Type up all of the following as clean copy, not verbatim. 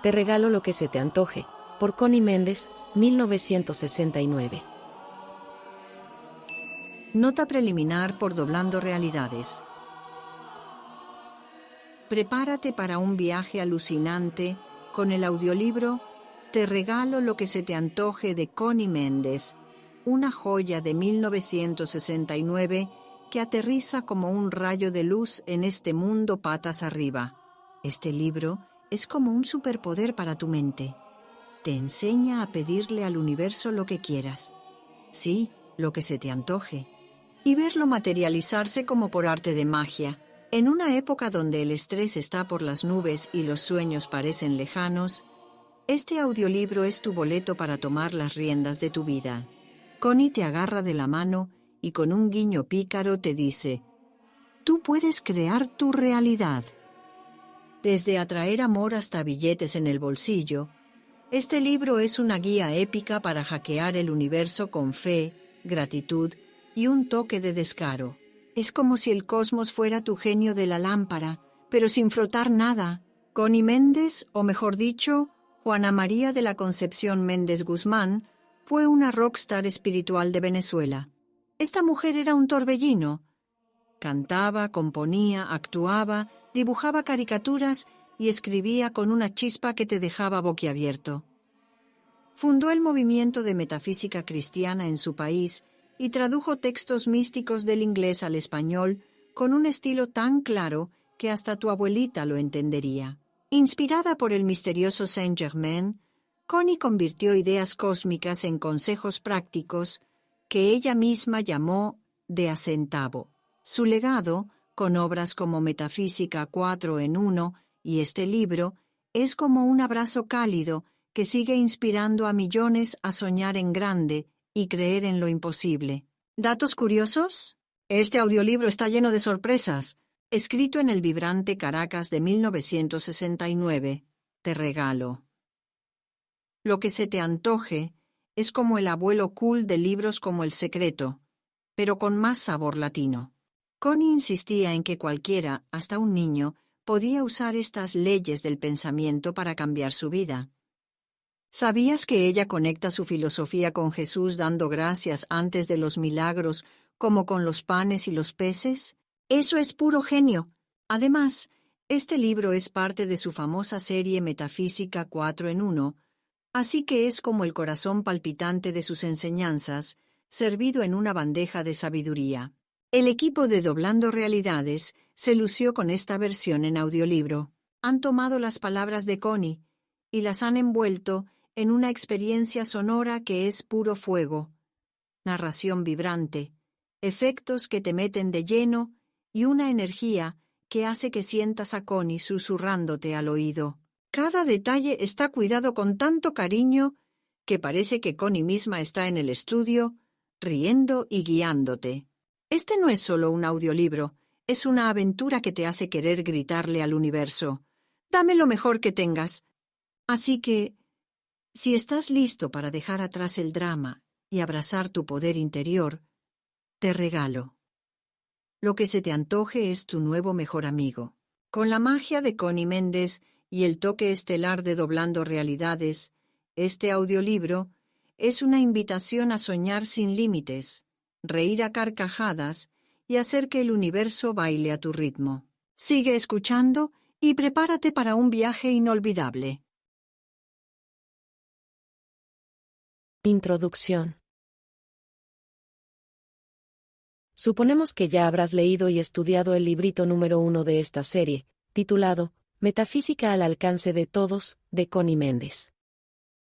Te regalo lo que se te antoje, por Connie Méndez, 1969. Nota preliminar por Doblando Realidades. Prepárate para un viaje alucinante con el audiolibro Te regalo lo que se te antoje de Connie Méndez, una joya de 1969 que aterriza como un rayo de luz en este mundo patas arriba. Este libro es como un superpoder para tu mente. Te enseña a pedirle al universo lo que quieras. Sí, lo que se te antoje. Y verlo materializarse como por arte de magia. En una época donde el estrés está por las nubes y los sueños parecen lejanos, este audiolibro es tu boleto para tomar las riendas de tu vida. Connie te agarra de la mano y con un guiño pícaro te dice: tú puedes crear tu realidad. Desde atraer amor hasta billetes en el bolsillo, este libro es una guía épica para hackear el universo con fe, gratitud y un toque de descaro. Es como si el cosmos fuera tu genio de la lámpara, pero sin frotar nada. Connie Méndez, o mejor dicho, Juana María de la Concepción Méndez Guzmán, fue una rockstar espiritual de Venezuela. Esta mujer era un torbellino. Cantaba, componía, actuaba, dibujaba caricaturas y escribía con una chispa que te dejaba boquiabierto. Fundó el movimiento de metafísica cristiana en su país y tradujo textos místicos del inglés al español con un estilo tan claro que hasta tu abuelita lo entendería. Inspirada por el misterioso Saint-Germain, Connie convirtió ideas cósmicas en consejos prácticos que ella misma llamó de a centavo. Su legado, con obras como Metafísica 4 en 1 y este libro, es como un abrazo cálido que sigue inspirando a millones a soñar en grande y creer en lo imposible. ¿Datos curiosos? Este audiolibro está lleno de sorpresas. Escrito en el vibrante Caracas de 1969, te regalo. Lo que se te antoje es como el abuelo cool de libros como El Secreto, pero con más sabor latino. Connie insistía en que cualquiera, hasta un niño, podía usar estas leyes del pensamiento para cambiar su vida. ¿Sabías que ella conecta su filosofía con Jesús dando gracias antes de los milagros, como con los panes y los peces? Eso es puro genio. Además, este libro es parte de su famosa serie Metafísica 4 en 1, así que es como el corazón palpitante de sus enseñanzas, servido en una bandeja de sabiduría. El equipo de Doblando Realidades se lució con esta versión en audiolibro. Han tomado las palabras de Connie y las han envuelto en una experiencia sonora que es puro fuego, narración vibrante, efectos que te meten de lleno y una energía que hace que sientas a Connie susurrándote al oído. Cada detalle está cuidado con tanto cariño que parece que Connie misma está en el estudio, riendo y guiándote. Este no es solo un audiolibro, es una aventura que te hace querer gritarle al universo: dame lo mejor que tengas. Así que, si estás listo para dejar atrás el drama y abrazar tu poder interior, te regalo. Lo que se te antoje es tu nuevo mejor amigo. Con la magia de Connie Méndez y el toque estelar de Doblando Realidades, este audiolibro es una invitación a soñar sin límites, reír a carcajadas y hacer que el universo baile a tu ritmo. Sigue escuchando y prepárate para un viaje inolvidable. Introducción. Suponemos que ya habrás leído y estudiado el librito número 1 de esta serie, titulado Metafísica al alcance de todos, de Connie Méndez.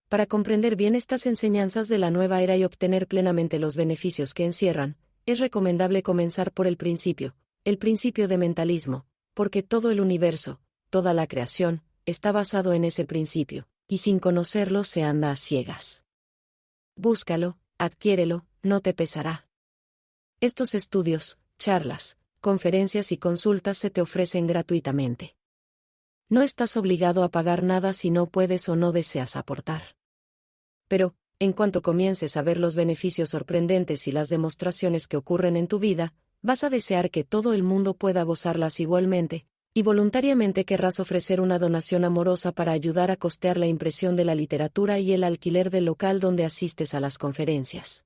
Para comprender bien estas enseñanzas de la nueva era y obtener plenamente los beneficios que encierran, es recomendable comenzar por el principio de mentalismo, porque todo el universo, toda la creación, está basado en ese principio, y sin conocerlo se anda a ciegas. Búscalo, adquiérelo, no te pesará. Estos estudios, charlas, conferencias y consultas se te ofrecen gratuitamente. No estás obligado a pagar nada si no puedes o no deseas aportar. Pero, en cuanto comiences a ver los beneficios sorprendentes y las demostraciones que ocurren en tu vida, vas a desear que todo el mundo pueda gozarlas igualmente, Y voluntariamente querrás ofrecer una donación amorosa para ayudar a costear la impresión de la literatura y el alquiler del local donde asistes a las conferencias.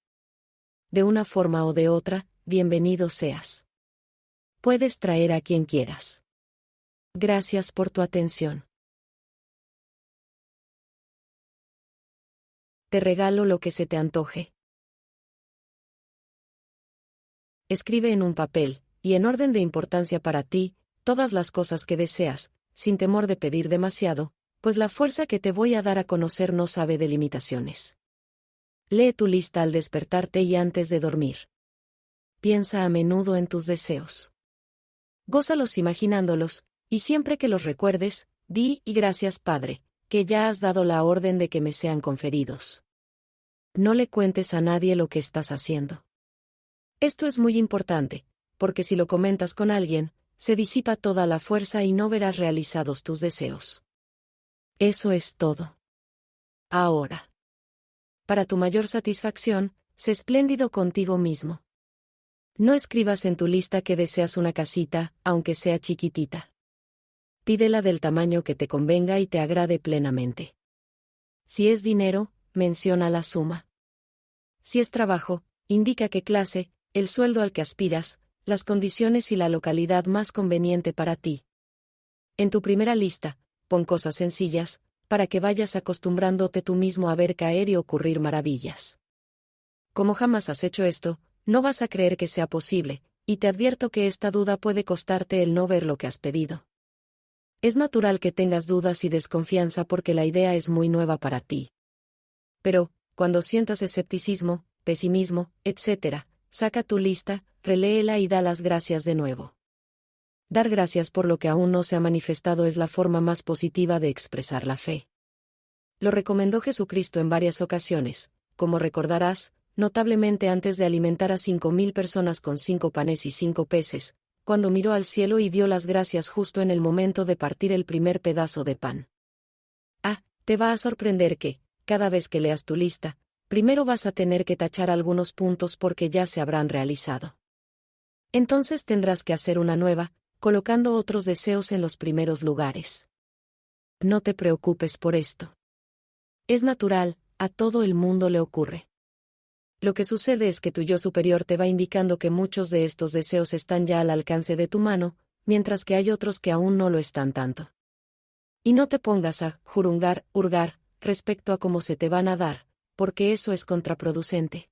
De una forma o de otra, bienvenido seas. Puedes traer a quien quieras. Gracias por tu atención. Te regalo lo que se te antoje. Escribe en un papel, y en orden de importancia para ti, todas las cosas que deseas, sin temor de pedir demasiado, pues la fuerza que te voy a dar a conocer no sabe de limitaciones. Lee tu lista al despertarte y antes de dormir. Piensa a menudo en tus deseos. Gózalos imaginándolos, y siempre que los recuerdes, di y gracias Padre, que ya has dado la orden de que me sean conferidos. No le cuentes a nadie lo que estás haciendo. Esto es muy importante, porque si lo comentas con alguien, se disipa toda la fuerza y no verás realizados tus deseos. Eso es todo. Ahora. Para tu mayor satisfacción, sé espléndido contigo mismo. No escribas en tu lista que deseas una casita, aunque sea chiquitita. Pídela del tamaño que te convenga y te agrade plenamente. Si es dinero, menciona la suma. Si es trabajo, indica qué clase, el sueldo al que aspiras, las condiciones y la localidad más conveniente para ti. En tu primera lista, pon cosas sencillas, para que vayas acostumbrándote tú mismo a ver caer y ocurrir maravillas. Como jamás has hecho esto, no vas a creer que sea posible, y te advierto que esta duda puede costarte el no ver lo que has pedido. Es natural que tengas dudas y desconfianza porque la idea es muy nueva para ti. Pero, cuando sientas escepticismo, pesimismo, etc., saca tu lista, reléela y da las gracias de nuevo. Dar gracias por lo que aún no se ha manifestado es la forma más positiva de expresar la fe. Lo recomendó Jesucristo en varias ocasiones, como recordarás, notablemente antes de alimentar a 5,000 personas con 5 panes y 5 peces, cuando miró al cielo y dio las gracias justo en el momento de partir el primer pedazo de pan. Te va a sorprender que, cada vez que leas tu lista, primero vas a tener que tachar algunos puntos porque ya se habrán realizado. Entonces tendrás que hacer una nueva, colocando otros deseos en los primeros lugares. No te preocupes por esto. Es natural, a todo el mundo le ocurre. Lo que sucede es que tu yo superior te va indicando que muchos de estos deseos están ya al alcance de tu mano, mientras que hay otros que aún no lo están tanto. Y no te pongas a hurgar, respecto a cómo se te van a dar, porque eso es contraproducente.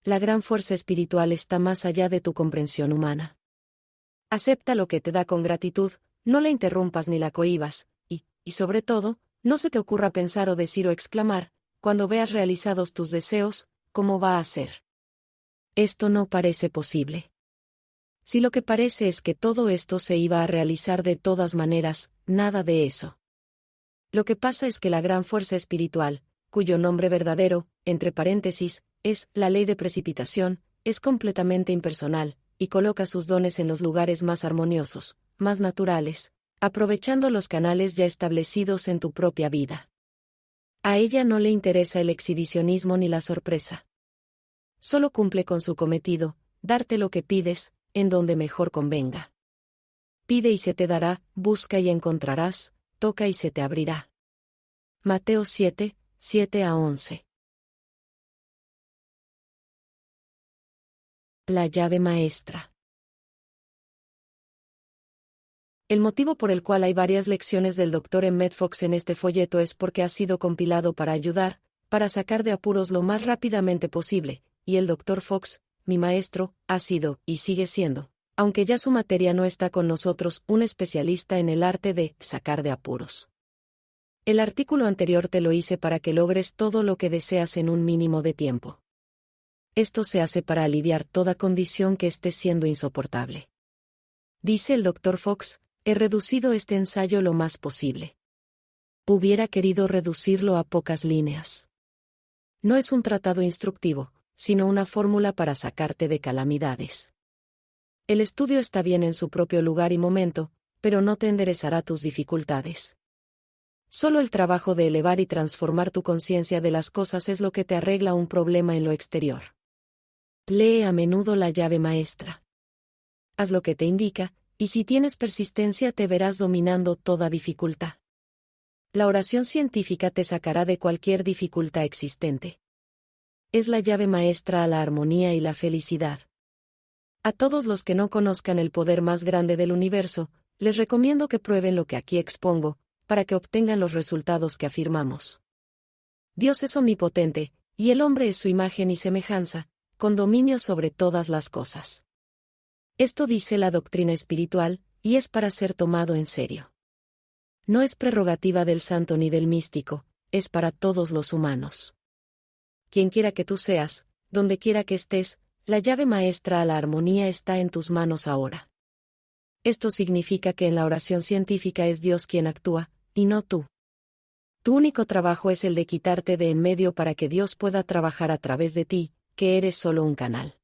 La gran fuerza espiritual está más allá de tu comprensión humana. Acepta lo que te da con gratitud, no la interrumpas ni la cohibas, y sobre todo, no se te ocurra pensar o decir o exclamar, cuando veas realizados tus deseos, ¿cómo va a ser? Esto no parece posible. Si lo que parece es que todo esto se iba a realizar de todas maneras, nada de eso. Lo que pasa es que la gran fuerza espiritual, cuyo nombre verdadero, entre paréntesis, es la ley de precipitación, es completamente impersonal, y coloca sus dones en los lugares más armoniosos, más naturales, aprovechando los canales ya establecidos en tu propia vida. A ella no le interesa el exhibicionismo ni la sorpresa. Solo cumple con su cometido, darte lo que pides, en donde mejor convenga. Pide y se te dará, busca y encontrarás, toca y se te abrirá. Mateo 7, 7-11. La llave maestra. El motivo por el cual hay varias lecciones del Dr. Emmett Fox en este folleto es porque ha sido compilado para ayudar, para sacar de apuros lo más rápidamente posible, y el Dr. Fox, mi maestro, ha sido, y sigue siendo, aunque ya su materia no está con nosotros, un especialista en el arte de sacar de apuros. El artículo anterior te lo hice para que logres todo lo que deseas en un mínimo de tiempo. Esto se hace para aliviar toda condición que esté siendo insoportable. Dice el Dr. Fox, he reducido este ensayo lo más posible. Hubiera querido reducirlo a pocas líneas. No es un tratado instructivo, sino una fórmula para sacarte de calamidades. El estudio está bien en su propio lugar y momento, pero no te enderezará tus dificultades. Solo el trabajo de elevar y transformar tu conciencia de las cosas es lo que te arregla un problema en lo exterior. Lee a menudo la llave maestra. Haz lo que te indica, y si tienes persistencia te verás dominando toda dificultad. La oración científica te sacará de cualquier dificultad existente. Es la llave maestra a la armonía y la felicidad. A todos los que no conozcan el poder más grande del universo, les recomiendo que prueben lo que aquí expongo, para que obtengan los resultados que afirmamos. Dios es omnipotente, y el hombre es su imagen y semejanza, con dominio sobre todas las cosas. Esto dice la doctrina espiritual, y es para ser tomado en serio. No es prerrogativa del santo ni del místico, es para todos los humanos. Quien quiera que tú seas, donde quiera que estés, la llave maestra a la armonía está en tus manos ahora. Esto significa que en la oración científica es Dios quien actúa, y no tú. Tu único trabajo es el de quitarte de en medio para que Dios pueda trabajar a través de ti, que eres solo un canal.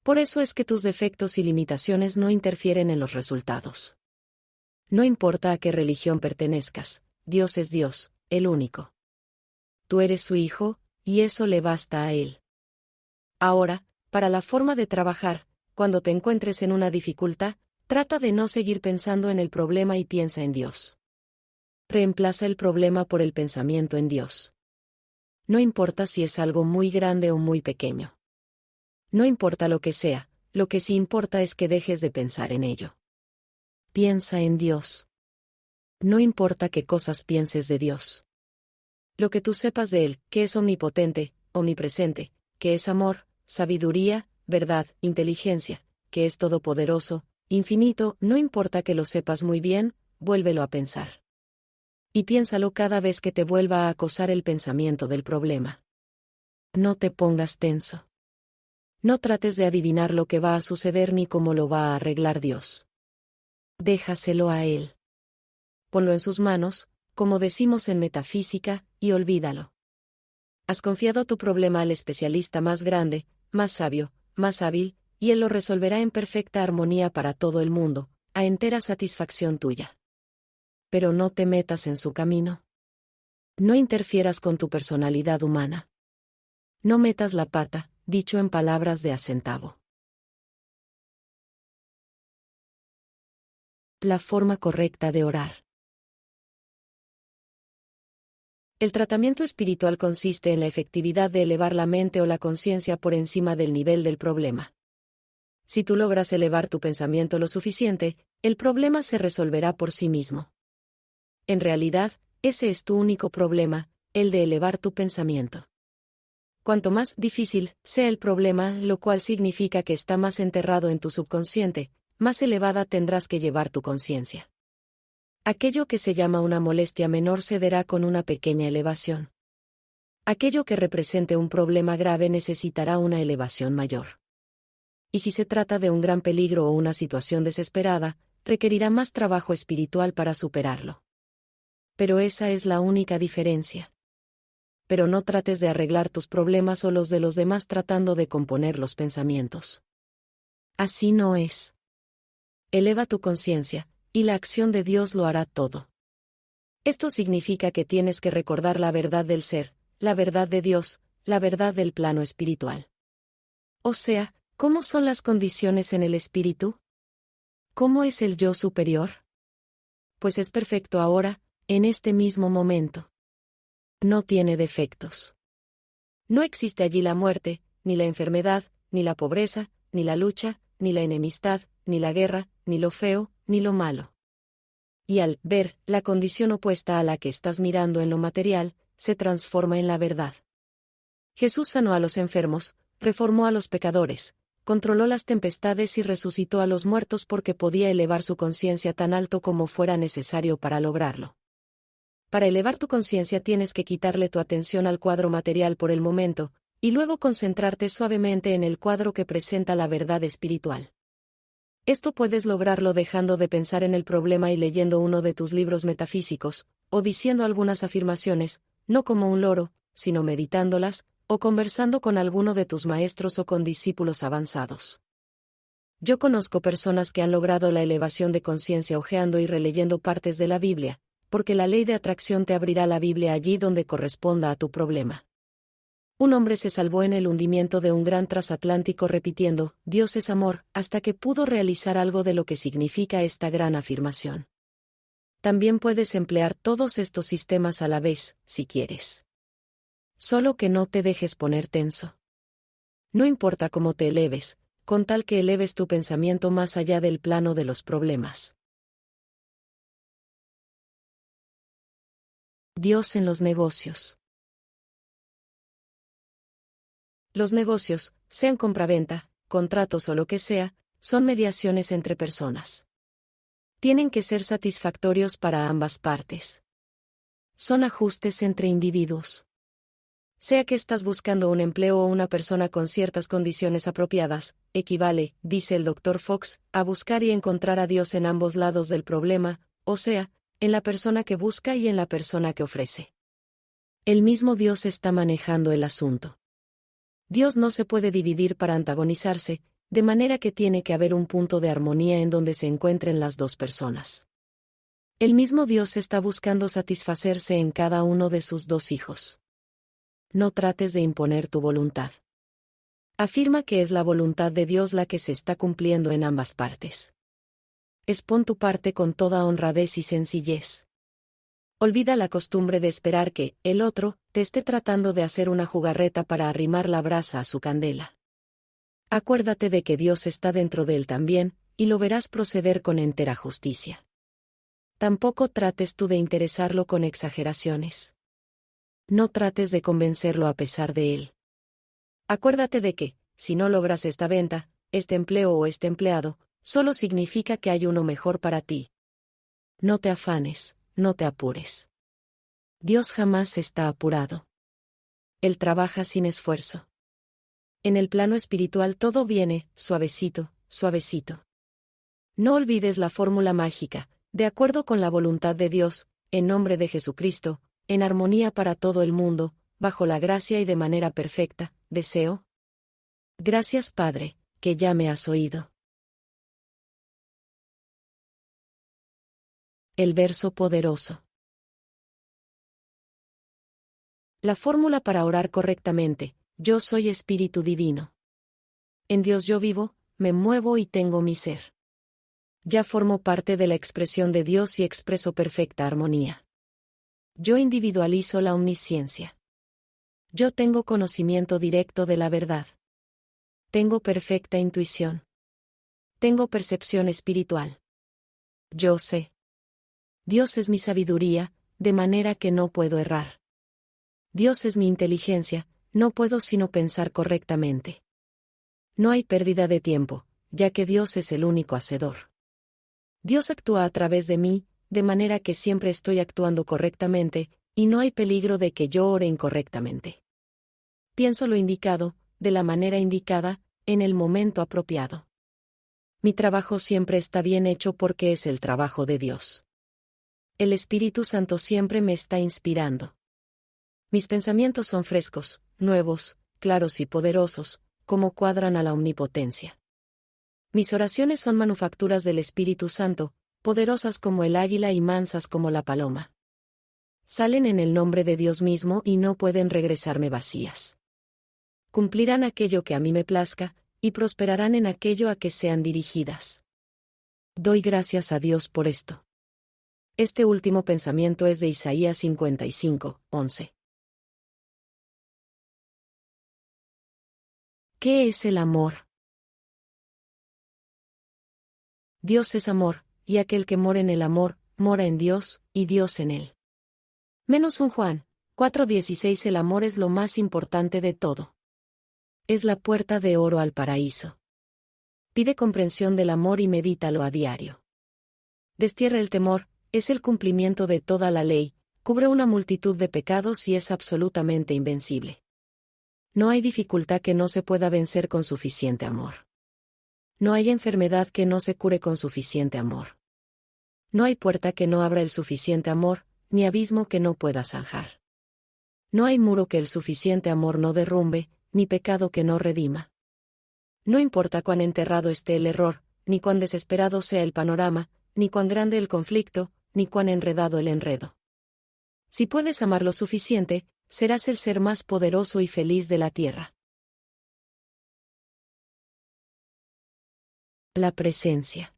Por eso es que tus defectos y limitaciones no interfieren en los resultados. No importa a qué religión pertenezcas, Dios es Dios, el único. Tú eres su hijo, y eso le basta a Él. Ahora, para la forma de trabajar, cuando te encuentres en una dificultad, trata de no seguir pensando en el problema y piensa en Dios. Reemplaza el problema por el pensamiento en Dios. No importa si es algo muy grande o muy pequeño. No importa lo que sea, lo que sí importa es que dejes de pensar en ello. Piensa en Dios. No importa qué cosas pienses de Dios. Lo que tú sepas de Él, que es omnipotente, omnipresente, que es amor, sabiduría, verdad, inteligencia, que es todopoderoso, infinito, no importa que lo sepas muy bien, vuélvelo a pensar. Y piénsalo cada vez que te vuelva a acosar el pensamiento del problema. No te pongas tenso. No trates de adivinar lo que va a suceder ni cómo lo va a arreglar Dios. Déjaselo a Él. Ponlo en sus manos, como decimos en metafísica, y olvídalo. Has confiado tu problema al especialista más grande, más sabio, más hábil, y Él lo resolverá en perfecta armonía para todo el mundo, a entera satisfacción tuya. Pero no te metas en su camino. No interfieras con tu personalidad humana. No metas la pata, dicho en palabras de a centavo. La forma correcta de orar. El tratamiento espiritual consiste en la efectividad de elevar la mente o la conciencia por encima del nivel del problema. Si tú logras elevar tu pensamiento lo suficiente, el problema se resolverá por sí mismo. En realidad, ese es tu único problema, el de elevar tu pensamiento. Cuanto más difícil sea el problema, lo cual significa que está más enterrado en tu subconsciente, más elevada tendrás que llevar tu conciencia. Aquello que se llama una molestia menor cederá con una pequeña elevación. Aquello que represente un problema grave necesitará una elevación mayor. Y si se trata de un gran peligro o una situación desesperada, requerirá más trabajo espiritual para superarlo. Pero esa es la única diferencia. Pero no trates de arreglar tus problemas o los de los demás tratando de componer los pensamientos. Así no es. Eleva tu conciencia, y la acción de Dios lo hará todo. Esto significa que tienes que recordar la verdad del ser, la verdad de Dios, la verdad del plano espiritual. O sea, ¿cómo son las condiciones en el espíritu? ¿Cómo es el yo superior? Pues es perfecto ahora, en este mismo momento. No tiene defectos. No existe allí la muerte, ni la enfermedad, ni la pobreza, ni la lucha, ni la enemistad, ni la guerra, ni lo feo, ni lo malo. Y al ver la condición opuesta a la que estás mirando en lo material, se transforma en la verdad. Jesús sanó a los enfermos, reformó a los pecadores, controló las tempestades y resucitó a los muertos porque podía elevar su conciencia tan alto como fuera necesario para lograrlo. Para elevar tu conciencia tienes que quitarle tu atención al cuadro material por el momento, y luego concentrarte suavemente en el cuadro que presenta la verdad espiritual. Esto puedes lograrlo dejando de pensar en el problema y leyendo uno de tus libros metafísicos, o diciendo algunas afirmaciones, no como un loro, sino meditándolas, o conversando con alguno de tus maestros o con discípulos avanzados. Yo conozco personas que han logrado la elevación de conciencia hojeando y releyendo partes de la Biblia, porque la ley de atracción te abrirá la Biblia allí donde corresponda a tu problema. Un hombre se salvó en el hundimiento de un gran transatlántico repitiendo, Dios es amor, hasta que pudo realizar algo de lo que significa esta gran afirmación. También puedes emplear todos estos sistemas a la vez, si quieres. Solo que no te dejes poner tenso. No importa cómo te eleves, con tal que eleves tu pensamiento más allá del plano de los problemas. Dios en los negocios. Los negocios, sean compraventa, contratos o lo que sea, son mediaciones entre personas. Tienen que ser satisfactorios para ambas partes. Son ajustes entre individuos. Sea que estás buscando un empleo o una persona con ciertas condiciones apropiadas, equivale, dice el Dr. Fox, a buscar y encontrar a Dios en ambos lados del problema, o sea, en la persona que busca y en la persona que ofrece. El mismo Dios está manejando el asunto. Dios no se puede dividir para antagonizarse, de manera que tiene que haber un punto de armonía en donde se encuentren las dos personas. El mismo Dios está buscando satisfacerse en cada uno de sus dos hijos. No trates de imponer tu voluntad. Afirma que es la voluntad de Dios la que se está cumpliendo en ambas partes. Expon tu parte con toda honradez y sencillez. Olvida la costumbre de esperar que el otro te esté tratando de hacer una jugarreta para arrimar la brasa a su candela. Acuérdate de que Dios está dentro de él también, y lo verás proceder con entera justicia. Tampoco trates tú de interesarlo con exageraciones. No trates de convencerlo a pesar de él. Acuérdate de que, si no logras esta venta, este empleo o este empleado, solo significa que hay uno mejor para ti. No te afanes, no te apures. Dios jamás está apurado. Él trabaja sin esfuerzo. En el plano espiritual todo viene, suavecito, suavecito. No olvides la fórmula mágica, de acuerdo con la voluntad de Dios, en nombre de Jesucristo, en armonía para todo el mundo, bajo la gracia y de manera perfecta, deseo. Gracias Padre, que ya me has oído. El verso poderoso. La fórmula para orar correctamente: yo soy Espíritu Divino. En Dios yo vivo, me muevo y tengo mi ser. Ya formo parte de la expresión de Dios y expreso perfecta armonía. Yo individualizo la omnisciencia. Yo tengo conocimiento directo de la verdad. Tengo perfecta intuición. Tengo percepción espiritual. Yo sé. Dios es mi sabiduría, de manera que no puedo errar. Dios es mi inteligencia, no puedo sino pensar correctamente. No hay pérdida de tiempo, ya que Dios es el único hacedor. Dios actúa a través de mí, de manera que siempre estoy actuando correctamente, y no hay peligro de que yo ore incorrectamente. Pienso lo indicado, de la manera indicada, en el momento apropiado. Mi trabajo siempre está bien hecho porque es el trabajo de Dios. El Espíritu Santo siempre me está inspirando. Mis pensamientos son frescos, nuevos, claros y poderosos, como cuadran a la omnipotencia. Mis oraciones son manufacturas del Espíritu Santo, poderosas como el águila y mansas como la paloma. Salen en el nombre de Dios mismo y no pueden regresarme vacías. Cumplirán aquello que a mí me plazca, y prosperarán en aquello a que sean dirigidas. Doy gracias a Dios por esto. Este último pensamiento es de Isaías 55, 11. ¿Qué es el amor? Dios es amor, y aquel que mora en el amor, mora en Dios, y Dios en él. Menos un Juan 4:16. El amor es lo más importante de todo. Es la puerta de oro al paraíso. Pide comprensión del amor y medítalo a diario. Destierra el temor, es el cumplimiento de toda la ley, cubre una multitud de pecados y es absolutamente invencible. No hay dificultad que no se pueda vencer con suficiente amor. No hay enfermedad que no se cure con suficiente amor. No hay puerta que no abra el suficiente amor, ni abismo que no pueda zanjar. No hay muro que el suficiente amor no derrumbe, ni pecado que no redima. No importa cuán enterrado esté el error, ni cuán desesperado sea el panorama, ni cuán grande el conflicto, ni cuán enredado el enredo. Si puedes amar lo suficiente, serás el ser más poderoso y feliz de la tierra. La presencia.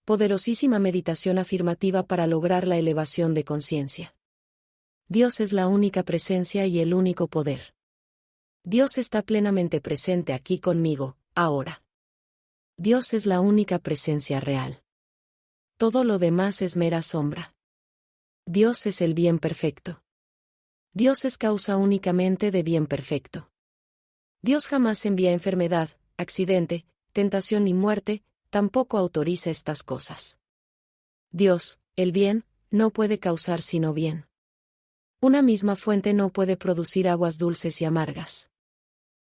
Poderosísima meditación afirmativa para lograr la elevación de conciencia. Dios es la única presencia y el único poder. Dios está plenamente presente aquí conmigo, ahora. Dios es la única presencia real. Todo lo demás es mera sombra. Dios es el bien perfecto. Dios es causa únicamente de bien perfecto. Dios jamás envía enfermedad, accidente, tentación ni muerte, tampoco autoriza estas cosas. Dios, el bien, no puede causar sino bien. Una misma fuente no puede producir aguas dulces y amargas.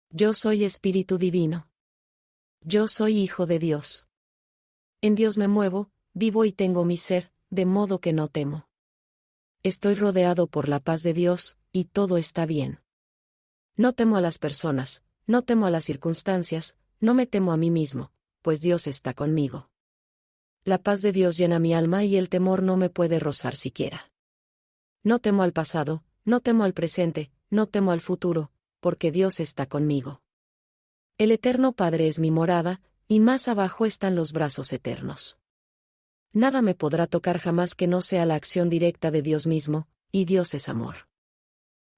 Yo soy Espíritu Divino. Yo soy Hijo de Dios. En Dios me muevo, vivo y tengo mi ser, de modo que no temo. Estoy rodeado por la paz de Dios, y todo está bien. No temo a las personas, no temo a las circunstancias, no me temo a mí mismo, pues Dios está conmigo. La paz de Dios llena mi alma y el temor no me puede rozar siquiera. No temo al pasado, no temo al presente, no temo al futuro, porque Dios está conmigo. El Eterno Padre es mi morada, y más abajo están los brazos eternos. Nada me podrá tocar jamás que no sea la acción directa de Dios mismo, y Dios es amor.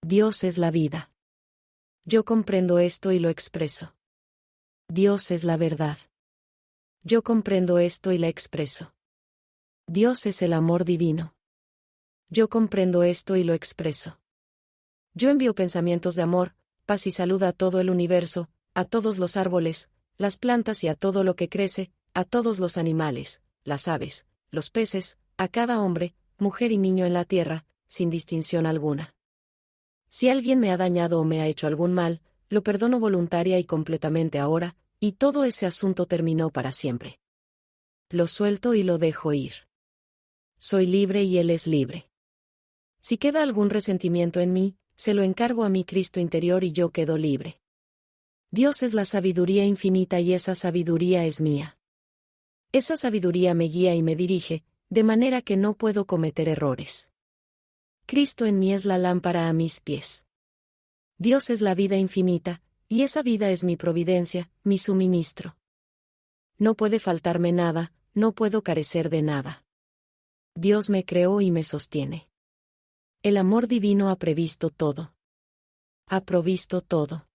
Dios es la vida. Yo comprendo esto y lo expreso. Dios es la verdad. Yo comprendo esto y la expreso. Dios es el amor divino. Yo comprendo esto y lo expreso. Yo envío pensamientos de amor, paz y salud a todo el universo, a todos los árboles, las plantas y a todo lo que crece, a todos los animales, las aves, los peces, a cada hombre, mujer y niño en la tierra, sin distinción alguna. Si alguien me ha dañado o me ha hecho algún mal, lo perdono voluntaria y completamente ahora, y todo ese asunto terminó para siempre. Lo suelto y lo dejo ir. Soy libre y Él es libre. Si queda algún resentimiento en mí, se lo encargo a mi Cristo interior y yo quedo libre. Dios es la sabiduría infinita y esa sabiduría es mía. Esa sabiduría me guía y me dirige, de manera que no puedo cometer errores. Cristo en mí es la lámpara a mis pies. Dios es la vida infinita, y esa vida es mi providencia, mi suministro. No puede faltarme nada, no puedo carecer de nada. Dios me creó y me sostiene. El amor divino ha previsto todo. Ha provisto todo.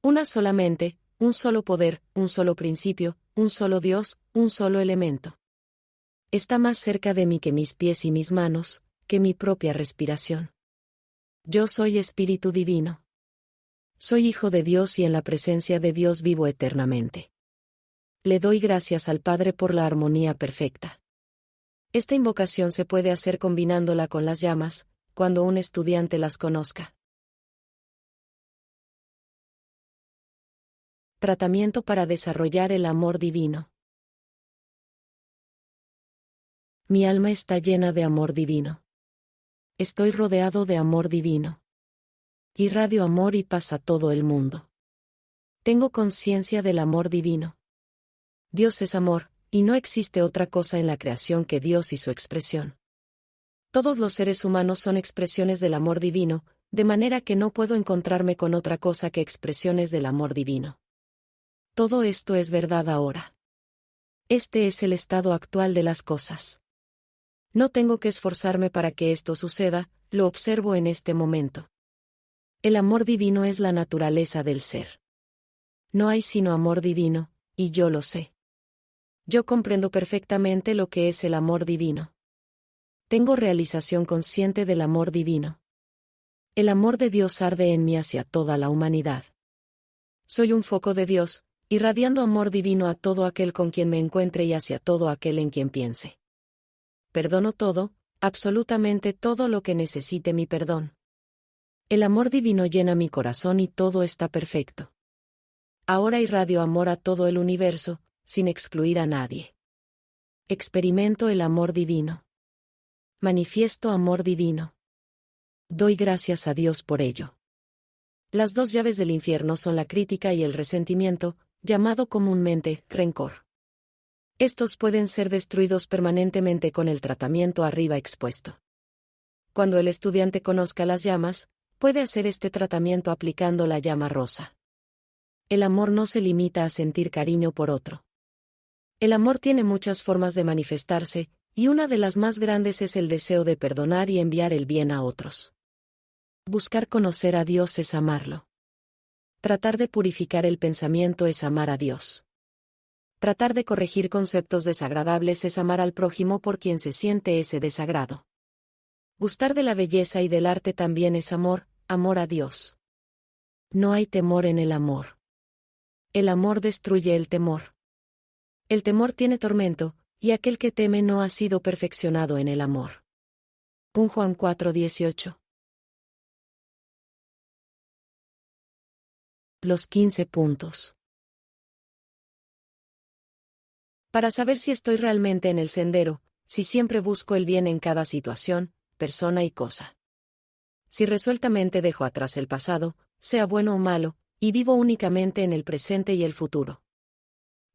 Una sola mente, un solo poder, un solo principio, un solo Dios, un solo elemento. Está más cerca de mí que mis pies y mis manos, que mi propia respiración. Yo soy Espíritu Divino. Soy Hijo de Dios y en la presencia de Dios vivo eternamente. Le doy gracias al Padre por la armonía perfecta. Esta invocación se puede hacer combinándola con las llamas, cuando un estudiante las conozca. Tratamiento para desarrollar el amor divino. Mi alma está llena de amor divino. Estoy rodeado de amor divino. Irradio amor y paz a todo el mundo. Tengo conciencia del amor divino. Dios es amor, y no existe otra cosa en la creación que Dios y su expresión. Todos los seres humanos son expresiones del amor divino, de manera que no puedo encontrarme con otra cosa que expresiones del amor divino. Todo esto es verdad ahora. Este es el estado actual de las cosas. No tengo que esforzarme para que esto suceda, lo observo en este momento. El amor divino es la naturaleza del ser. No hay sino amor divino, y yo lo sé. Yo comprendo perfectamente lo que es el amor divino. Tengo realización consciente del amor divino. El amor de Dios arde en mí hacia toda la humanidad. Soy un foco de Dios, irradiando amor divino a todo aquel con quien me encuentre y hacia todo aquel en quien piense. Perdono todo, absolutamente todo lo que necesite mi perdón. El amor divino llena mi corazón y todo está perfecto. Ahora irradio amor a todo el universo, sin excluir a nadie. Experimento el amor divino. Manifiesto amor divino. Doy gracias a Dios por ello. Las dos llaves del infierno son la crítica y el resentimiento, llamado comúnmente rencor. Estos pueden ser destruidos permanentemente con el tratamiento arriba expuesto. Cuando el estudiante conozca las llamas, puede hacer este tratamiento aplicando la llama rosa. El amor no se limita a sentir cariño por otro. El amor tiene muchas formas de manifestarse, y una de las más grandes es el deseo de perdonar y enviar el bien a otros. Buscar conocer a Dios es amarlo. Tratar de purificar el pensamiento es amar a Dios. Tratar de corregir conceptos desagradables es amar al prójimo por quien se siente ese desagrado. Gustar de la belleza y del arte también es amor, amor a Dios. No hay temor en el amor. El amor destruye el temor. El temor tiene tormento, y aquel que teme no ha sido perfeccionado en el amor. 1 Juan 4:18. Los 15 puntos. Para saber si estoy realmente en el sendero, si siempre busco el bien en cada situación, persona y cosa. Si resueltamente dejo atrás el pasado, sea bueno o malo, y vivo únicamente en el presente y el futuro.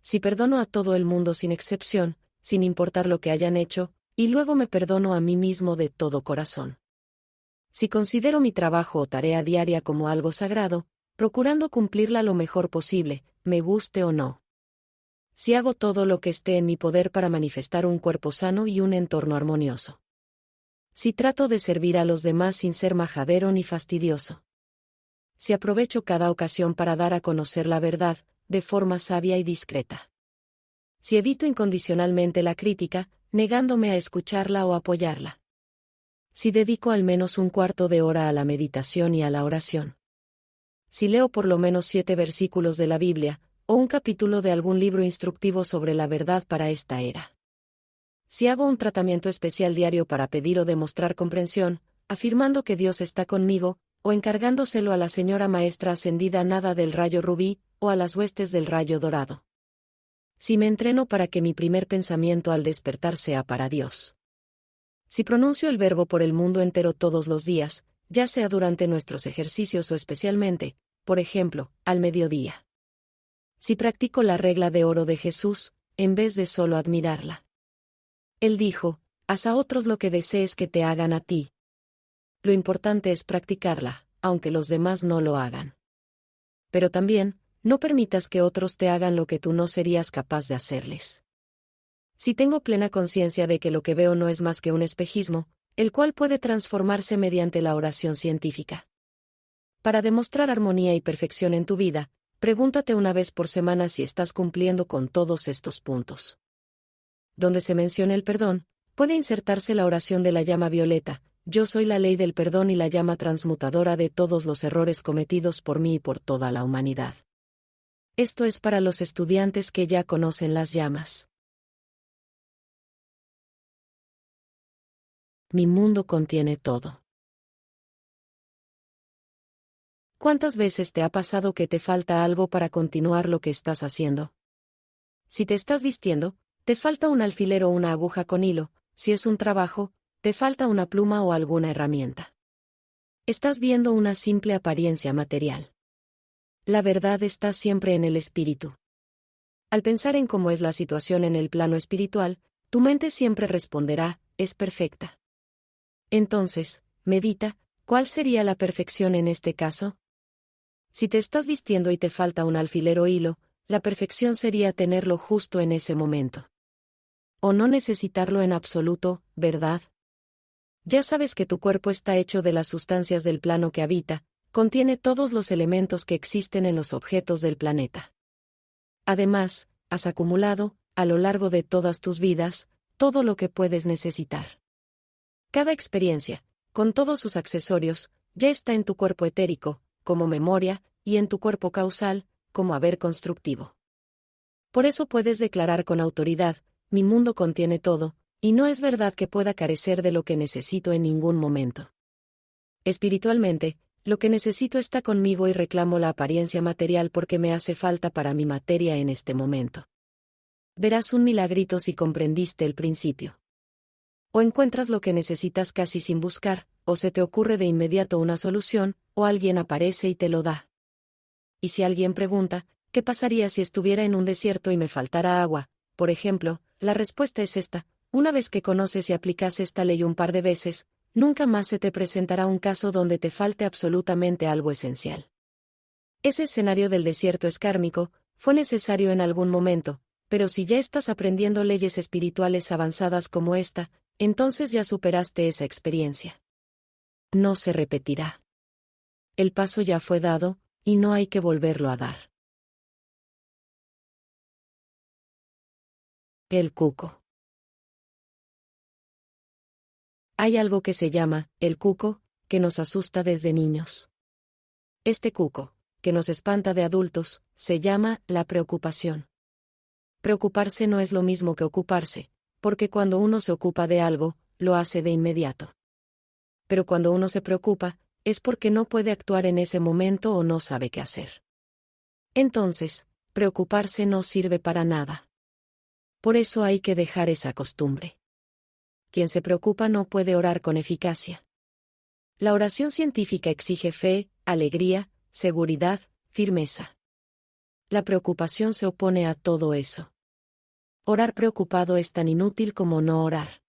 Si perdono a todo el mundo sin excepción, sin importar lo que hayan hecho, y luego me perdono a mí mismo de todo corazón. Si considero mi trabajo o tarea diaria como algo sagrado, procurando cumplirla lo mejor posible, me guste o no. Si hago todo lo que esté en mi poder para manifestar un cuerpo sano y un entorno armonioso. Si trato de servir a los demás sin ser majadero ni fastidioso. Si aprovecho cada ocasión para dar a conocer la verdad, de forma sabia y discreta. Si evito incondicionalmente la crítica, negándome a escucharla o apoyarla. Si dedico al menos un cuarto de hora a la meditación y a la oración. Si leo por lo menos 7 versículos de la Biblia, o un capítulo de algún libro instructivo sobre la verdad para esta era. Si hago un tratamiento especial diario para pedir o demostrar comprensión, afirmando que Dios está conmigo, o encargándoselo a la señora maestra ascendida nada del rayo rubí, o a las huestes del rayo dorado. Si me entreno para que mi primer pensamiento al despertar sea para Dios. Si pronuncio el verbo por el mundo entero todos los días, ya sea durante nuestros ejercicios o especialmente, por ejemplo, al mediodía. Si practico la regla de oro de Jesús, en vez de solo admirarla. Él dijo, haz a otros lo que desees que te hagan a ti. Lo importante es practicarla, aunque los demás no lo hagan. Pero también, no permitas que otros te hagan lo que tú no serías capaz de hacerles. Si tengo plena conciencia de que lo que veo no es más que un espejismo, el cual puede transformarse mediante la oración científica. Para demostrar armonía y perfección en tu vida, pregúntate una vez por semana si estás cumpliendo con todos estos puntos. Donde se menciona el perdón, puede insertarse la oración de la llama violeta, yo soy la ley del perdón y la llama transmutadora de todos los errores cometidos por mí y por toda la humanidad. Esto es para los estudiantes que ya conocen las llamas. Mi mundo contiene todo. ¿Cuántas veces te ha pasado que te falta algo para continuar lo que estás haciendo? Si te estás vistiendo, te falta un alfiler o una aguja con hilo, si es un trabajo, te falta una pluma o alguna herramienta. Estás viendo una simple apariencia material. La verdad está siempre en el espíritu. Al pensar en cómo es la situación en el plano espiritual, tu mente siempre responderá, es perfecta. Entonces, medita, ¿cuál sería la perfección en este caso? Si te estás vistiendo y te falta un alfiler o hilo, la perfección sería tenerlo justo en ese momento. O no necesitarlo en absoluto, ¿verdad? Ya sabes que tu cuerpo está hecho de las sustancias del plano que habita, contiene todos los elementos que existen en los objetos del planeta. Además, has acumulado, a lo largo de todas tus vidas, todo lo que puedes necesitar. Cada experiencia, con todos sus accesorios, ya está en tu cuerpo etérico, como memoria, y en tu cuerpo causal, como haber constructivo. Por eso puedes declarar con autoridad, mi mundo contiene todo, y no es verdad que pueda carecer de lo que necesito en ningún momento. Espiritualmente, lo que necesito está conmigo y reclamo la apariencia material porque me hace falta para mi materia en este momento. Verás un milagrito si comprendiste el principio. O encuentras lo que necesitas casi sin buscar, o se te ocurre de inmediato una solución, o alguien aparece y te lo da. Y si alguien pregunta, ¿qué pasaría si estuviera en un desierto y me faltara agua? Por ejemplo, la respuesta es esta: una vez que conoces y aplicas esta ley un par de veces, nunca más se te presentará un caso donde te falte absolutamente algo esencial. Ese escenario del desierto escármico fue necesario en algún momento, pero si ya estás aprendiendo leyes espirituales avanzadas como esta, entonces ya superaste esa experiencia. No se repetirá. El paso ya fue dado, y no hay que volverlo a dar. El cuco. Hay algo que se llama el cuco, que nos asusta desde niños. Este cuco, que nos espanta de adultos, se llama la preocupación. Preocuparse no es lo mismo que ocuparse, porque cuando uno se ocupa de algo, lo hace de inmediato. Pero cuando uno se preocupa, es porque no puede actuar en ese momento o no sabe qué hacer. Entonces, preocuparse no sirve para nada. Por eso hay que dejar esa costumbre. Quien se preocupa no puede orar con eficacia. La oración científica exige fe, alegría, seguridad, firmeza. La preocupación se opone a todo eso. Orar preocupado es tan inútil como no orar.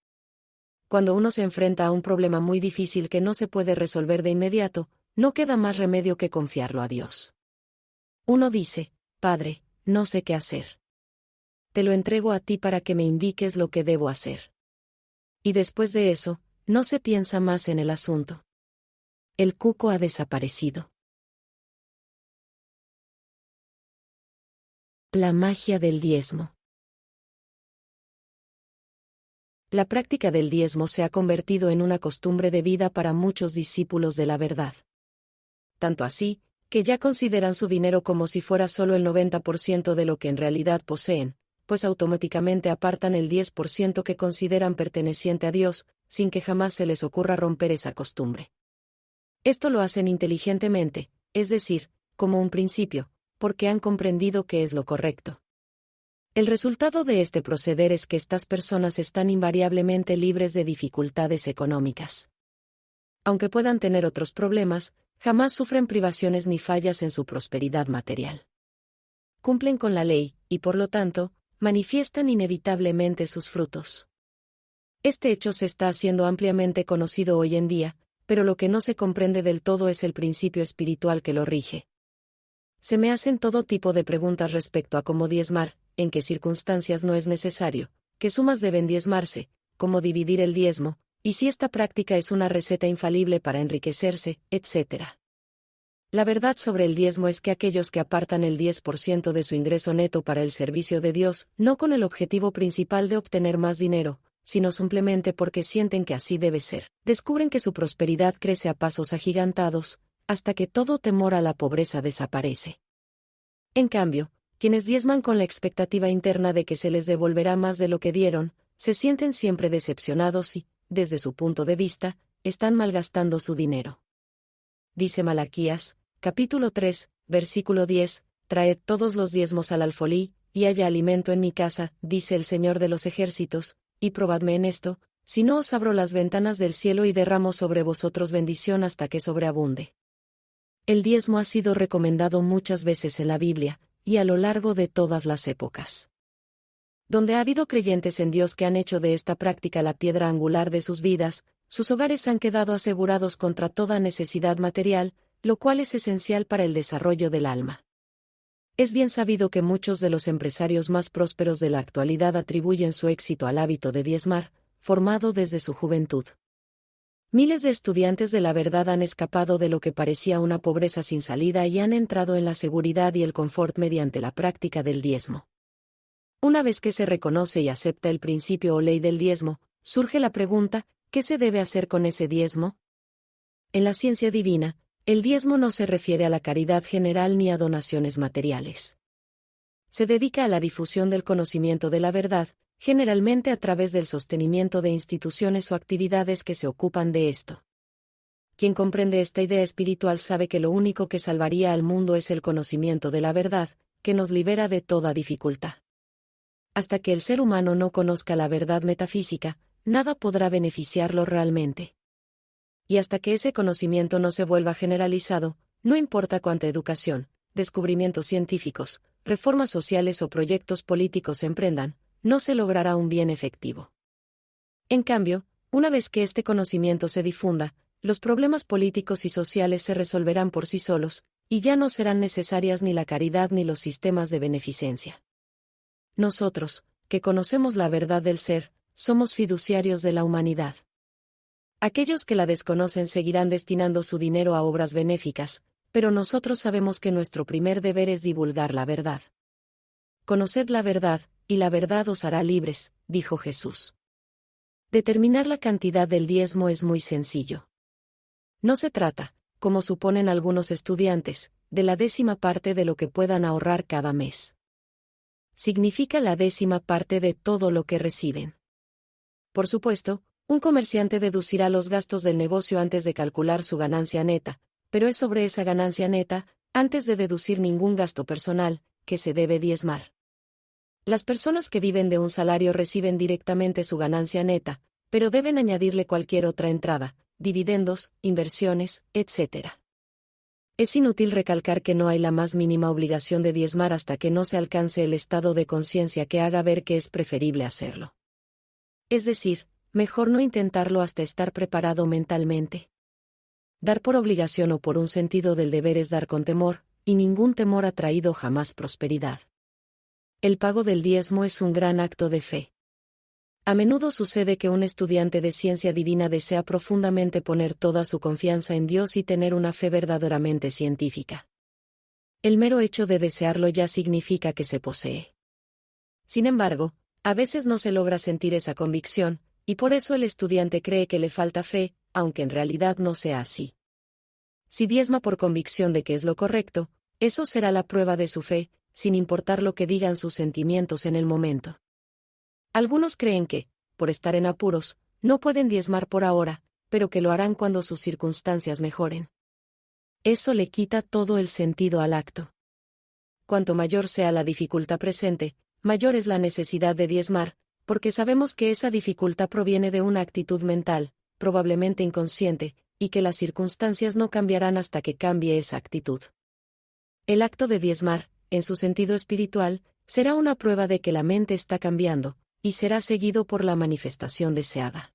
Cuando uno se enfrenta a un problema muy difícil que no se puede resolver de inmediato, no queda más remedio que confiarlo a Dios. Uno dice, Padre, no sé qué hacer. Te lo entrego a ti para que me indiques lo que debo hacer. Y después de eso, no se piensa más en el asunto. El cuco ha desaparecido. La magia del diezmo. La práctica del diezmo se ha convertido en una costumbre de vida para muchos discípulos de la verdad. Tanto así, que ya consideran su dinero como si fuera solo el 90% de lo que en realidad poseen, pues automáticamente apartan el 10% que consideran perteneciente a Dios, sin que jamás se les ocurra romper esa costumbre. Esto lo hacen inteligentemente, es decir, como un principio, porque han comprendido que es lo correcto. El resultado de este proceder es que estas personas están invariablemente libres de dificultades económicas. Aunque puedan tener otros problemas, jamás sufren privaciones ni fallas en su prosperidad material. Cumplen con la ley, y por lo tanto, manifiestan inevitablemente sus frutos. Este hecho se está haciendo ampliamente conocido hoy en día, pero lo que no se comprende del todo es el principio espiritual que lo rige. Se me hacen todo tipo de preguntas respecto a cómo diezmar, en qué circunstancias no es necesario, qué sumas deben diezmarse, cómo dividir el diezmo, y si esta práctica es una receta infalible para enriquecerse, etc. La verdad sobre el diezmo es que aquellos que apartan el 10% de su ingreso neto para el servicio de Dios, no con el objetivo principal de obtener más dinero, sino simplemente porque sienten que así debe ser, descubren que su prosperidad crece a pasos agigantados, hasta que todo temor a la pobreza desaparece. En cambio, quienes diezman con la expectativa interna de que se les devolverá más de lo que dieron, se sienten siempre decepcionados y, desde su punto de vista, están malgastando su dinero. Dice Malaquías, capítulo 3, versículo 10, «Traed todos los diezmos al alfolí, y haya alimento en mi casa, dice el Señor de los ejércitos, y probadme en esto, si no os abro las ventanas del cielo y derramo sobre vosotros bendición hasta que sobreabunde». El diezmo ha sido recomendado muchas veces en la Biblia, y a lo largo de todas las épocas. Donde ha habido creyentes en Dios que han hecho de esta práctica la piedra angular de sus vidas, sus hogares han quedado asegurados contra toda necesidad material, lo cual es esencial para el desarrollo del alma. Es bien sabido que muchos de los empresarios más prósperos de la actualidad atribuyen su éxito al hábito de diezmar, formado desde su juventud. Miles de estudiantes de la verdad han escapado de lo que parecía una pobreza sin salida y han entrado en la seguridad y el confort mediante la práctica del diezmo. Una vez que se reconoce y acepta el principio o ley del diezmo, surge la pregunta, ¿qué se debe hacer con ese diezmo? En la ciencia divina, el diezmo no se refiere a la caridad general ni a donaciones materiales. Se dedica a la difusión del conocimiento de la verdad, generalmente a través del sostenimiento de instituciones o actividades que se ocupan de esto. Quien comprende esta idea espiritual sabe que lo único que salvaría al mundo es el conocimiento de la verdad, que nos libera de toda dificultad. Hasta que el ser humano no conozca la verdad metafísica, nada podrá beneficiarlo realmente. Y hasta que ese conocimiento no se vuelva generalizado, no importa cuánta educación, descubrimientos científicos, reformas sociales o proyectos políticos se emprendan, no se logrará un bien efectivo. En cambio, Una vez que este conocimiento se difunda, los problemas políticos y sociales se resolverán por sí solos, y ya no serán necesarias ni la caridad ni los sistemas de beneficencia. Nosotros, que conocemos la verdad del ser, somos fiduciarios de la humanidad. Aquellos que la desconocen seguirán destinando su dinero a obras benéficas, pero nosotros sabemos que nuestro primer deber es divulgar la verdad. Conoced la verdad, y la verdad os hará libres, dijo Jesús. Determinar la cantidad del diezmo es muy sencillo. No se trata, como suponen algunos estudiantes, de la 10ª parte de lo que puedan ahorrar cada mes. Significa la 10ª parte de todo lo que reciben. Por supuesto, un comerciante deducirá los gastos del negocio antes de calcular su ganancia neta, pero es sobre esa ganancia neta, antes de deducir ningún gasto personal, que se debe diezmar. Las personas que viven de un salario reciben directamente su ganancia neta, pero deben añadirle cualquier otra entrada, dividendos, inversiones, etc. Es inútil recalcar que no hay la más mínima obligación de diezmar hasta que no se alcance el estado de conciencia que haga ver que es preferible hacerlo. Es decir, mejor no intentarlo hasta estar preparado mentalmente. Dar por obligación o por un sentido del deber es dar con temor, y ningún temor ha traído jamás prosperidad. El pago del diezmo es un gran acto de fe. A menudo sucede que un estudiante de ciencia divina desea profundamente poner toda su confianza en Dios y tener una fe verdaderamente científica. El mero hecho de desearlo ya significa que se posee. Sin embargo, a veces no se logra sentir esa convicción, y por eso el estudiante cree que le falta fe, aunque en realidad no sea así. Si diezma por convicción de que es lo correcto, eso será la prueba de su fe, sin importar lo que digan sus sentimientos en el momento. Algunos creen que, por estar en apuros, no pueden diezmar por ahora, pero que lo harán cuando sus circunstancias mejoren. Eso le quita todo el sentido al acto. Cuanto mayor sea la dificultad presente, mayor es la necesidad de diezmar, porque sabemos que esa dificultad proviene de una actitud mental, probablemente inconsciente, y que las circunstancias no cambiarán hasta que cambie esa actitud. El acto de diezmar, en su sentido espiritual, será una prueba de que la mente está cambiando, y será seguido por la manifestación deseada.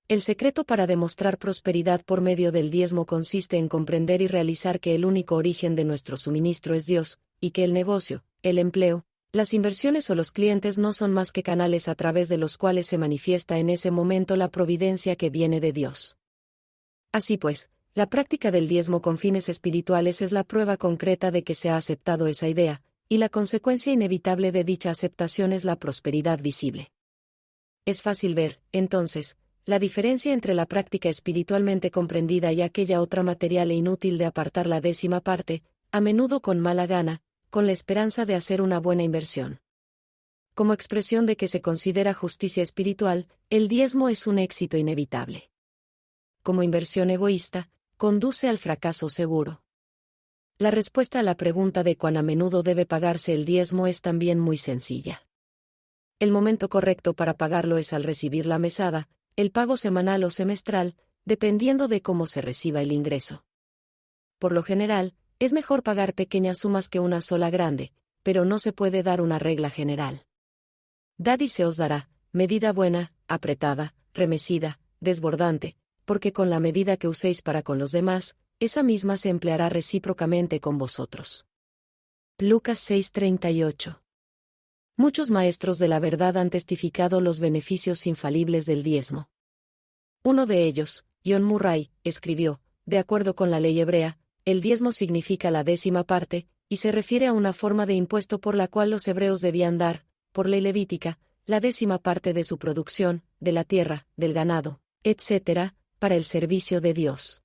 El secreto para demostrar prosperidad por medio del diezmo consiste en comprender y realizar que el único origen de nuestro suministro es Dios, y que el negocio, el empleo, las inversiones o los clientes no son más que canales a través de los cuales se manifiesta en ese momento la providencia que viene de Dios. Así pues, la práctica del diezmo con fines espirituales es la prueba concreta de que se ha aceptado esa idea, y la consecuencia inevitable de dicha aceptación es la prosperidad visible. Es fácil ver, entonces, la diferencia entre la práctica espiritualmente comprendida y aquella otra material e inútil de apartar la 10ª parte, a menudo con mala gana, con la esperanza de hacer una buena inversión. Como expresión de que se considera justicia espiritual, el diezmo es un éxito inevitable. Como inversión egoísta, conduce al fracaso seguro. La respuesta a la pregunta de cuán a menudo debe pagarse el diezmo es también muy sencilla. El momento correcto para pagarlo es al recibir la mesada, el pago semanal o semestral, dependiendo de cómo se reciba el ingreso. Por lo general, es mejor pagar pequeñas sumas que una sola grande, pero no se puede dar una regla general. Dad y se os dará, medida buena, apretada, remecida, desbordante, porque con la medida que uséis para con los demás, esa misma se empleará recíprocamente con vosotros. Lucas 6:38. Muchos maestros de la verdad han testificado los beneficios infalibles del diezmo. Uno de ellos, John Murray, escribió, de acuerdo con la ley hebrea, el diezmo significa la 10ª parte, y se refiere a una forma de impuesto por la cual los hebreos debían dar, por ley levítica, la 10ª parte de su producción, de la tierra, del ganado, etc., para el servicio de Dios.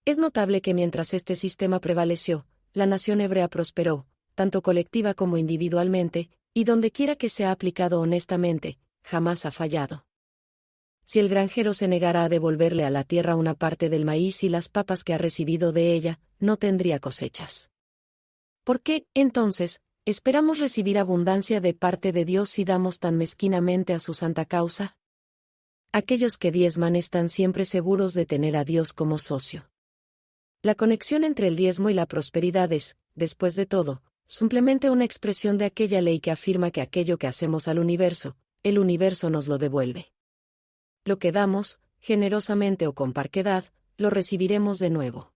Es notable que mientras este sistema prevaleció, la nación hebrea prosperó, tanto colectiva como individualmente, y dondequiera que se ha aplicado honestamente, jamás ha fallado. Si el granjero se negara a devolverle a la tierra una parte del maíz y las papas que ha recibido de ella, no tendría cosechas. ¿Por qué, entonces, esperamos recibir abundancia de parte de Dios si damos tan mezquinamente a su santa causa? Aquellos que diezman están siempre seguros de tener a Dios como socio. La conexión entre el diezmo y la prosperidad es, después de todo, simplemente una expresión de aquella ley que afirma que aquello que hacemos al universo, el universo nos lo devuelve. Lo que damos, generosamente o con parquedad, lo recibiremos de nuevo.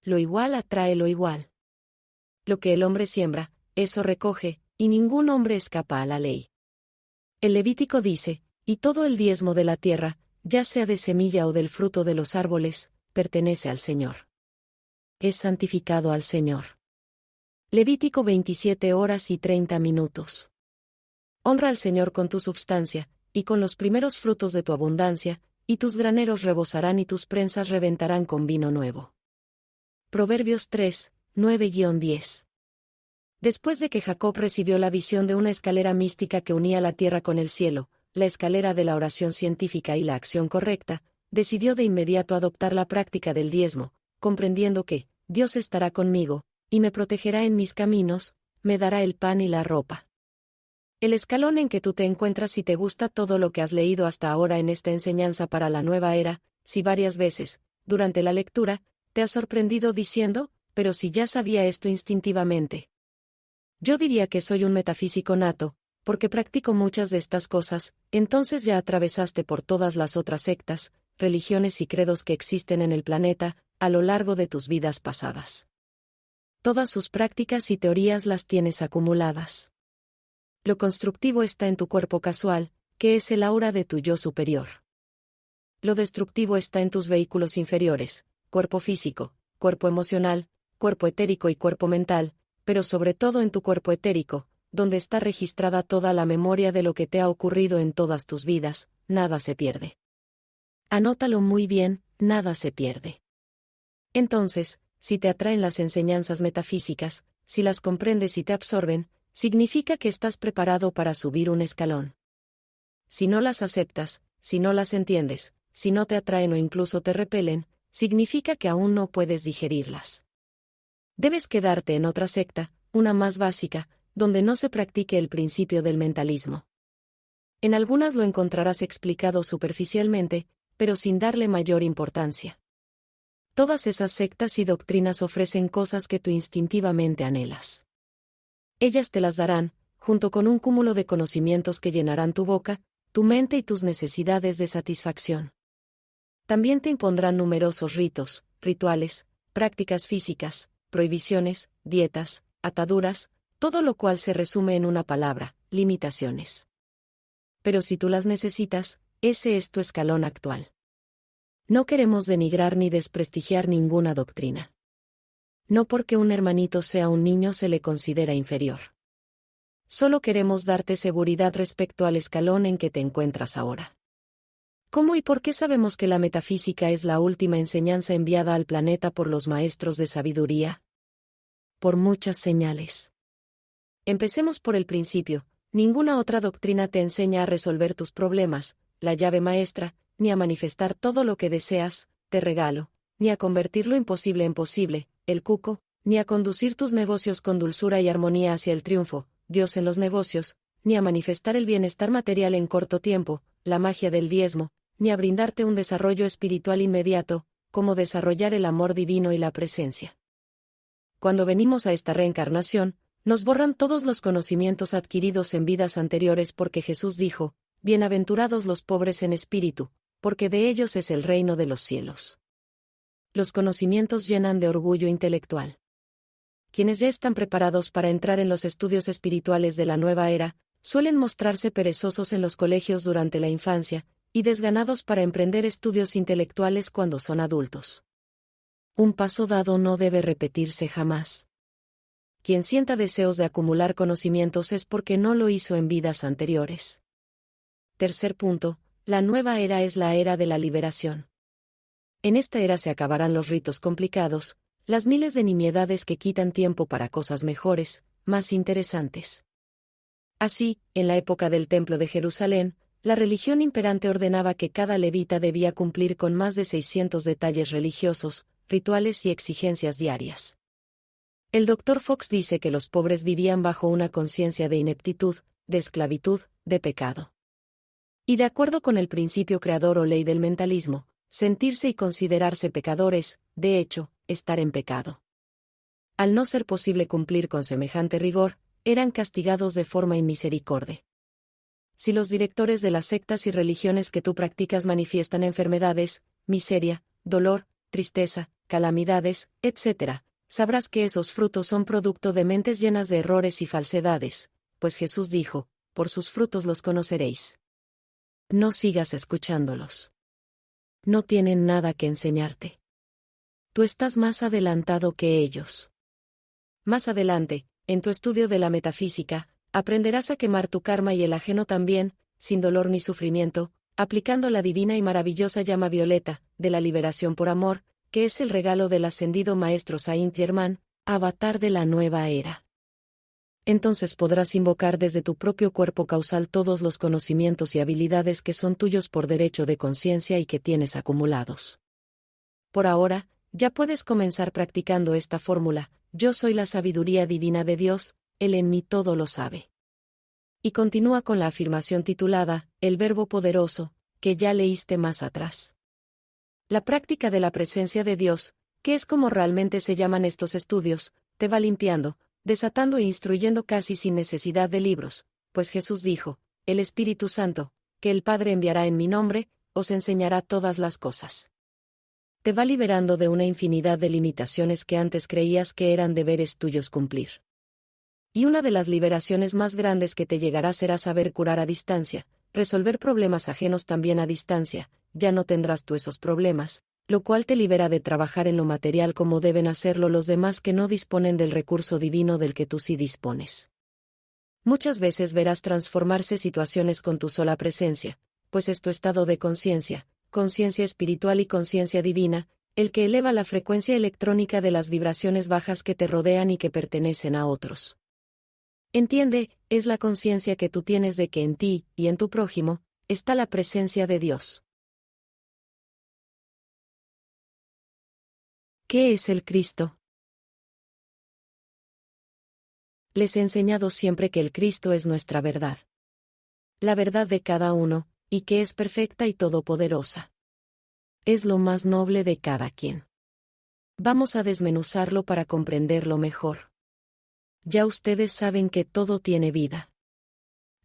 Lo igual atrae lo igual. Lo que el hombre siembra, eso recoge, y ningún hombre escapa a la ley. El Levítico dice, y todo el diezmo de la tierra, ya sea de semilla o del fruto de los árboles, pertenece al Señor. Es santificado al Señor. Levítico 27:30. Honra al Señor con tu substancia, y con los primeros frutos de tu abundancia, y tus graneros rebosarán y tus prensas reventarán con vino nuevo. Proverbios 3:9-10. Después de que Jacob recibió la visión de una escalera mística que unía la tierra con el cielo, la escalera de la oración científica y la acción correcta, decidió de inmediato adoptar la práctica del diezmo, comprendiendo que Dios estará conmigo, y me protegerá en mis caminos, me dará el pan y la ropa. El escalón en que tú te encuentras si te gusta todo lo que has leído hasta ahora en esta enseñanza para la nueva era, si varias veces, durante la lectura, te has sorprendido diciendo, pero si ya sabía esto instintivamente. Yo diría que soy un metafísico nato, porque practico muchas de estas cosas, entonces ya atravesaste por todas las otras sectas, religiones y credos que existen en el planeta, a lo largo de tus vidas pasadas. Todas sus prácticas y teorías las tienes acumuladas. Lo constructivo está en tu cuerpo casual, que es el aura de tu yo superior. Lo destructivo está en tus vehículos inferiores, cuerpo físico, cuerpo emocional, cuerpo etérico y cuerpo mental, pero sobre todo en tu cuerpo etérico, donde está registrada toda la memoria de lo que te ha ocurrido en todas tus vidas, nada se pierde. Anótalo muy bien, nada se pierde. Entonces, si te atraen las enseñanzas metafísicas, si las comprendes y te absorben, significa que estás preparado para subir un escalón. Si no las aceptas, si no las entiendes, si no te atraen o incluso te repelen, significa que aún no puedes digerirlas. Debes quedarte en otra secta, una más básica, donde no se practique el principio del mentalismo. En algunas lo encontrarás explicado superficialmente, pero sin darle mayor importancia. Todas esas sectas y doctrinas ofrecen cosas que tú instintivamente anhelas. Ellas te las darán, junto con un cúmulo de conocimientos que llenarán tu boca, tu mente y tus necesidades de satisfacción. También te impondrán numerosos ritos, rituales, prácticas físicas, prohibiciones, dietas, ataduras, todo lo cual se resume en una palabra, limitaciones. Pero si tú las necesitas, ese es tu escalón actual. No queremos denigrar ni desprestigiar ninguna doctrina. No porque un hermanito sea un niño se le considera inferior. Solo queremos darte seguridad respecto al escalón en que te encuentras ahora. ¿Cómo y por qué sabemos que la metafísica es la última enseñanza enviada al planeta por los maestros de sabiduría? Por muchas señales. Empecemos por el principio. Ninguna otra doctrina te enseña a resolver tus problemas, la llave maestra, ni a manifestar todo lo que deseas, te regalo, ni a convertir lo imposible en posible, el cuco, ni a conducir tus negocios con dulzura y armonía hacia el triunfo, Dios en los negocios, ni a manifestar el bienestar material en corto tiempo, la magia del diezmo, ni a brindarte un desarrollo espiritual inmediato, como desarrollar el amor divino y la presencia. Cuando venimos a esta reencarnación, nos borran todos los conocimientos adquiridos en vidas anteriores porque Jesús dijo, bienaventurados los pobres en espíritu, porque de ellos es el reino de los cielos. Los conocimientos llenan de orgullo intelectual. Quienes ya están preparados para entrar en los estudios espirituales de la nueva era, suelen mostrarse perezosos en los colegios durante la infancia, y desganados para emprender estudios intelectuales cuando son adultos. Un paso dado no debe repetirse jamás. Quien sienta deseos de acumular conocimientos es porque no lo hizo en vidas anteriores. Tercer punto, la nueva era es la era de la liberación. En esta era se acabarán los ritos complicados, las miles de nimiedades que quitan tiempo para cosas mejores, más interesantes. Así, en la época del Templo de Jerusalén, la religión imperante ordenaba que cada levita debía cumplir con más de 600 detalles religiosos, rituales y exigencias diarias. El Dr. Fox dice que los pobres vivían bajo una conciencia de ineptitud, de esclavitud, de pecado. Y de acuerdo con el principio creador o ley del mentalismo, sentirse y considerarse pecadores, de hecho, estar en pecado. Al no ser posible cumplir con semejante rigor, eran castigados de forma inmisericordia. si los directores de las sectas y religiones que tú practicas manifiestan enfermedades, miseria, dolor, tristeza, calamidades, etc., sabrás que esos frutos son producto de mentes llenas de errores y falsedades, pues Jesús dijo, por sus frutos los conoceréis. No sigas escuchándolos. No tienen nada que enseñarte. Tú estás más adelantado que ellos. Más adelante, en tu estudio de la metafísica, aprenderás a quemar tu karma y el ajeno también, sin dolor ni sufrimiento, aplicando la divina y maravillosa llama violeta, de la liberación por amor, que es el regalo del ascendido Maestro Saint-Germain, avatar de la nueva era. Entonces podrás invocar desde tu propio cuerpo causal todos los conocimientos y habilidades que son tuyos por derecho de conciencia y que tienes acumulados. Por ahora, ya puedes comenzar practicando esta fórmula: yo soy la sabiduría divina de Dios, Él en mí todo lo sabe. Y continúa con la afirmación titulada, el Verbo Poderoso, que ya leíste más atrás. La práctica de la presencia de Dios, que es como realmente se llaman estos estudios, te va limpiando, desatando e instruyendo casi sin necesidad de libros, pues Jesús dijo, el Espíritu Santo, que el Padre enviará en mi nombre, os enseñará todas las cosas. Te va liberando de una infinidad de limitaciones que antes creías que eran deberes tuyos cumplir. Y una de las liberaciones más grandes que te llegará será saber curar a distancia, resolver problemas ajenos también a distancia. Ya no tendrás tú esos problemas, lo cual te libera de trabajar en lo material como deben hacerlo los demás que no disponen del recurso divino del que tú sí dispones. Muchas veces verás transformarse situaciones con tu sola presencia, pues es tu estado de conciencia espiritual y conciencia divina, el que eleva la frecuencia electrónica de las vibraciones bajas que te rodean y que pertenecen a otros. Entiende, es la conciencia que tú tienes de que en ti, y en tu prójimo, está la presencia de Dios. ¿Qué es el Cristo? Les he enseñado siempre que el Cristo es nuestra verdad. La verdad de cada uno, y que es perfecta y todopoderosa. Es lo más noble de cada quien. Vamos a desmenuzarlo para comprenderlo mejor. Ya ustedes saben que todo tiene vida.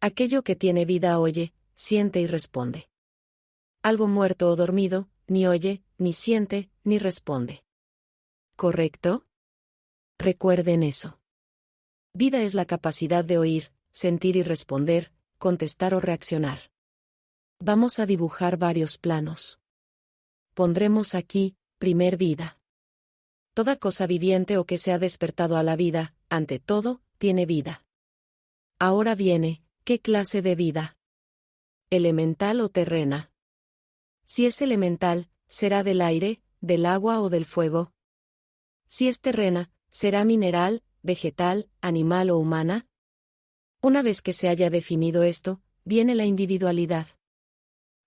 Aquello que tiene vida oye, siente y responde. Algo muerto o dormido, ni oye, ni siente, ni responde. ¿Correcto? Recuerden eso. Vida es la capacidad de oír, sentir y responder, contestar o reaccionar. Vamos a dibujar varios planos. Pondremos aquí, primer vida. Toda cosa viviente o que se ha despertado a la vida, ante todo, tiene vida. Ahora viene, ¿qué clase de vida? ¿Elemental o terrena? Si es elemental, ¿será del aire, del agua o del fuego? Si es terrena, ¿será mineral, vegetal, animal o humana? Una vez que se haya definido esto, viene la individualidad.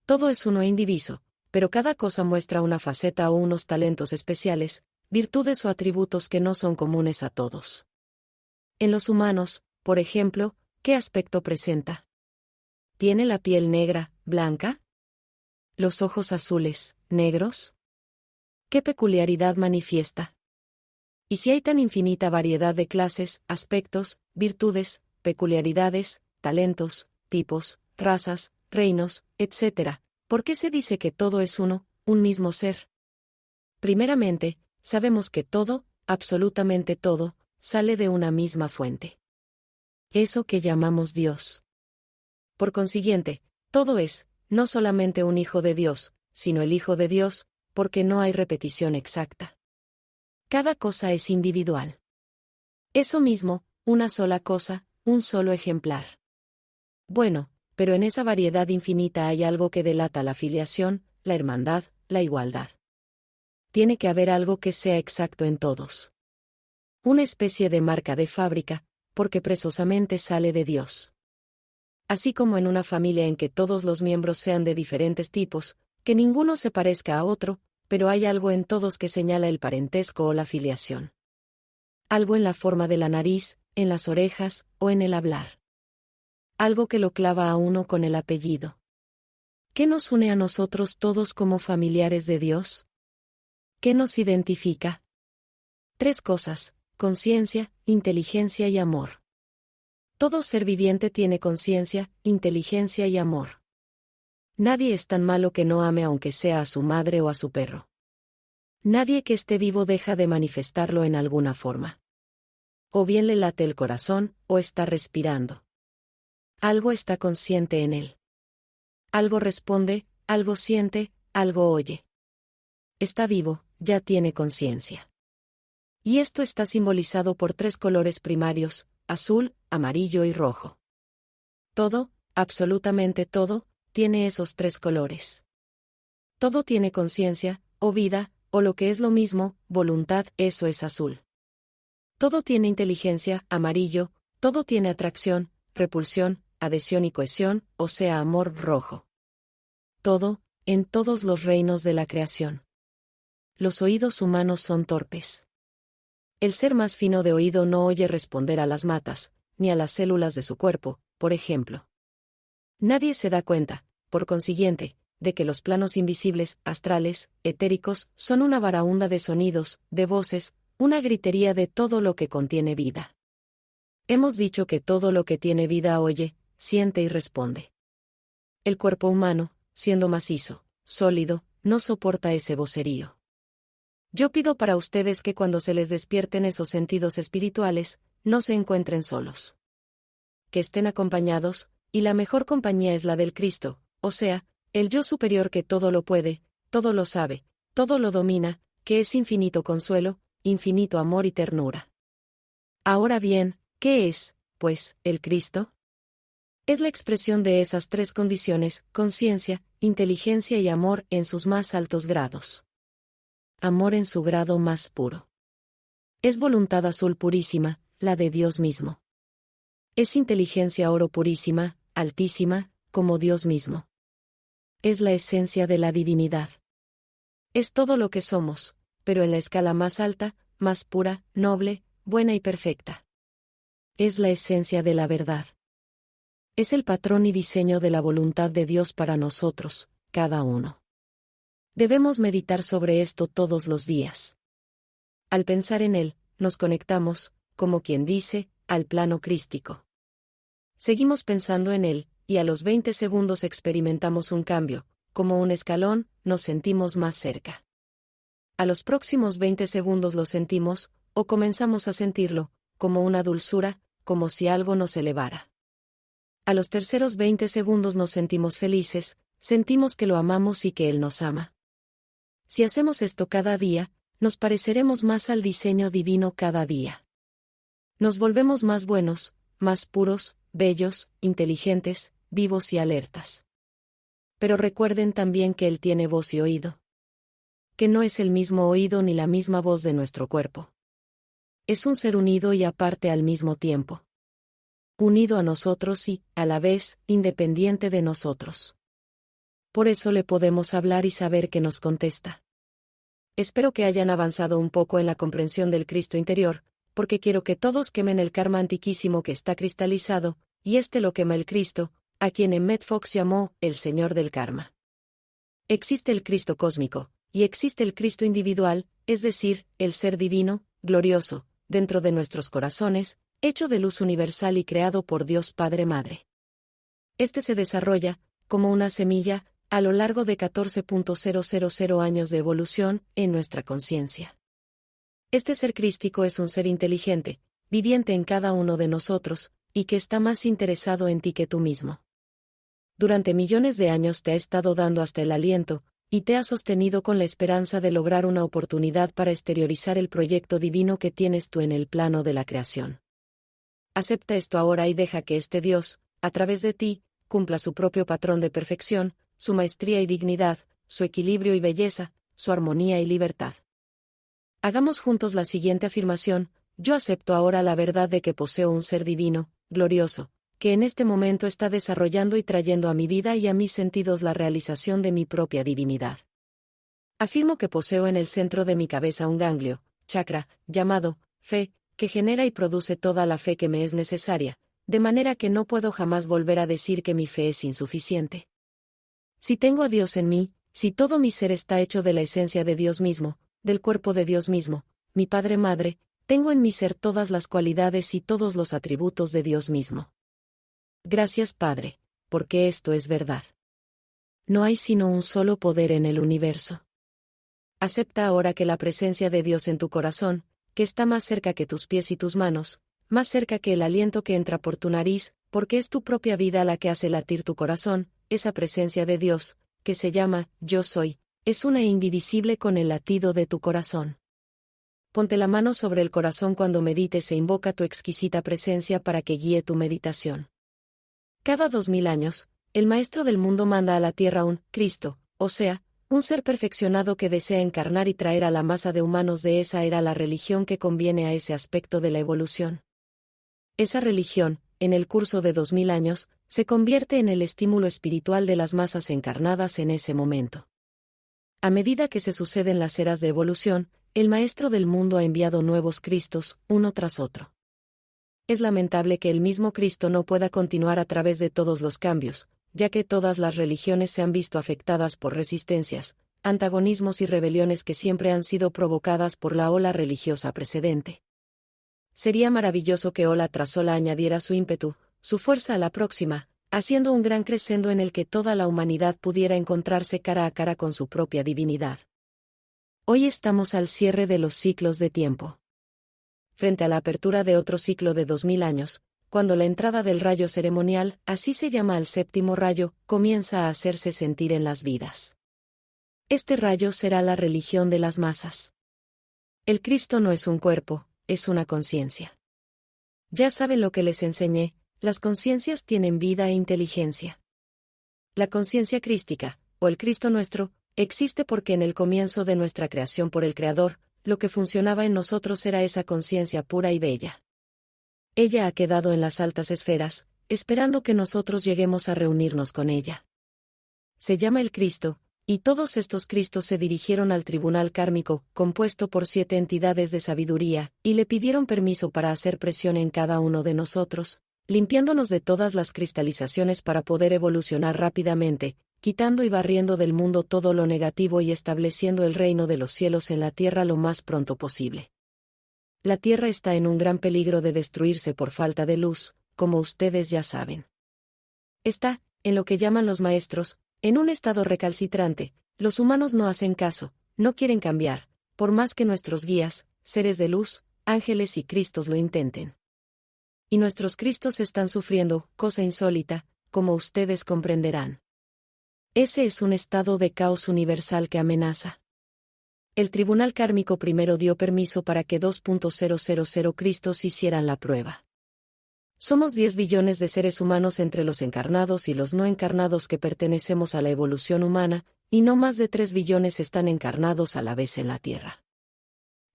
Todo es uno e indiviso, pero cada cosa muestra una faceta o unos talentos especiales, virtudes o atributos que no son comunes a todos. En los humanos, por ejemplo, ¿qué aspecto presenta? ¿Tiene la piel negra, blanca? ¿Los ojos azules, negros? ¿Qué peculiaridad manifiesta? Y si hay tan infinita variedad de clases, aspectos, virtudes, peculiaridades, talentos, tipos, razas, reinos, etc., ¿por qué se dice que todo es uno, un mismo ser? Primeramente, sabemos que todo, absolutamente todo, sale de una misma fuente. Eso que llamamos Dios. Por consiguiente, todo es, no solamente un hijo de Dios, sino el Hijo de Dios, porque no hay repetición exacta. Cada cosa es individual. Eso mismo, una sola cosa, un solo ejemplar. Bueno, pero en esa variedad infinita hay algo que delata la filiación, la hermandad, la igualdad. Tiene que haber algo que sea exacto en todos. Una especie de marca de fábrica, porque precisamente sale de Dios. Así como en una familia en que todos los miembros sean de diferentes tipos, que ninguno se parezca a otro, pero hay algo en todos que señala el parentesco o la filiación. Algo en la forma de la nariz, en las orejas, o en el hablar. Algo que lo clava a uno con el apellido. ¿Qué nos une a nosotros todos como familiares de Dios? ¿Qué nos identifica? 3 cosas: conciencia, inteligencia y amor. Todo ser viviente tiene conciencia, inteligencia y amor. Nadie es tan malo que no ame aunque sea a su madre o a su perro. Nadie que esté vivo deja de manifestarlo en alguna forma. O bien le late el corazón, o está respirando. Algo está consciente en él. Algo responde, algo siente, algo oye. Está vivo, ya tiene conciencia. Y esto está simbolizado por 3 colores primarios: azul, amarillo y rojo. Todo, absolutamente todo, tiene esos 3 colores. Todo tiene conciencia, o vida, o lo que es lo mismo, voluntad, eso es azul. Todo tiene inteligencia, amarillo, todo tiene atracción, repulsión, adhesión y cohesión, o sea, amor, rojo. Todo, en todos los reinos de la creación. Los oídos humanos son torpes. El ser más fino de oído no oye responder a las matas, ni a las células de su cuerpo, por ejemplo. Nadie se da cuenta, por consiguiente, de que los planos invisibles, astrales, etéricos, son una baraúnda de sonidos, de voces, una gritería de todo lo que contiene vida. Hemos dicho que todo lo que tiene vida oye, siente y responde. El cuerpo humano, siendo macizo, sólido, no soporta ese vocerío. Yo pido para ustedes que cuando se les despierten esos sentidos espirituales, no se encuentren solos. Que estén acompañados, y la mejor compañía es la del Cristo, o sea, el yo superior que todo lo puede, todo lo sabe, todo lo domina, que es infinito consuelo, infinito amor y ternura. Ahora bien, ¿qué es, pues, el Cristo? Es la expresión de esas 3 condiciones: conciencia, inteligencia y amor en sus más altos grados. Amor en su grado más puro. Es voluntad azul purísima, la de Dios mismo. Es inteligencia oro purísima, altísima, como Dios mismo. Es la esencia de la divinidad. Es todo lo que somos, pero en la escala más alta, más pura, noble, buena y perfecta. Es la esencia de la verdad. Es el patrón y diseño de la voluntad de Dios para nosotros, cada uno. Debemos meditar sobre esto todos los días. Al pensar en él, nos conectamos, como quien dice, al plano crístico. Seguimos pensando en él, y a los 20 segundos experimentamos un cambio, como un escalón, nos sentimos más cerca. A los próximos 20 segundos lo sentimos, o comenzamos a sentirlo, como una dulzura, como si algo nos elevara. A los terceros 20 segundos nos sentimos felices, sentimos que lo amamos y que él nos ama. Si hacemos esto cada día, nos pareceremos más al diseño divino cada día. Nos volvemos más buenos, más puros, bellos, inteligentes, vivos y alertas. Pero recuerden también que él tiene voz y oído. Que no es el mismo oído ni la misma voz de nuestro cuerpo. Es un ser unido y aparte al mismo tiempo. Unido a nosotros y, a la vez, independiente de nosotros. Por eso le podemos hablar y saber que nos contesta. Espero que hayan avanzado un poco en la comprensión del Cristo interior, porque quiero que todos quemen el karma antiquísimo que está cristalizado, y lo quema el Cristo, a quien Emmett Fox llamó el Señor del Karma. Existe el Cristo cósmico, y existe el Cristo individual, es decir, el ser divino, glorioso, dentro de nuestros corazones, hecho de luz universal y creado por Dios Padre Madre. Se desarrolla, como una semilla, a lo largo de 14.000 años de evolución, en nuestra conciencia. Este ser crístico es un ser inteligente, viviente en cada uno de nosotros, y que está más interesado en ti que tú mismo. Durante millones de años te ha estado dando hasta el aliento, y te ha sostenido con la esperanza de lograr una oportunidad para exteriorizar el proyecto divino que tienes tú en el plano de la creación. Acepta esto ahora y deja que este Dios, a través de ti, cumpla su propio patrón de perfección, su maestría y dignidad, su equilibrio y belleza, su armonía y libertad. Hagamos juntos la siguiente afirmación: yo acepto ahora la verdad de que poseo un ser divino, glorioso, que en este momento está desarrollando y trayendo a mi vida y a mis sentidos la realización de mi propia divinidad. Afirmo que poseo en el centro de mi cabeza un ganglio, chakra, llamado fe, que genera y produce toda la fe que me es necesaria, de manera que no puedo jamás volver a decir que mi fe es insuficiente. Si tengo a Dios en mí, si todo mi ser está hecho de la esencia de Dios mismo, del cuerpo de Dios mismo, mi Padre Madre, tengo en mi ser todas las cualidades y todos los atributos de Dios mismo. Gracias, Padre, porque esto es verdad. No hay sino un solo poder en el universo. Acepta ahora que la presencia de Dios en tu corazón, que está más cerca que tus pies y tus manos, más cerca que el aliento que entra por tu nariz, porque es tu propia vida la que hace latir tu corazón, esa presencia de Dios, que se llama Yo Soy, es una e indivisible con el latido de tu corazón. Ponte la mano sobre el corazón cuando medites e invoca tu exquisita presencia para que guíe tu meditación. Cada 2000 años, el Maestro del mundo manda a la tierra un Cristo, o sea, un ser perfeccionado que desea encarnar y traer a la masa de humanos de esa era la religión que conviene a ese aspecto de la evolución. Esa religión, en el curso de 2000 años, se convierte en el estímulo espiritual de las masas encarnadas en ese momento. A medida que se suceden las eras de evolución, el Maestro del mundo ha enviado nuevos Cristos, uno tras otro. Es lamentable que el mismo Cristo no pueda continuar a través de todos los cambios, ya que todas las religiones se han visto afectadas por resistencias, antagonismos y rebeliones que siempre han sido provocadas por la ola religiosa precedente. Sería maravilloso que ola tras ola añadiera su ímpetu, su fuerza a la próxima, haciendo un gran crescendo en el que toda la humanidad pudiera encontrarse cara a cara con su propia divinidad. Hoy estamos al cierre de los ciclos de tiempo. Frente a la apertura de otro ciclo de 2000 años, cuando la entrada del rayo ceremonial, así se llama al séptimo rayo, comienza a hacerse sentir en las vidas. Este rayo será la religión de las masas. El Cristo no es un cuerpo, es una conciencia. Ya saben lo que les enseñé, las conciencias tienen vida e inteligencia. La conciencia crística, o el Cristo nuestro, existe porque en el comienzo de nuestra creación por el Creador, lo que funcionaba en nosotros era esa conciencia pura y bella. Ella ha quedado en las altas esferas, esperando que nosotros lleguemos a reunirnos con ella. Se llama el Cristo, y todos estos Cristos se dirigieron al tribunal kármico, compuesto por 7 entidades de sabiduría, y le pidieron permiso para hacer presión en cada uno de nosotros, limpiándonos de todas las cristalizaciones para poder evolucionar rápidamente, quitando y barriendo del mundo todo lo negativo y estableciendo el reino de los cielos en la tierra lo más pronto posible. La tierra está en un gran peligro de destruirse por falta de luz, como ustedes ya saben. Está, en lo que llaman los maestros, en un estado recalcitrante. Los humanos no hacen caso, no quieren cambiar, por más que nuestros guías, seres de luz, ángeles y Cristos lo intenten. Y nuestros Cristos están sufriendo, cosa insólita, como ustedes comprenderán. Ese es un estado de caos universal que amenaza. El tribunal kármico primero dio permiso para que 2.000 Cristos hicieran la prueba. Somos 10 billones de seres humanos entre los encarnados y los no encarnados que pertenecemos a la evolución humana, y no más de 3 billones están encarnados a la vez en la Tierra.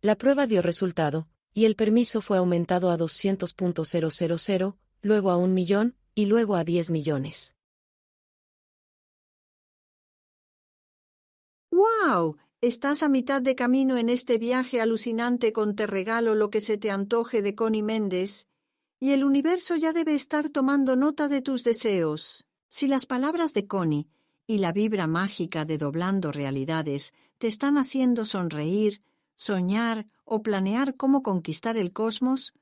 La prueba dio resultado, y el permiso fue aumentado a 200.000, luego a 1 millón, y luego a 10 millones. ¡Wow! Estás a mitad de camino en este viaje alucinante con Te regalo lo que se te antoje de Connie Méndez, y el universo ya debe estar tomando nota de tus deseos. Si las palabras de Connie y la vibra mágica de Doblando Realidades te están haciendo sonreír, soñar o planear cómo conquistar el cosmos,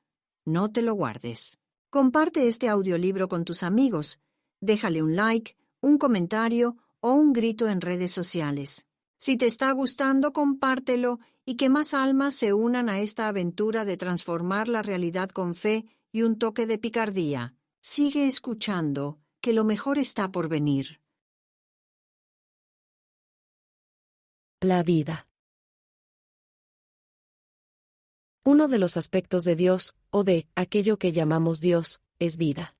no te lo guardes. Comparte este audiolibro con tus amigos. Déjale un like, un comentario o un grito en redes sociales. Si te está gustando, compártelo y que más almas se unan a esta aventura de transformar la realidad con fe y un toque de picardía. Sigue escuchando, que lo mejor está por venir. La vida. Uno de los aspectos de Dios, o de aquello que llamamos Dios, es vida.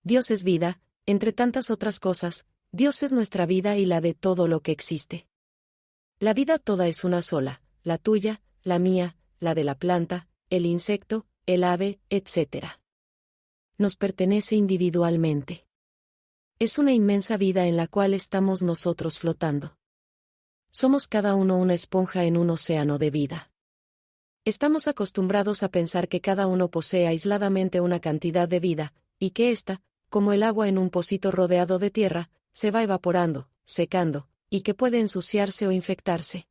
Dios es vida, entre tantas otras cosas, Dios es nuestra vida y la de todo lo que existe. La vida toda es una sola, la tuya, la mía, la de la planta, el insecto, el ave, etc. Nos pertenece individualmente. Es una inmensa vida en la cual estamos nosotros flotando. Somos cada uno una esponja en un océano de vida. Estamos acostumbrados a pensar que cada uno posee aisladamente una cantidad de vida, y que ésta, como el agua en un pocito rodeado de tierra, se va evaporando, secando, y que puede ensuciarse o infectarse.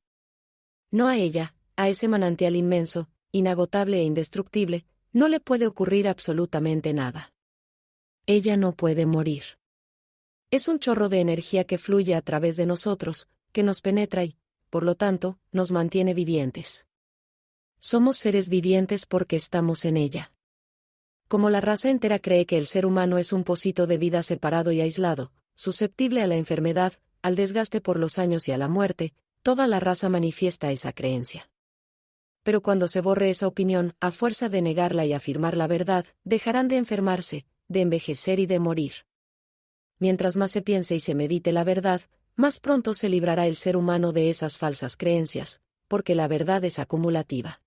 No a ella, a ese manantial inmenso, inagotable e indestructible, no le puede ocurrir absolutamente nada. Ella no puede morir. Es un chorro de energía que fluye a través de nosotros, que nos penetra y, por lo tanto, nos mantiene vivientes. Somos seres vivientes porque estamos en ella. Como la raza entera cree que el ser humano es un pocito de vida separado y aislado, susceptible a la enfermedad, al desgaste por los años y a la muerte, toda la raza manifiesta esa creencia. Pero cuando se borre esa opinión, a fuerza de negarla y afirmar la verdad, dejarán de enfermarse, de envejecer y de morir. Mientras más se piense y se medite la verdad, más pronto se librará el ser humano de esas falsas creencias, porque la verdad es acumulativa.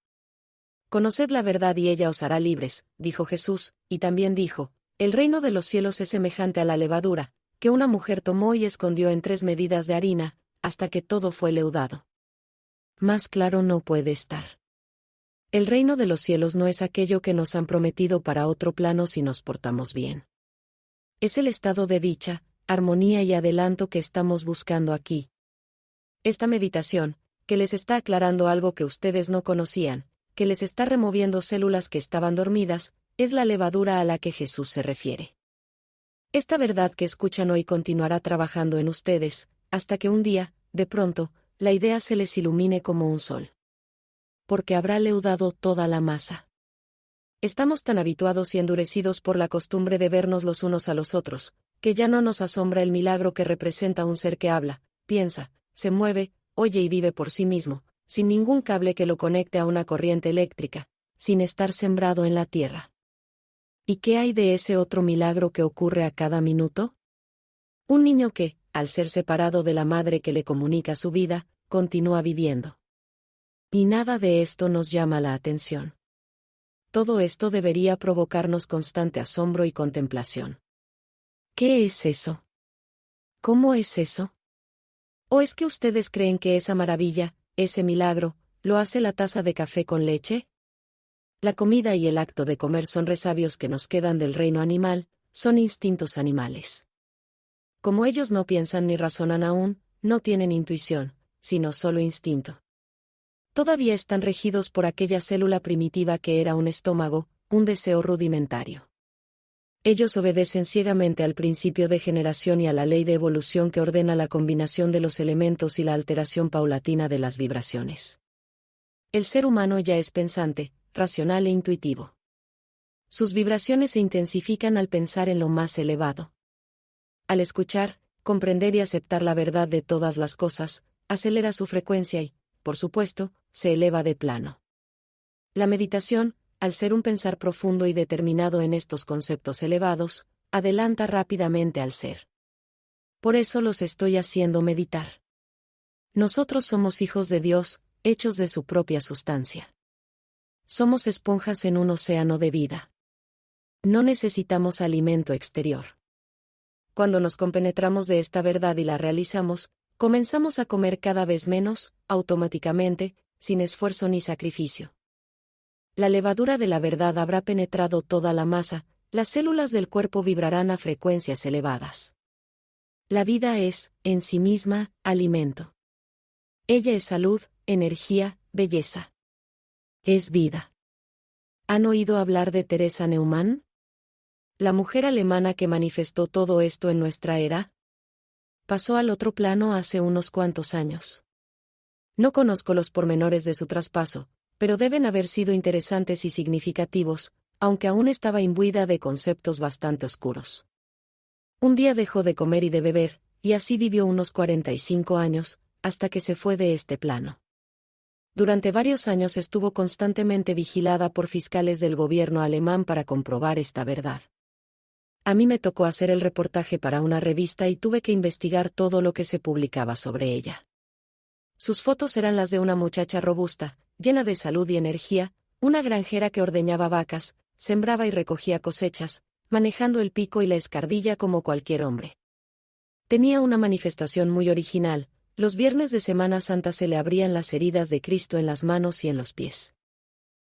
Conoced la verdad y ella os hará libres, dijo Jesús, y también dijo, el reino de los cielos es semejante a la levadura, que una mujer tomó y escondió en 3 medidas de harina, hasta que todo fue leudado. Más claro no puede estar. El reino de los cielos no es aquello que nos han prometido para otro plano si nos portamos bien. Es el estado de dicha, armonía y adelanto que estamos buscando aquí. Esta meditación, que les está aclarando algo que ustedes no conocían, que les está removiendo células que estaban dormidas, es la levadura a la que Jesús se refiere. Esta verdad que escuchan hoy continuará trabajando en ustedes, hasta que un día, de pronto, la idea se les ilumine como un sol. Porque habrá leudado toda la masa. Estamos tan habituados y endurecidos por la costumbre de vernos los unos a los otros, que ya no nos asombra el milagro que representa un ser que habla, piensa, se mueve, oye y vive por sí mismo, sin ningún cable que lo conecte a una corriente eléctrica, sin estar sembrado en la tierra. ¿Y qué hay de ese otro milagro que ocurre a cada minuto? Un niño que, al ser separado de la madre que le comunica su vida, continúa viviendo. Y nada de esto nos llama la atención. Todo esto debería provocarnos constante asombro y contemplación. ¿Qué es eso? ¿Cómo es eso? ¿O es que ustedes creen que esa maravilla, ese milagro, lo hace la taza de café con leche? La comida y el acto de comer son resabios que nos quedan del reino animal, son instintos animales. Como ellos no piensan ni razonan aún, no tienen intuición, sino solo instinto. Todavía están regidos por aquella célula primitiva que era un estómago, un deseo rudimentario. Ellos obedecen ciegamente al principio de generación y a la ley de evolución que ordena la combinación de los elementos y la alteración paulatina de las vibraciones. El ser humano ya es pensante, racional e intuitivo. Sus vibraciones se intensifican al pensar en lo más elevado. Al escuchar, comprender y aceptar la verdad de todas las cosas, acelera su frecuencia y, por supuesto, se eleva de plano. La meditación, al ser un pensar profundo y determinado en estos conceptos elevados, adelanta rápidamente al ser. Por eso los estoy haciendo meditar. Nosotros somos hijos de Dios, hechos de su propia sustancia. Somos esponjas en un océano de vida. No necesitamos alimento exterior. Cuando nos compenetramos de esta verdad y la realizamos, comenzamos a comer cada vez menos, automáticamente, sin esfuerzo ni sacrificio. La levadura de la verdad habrá penetrado toda la masa, las células del cuerpo vibrarán a frecuencias elevadas. La vida es, en sí misma, alimento. Ella es salud, energía, belleza. Es vida. ¿Han oído hablar de Teresa Neumann? La mujer alemana que manifestó todo esto en nuestra era. Pasó al otro plano hace unos cuantos años. No conozco los pormenores de su traspaso, pero deben haber sido interesantes y significativos, aunque aún estaba imbuida de conceptos bastante oscuros. Un día dejó de comer y de beber, y así vivió unos 45 años, hasta que se fue de este plano. Durante varios años estuvo constantemente vigilada por fiscales del gobierno alemán para comprobar esta verdad. A mí me tocó hacer el reportaje para una revista y tuve que investigar todo lo que se publicaba sobre ella. Sus fotos eran las de una muchacha robusta, llena de salud y energía, una granjera que ordeñaba vacas, sembraba y recogía cosechas, manejando el pico y la escardilla como cualquier hombre. Tenía una manifestación muy original. Los viernes de Semana Santa se le abrían las heridas de Cristo en las manos y en los pies.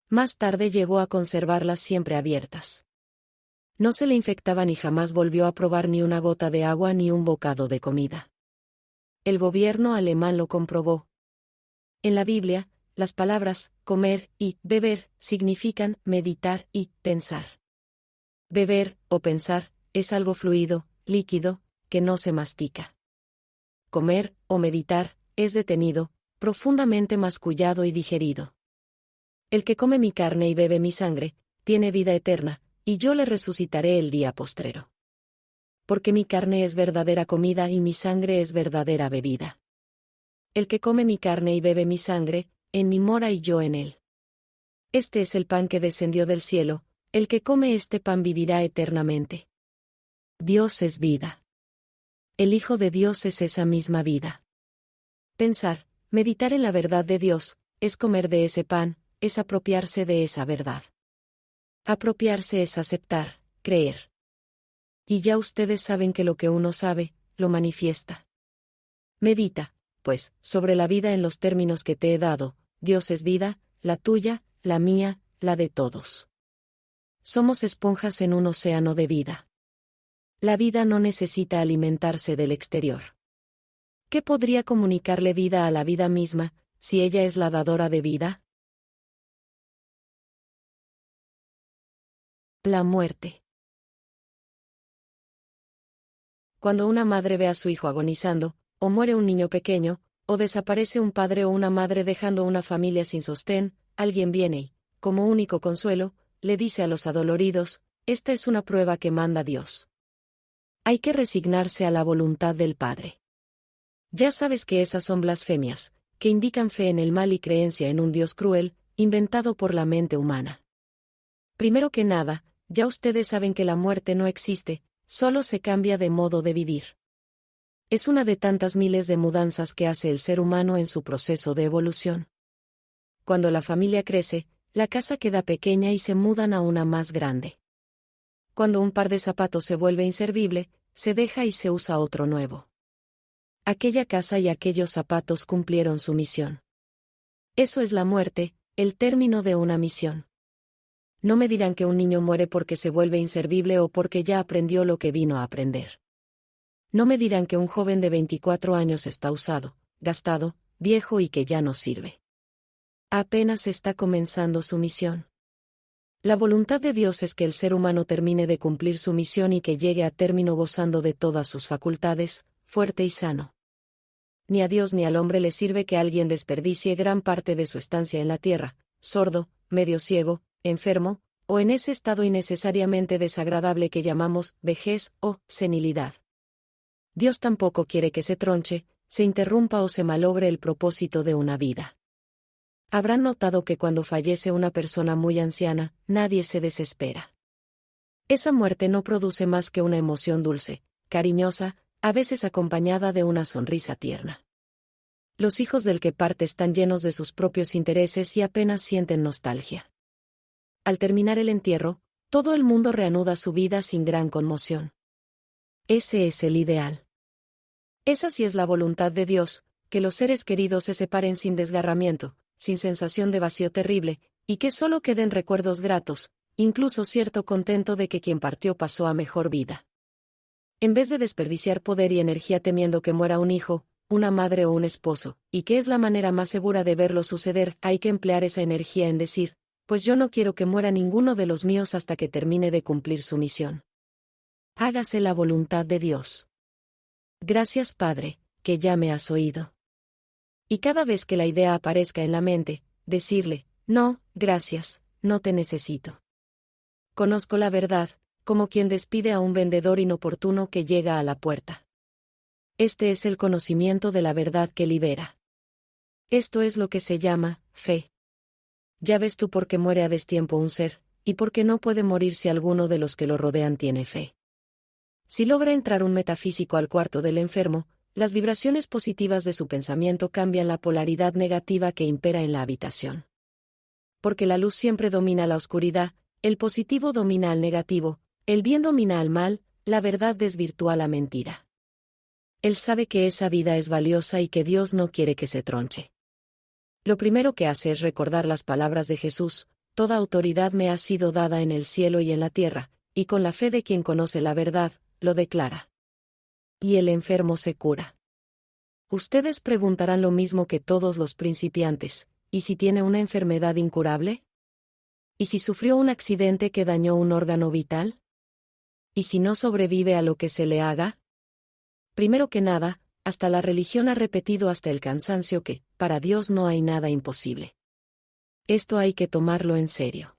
Más tarde llegó a conservarlas siempre abiertas. No se le infectaba ni jamás volvió a probar ni una gota de agua ni un bocado de comida. El gobierno alemán lo comprobó. En la Biblia, las palabras comer y beber significan meditar y pensar. Beber, o pensar, es algo fluido, líquido, que no se mastica. Comer, o meditar, es detenido, profundamente mascullado y digerido. El que come mi carne y bebe mi sangre, tiene vida eterna, y yo le resucitaré el día postrero. Porque mi carne es verdadera comida y mi sangre es verdadera bebida. El que come mi carne y bebe mi sangre, en mí mora y yo en él. Este es el pan que descendió del cielo, el que come este pan vivirá eternamente. Dios es vida. El Hijo de Dios es esa misma vida. Pensar, meditar en la verdad de Dios, es comer de ese pan, es apropiarse de esa verdad. Apropiarse es aceptar, creer. Y ya ustedes saben que lo que uno sabe, lo manifiesta. Medita, pues, sobre la vida en los términos que te he dado. Dios es vida, la tuya, la mía, la de todos. Somos esponjas en un océano de vida. La vida no necesita alimentarse del exterior. ¿Qué podría comunicarle vida a la vida misma, si ella es la dadora de vida? La muerte. Cuando una madre ve a su hijo agonizando, o muere un niño pequeño, o desaparece un padre o una madre dejando una familia sin sostén, alguien viene y, como único consuelo, le dice a los adoloridos: esta es una prueba que manda Dios. Hay que resignarse a la voluntad del Padre. Ya sabes que esas son blasfemias, que indican fe en el mal y creencia en un Dios cruel, inventado por la mente humana. Primero que nada, ya ustedes saben que la muerte no existe, solo se cambia de modo de vivir. Es una de tantas miles de mudanzas que hace el ser humano en su proceso de evolución. Cuando la familia crece, la casa queda pequeña y se mudan a una más grande. Cuando un par de zapatos se vuelve inservible, se deja y se usa otro nuevo. Aquella casa y aquellos zapatos cumplieron su misión. Eso es la muerte, el término de una misión. No me dirán que un niño muere porque se vuelve inservible o porque ya aprendió lo que vino a aprender. No me dirán que un joven de 24 años está usado, gastado, viejo y que ya no sirve. Apenas está comenzando su misión. La voluntad de Dios es que el ser humano termine de cumplir su misión y que llegue a término gozando de todas sus facultades, fuerte y sano. Ni a Dios ni al hombre le sirve que alguien desperdicie gran parte de su estancia en la tierra, sordo, medio ciego, enfermo, o en ese estado innecesariamente desagradable que llamamos vejez o senilidad. Dios tampoco quiere que se tronche, se interrumpa o se malogre el propósito de una vida. Habrán notado que cuando fallece una persona muy anciana, nadie se desespera. Esa muerte no produce más que una emoción dulce, cariñosa, a veces acompañada de una sonrisa tierna. Los hijos del que parte están llenos de sus propios intereses y apenas sienten nostalgia. Al terminar el entierro, todo el mundo reanuda su vida sin gran conmoción. Ese es el ideal. Esa sí es la voluntad de Dios, que los seres queridos se separen sin desgarramiento, sin sensación de vacío terrible, y que solo queden recuerdos gratos, incluso cierto contento de que quien partió pasó a mejor vida. En vez de desperdiciar poder y energía temiendo que muera un hijo, una madre o un esposo, y que es la manera más segura de verlo suceder, hay que emplear esa energía en decir: pues yo no quiero que muera ninguno de los míos hasta que termine de cumplir su misión. Hágase la voluntad de Dios. Gracias, Padre, que ya me has oído. Y cada vez que la idea aparezca en la mente, decirle: no, gracias, no te necesito. Conozco la verdad, como quien despide a un vendedor inoportuno que llega a la puerta. Este es el conocimiento de la verdad que libera. Esto es lo que se llama fe. Ya ves tú por qué muere a destiempo un ser, y por qué no puede morir si alguno de los que lo rodean tiene fe. Si logra entrar un metafísico al cuarto del enfermo, las vibraciones positivas de su pensamiento cambian la polaridad negativa que impera en la habitación. Porque la luz siempre domina la oscuridad, el positivo domina al negativo, el bien domina al mal, la verdad desvirtúa la mentira. Él sabe que esa vida es valiosa y que Dios no quiere que se tronche. Lo primero que hace es recordar las palabras de Jesús: toda autoridad me ha sido dada en el cielo y en la tierra, y con la fe de quien conoce la verdad, lo declara. Y el enfermo se cura. Ustedes preguntarán lo mismo que todos los principiantes: ¿Y si tiene una enfermedad incurable? ¿Y si sufrió un accidente que dañó un órgano vital? ¿Y si no sobrevive a lo que se le haga? Primero que nada, hasta la religión ha repetido hasta el cansancio que, para Dios no hay nada imposible. Esto hay que tomarlo en serio.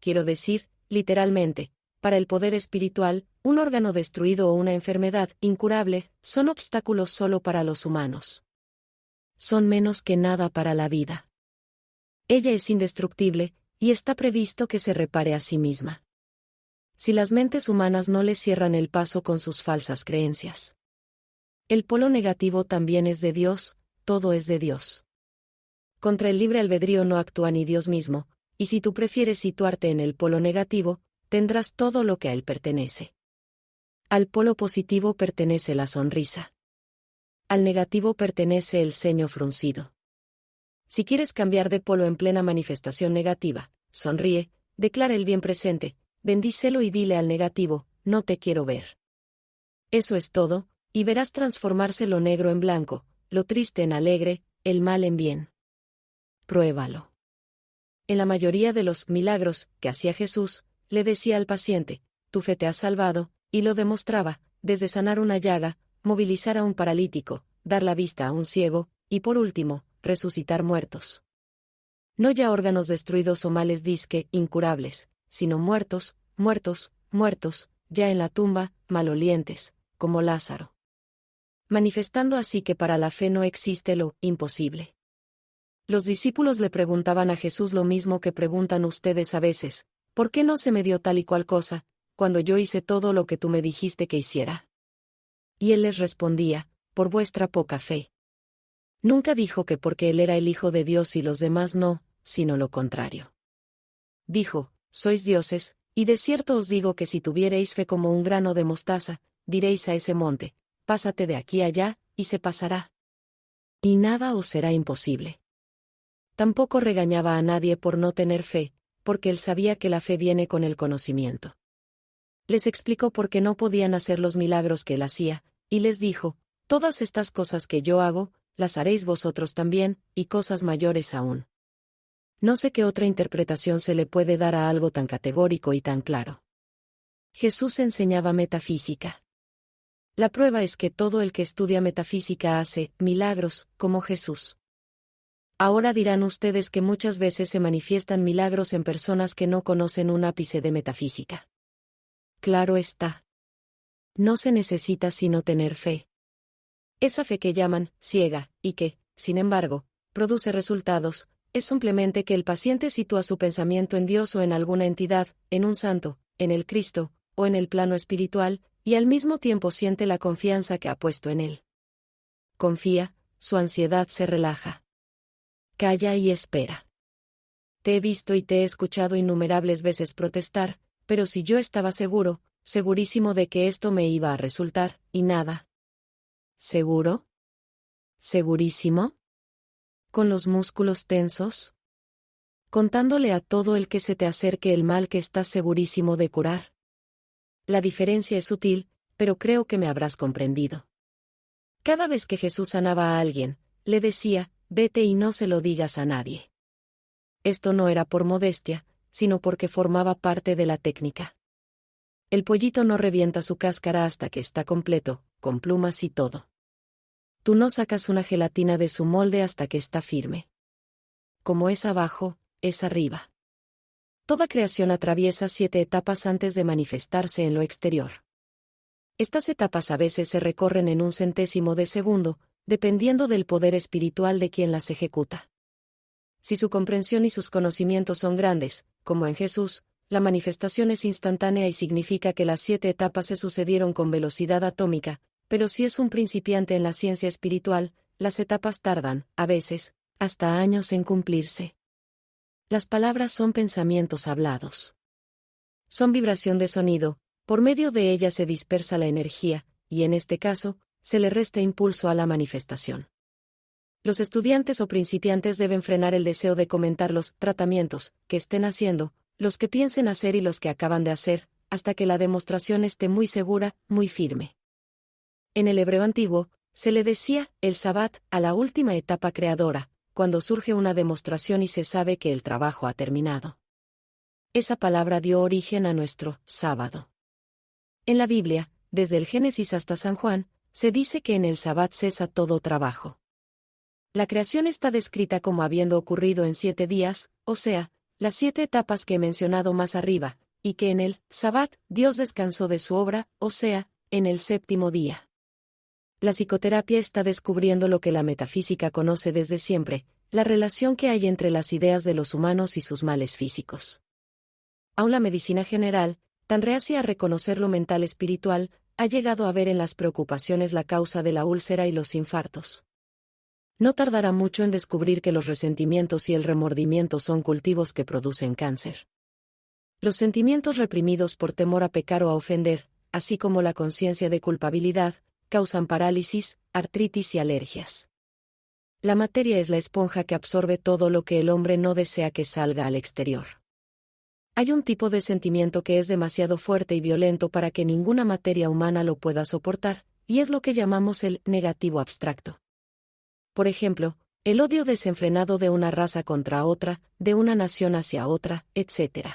Quiero decir, literalmente, para el poder espiritual, un órgano destruido o una enfermedad incurable son obstáculos solo para los humanos. Son menos que nada para la vida. Ella es indestructible, y está previsto que se repare a sí misma. Si las mentes humanas no le cierran el paso con sus falsas creencias. El polo negativo también es de Dios, todo es de Dios. Contra el libre albedrío no actúa ni Dios mismo, y si tú prefieres situarte en el polo negativo, tendrás todo lo que a él pertenece. Al polo positivo pertenece la sonrisa. Al negativo pertenece el ceño fruncido. Si quieres cambiar de polo en plena manifestación negativa, sonríe, declara el bien presente, bendícelo y dile al negativo, no te quiero ver. Eso es todo, y verás transformarse lo negro en blanco, lo triste en alegre, el mal en bien. Pruébalo. En la mayoría de los milagros que hacía Jesús, le decía al paciente, tu fe te ha salvado, y lo demostraba, desde sanar una llaga, movilizar a un paralítico, dar la vista a un ciego, y por último, resucitar muertos. No ya órganos destruidos o males disque incurables, sino muertos, ya en la tumba, malolientes, como Lázaro. Manifestando así que para la fe no existe lo imposible. Los discípulos le preguntaban a Jesús lo mismo que preguntan ustedes a veces, ¿por qué no se me dio tal y cual cosa, cuando yo hice todo lo que tú me dijiste que hiciera? Y él les respondía, por vuestra poca fe. Nunca dijo que porque él era el Hijo de Dios y los demás no, sino lo contrario. Dijo, sois dioses, y de cierto os digo que si tuvierais fe como un grano de mostaza, diréis a ese monte, pásate de aquí allá, y se pasará. Y nada os será imposible. Tampoco regañaba a nadie por no tener fe, porque él sabía que la fe viene con el conocimiento. Les explicó por qué no podían hacer los milagros que él hacía, y les dijo, todas estas cosas que yo hago, las haréis vosotros también, y cosas mayores aún. No sé qué otra interpretación se le puede dar a algo tan categórico y tan claro. Jesús enseñaba metafísica. La prueba es que todo el que estudia metafísica hace milagros, como Jesús. Ahora dirán ustedes que muchas veces se manifiestan milagros en personas que no conocen un ápice de metafísica. Claro está. No se necesita sino tener fe. Esa fe que llaman ciega, y que, sin embargo, produce resultados, es simplemente que el paciente sitúa su pensamiento en Dios o en alguna entidad, en un santo, en el Cristo, o en el plano espiritual, y al mismo tiempo siente la confianza que ha puesto en él. Confía, su ansiedad se relaja. Calla y espera. Te he visto y te he escuchado innumerables veces protestar, pero si yo estaba seguro, segurísimo de que esto me iba a resultar, y nada. ¿Seguro? ¿Segurísimo? ¿Con los músculos tensos? Contándole a todo el que se te acerque el mal que estás segurísimo de curar. La diferencia es sutil, pero creo que me habrás comprendido. Cada vez que Jesús sanaba a alguien, le decía, vete y no se lo digas a nadie. Esto no era por modestia, sino porque formaba parte de la técnica. El pollito no revienta su cáscara hasta que está completo, con plumas y todo. Tú no sacas una gelatina de su molde hasta que está firme. Como es abajo, es arriba. Toda creación atraviesa 7 etapas antes de manifestarse en lo exterior. Estas etapas a veces se recorren en un centésimo de segundo, dependiendo del poder espiritual de quien las ejecuta. Si su comprensión y sus conocimientos son grandes, como en Jesús, la manifestación es instantánea y significa que las 7 etapas se sucedieron con velocidad atómica, pero si es un principiante en la ciencia espiritual, las etapas tardan, a veces, hasta años en cumplirse. Las palabras son pensamientos hablados. Son vibración de sonido, por medio de ella se dispersa la energía, y en este caso, se le resta impulso a la manifestación. Los estudiantes o principiantes deben frenar el deseo de comentar los tratamientos que estén haciendo, los que piensen hacer y los que acaban de hacer, hasta que la demostración esté muy segura, muy firme. En el hebreo antiguo, se le decía el Sabbat a la última etapa creadora, cuando surge una demostración y se sabe que el trabajo ha terminado. Esa palabra dio origen a nuestro sábado. En la Biblia, desde el Génesis hasta San Juan, se dice que en el Sabbat cesa todo trabajo. La creación está descrita como habiendo ocurrido en 7 días, o sea, las 7 etapas que he mencionado más arriba, y que en el Sabbat Dios descansó de su obra, o sea, en el 7º día. La psicoterapia está descubriendo lo que la metafísica conoce desde siempre, la relación que hay entre las ideas de los humanos y sus males físicos. Aún la medicina general, tan reacia a reconocer lo mental espiritual, ha llegado a ver en las preocupaciones la causa de la úlcera y los infartos. No tardará mucho en descubrir que los resentimientos y el remordimiento son cultivos que producen cáncer. Los sentimientos reprimidos por temor a pecar o a ofender, así como la conciencia de culpabilidad, causan parálisis, artritis y alergias. La materia es la esponja que absorbe todo lo que el hombre no desea que salga al exterior. Hay un tipo de sentimiento que es demasiado fuerte y violento para que ninguna materia humana lo pueda soportar, y es lo que llamamos el negativo abstracto. Por ejemplo, el odio desenfrenado de una raza contra otra, de una nación hacia otra, etc.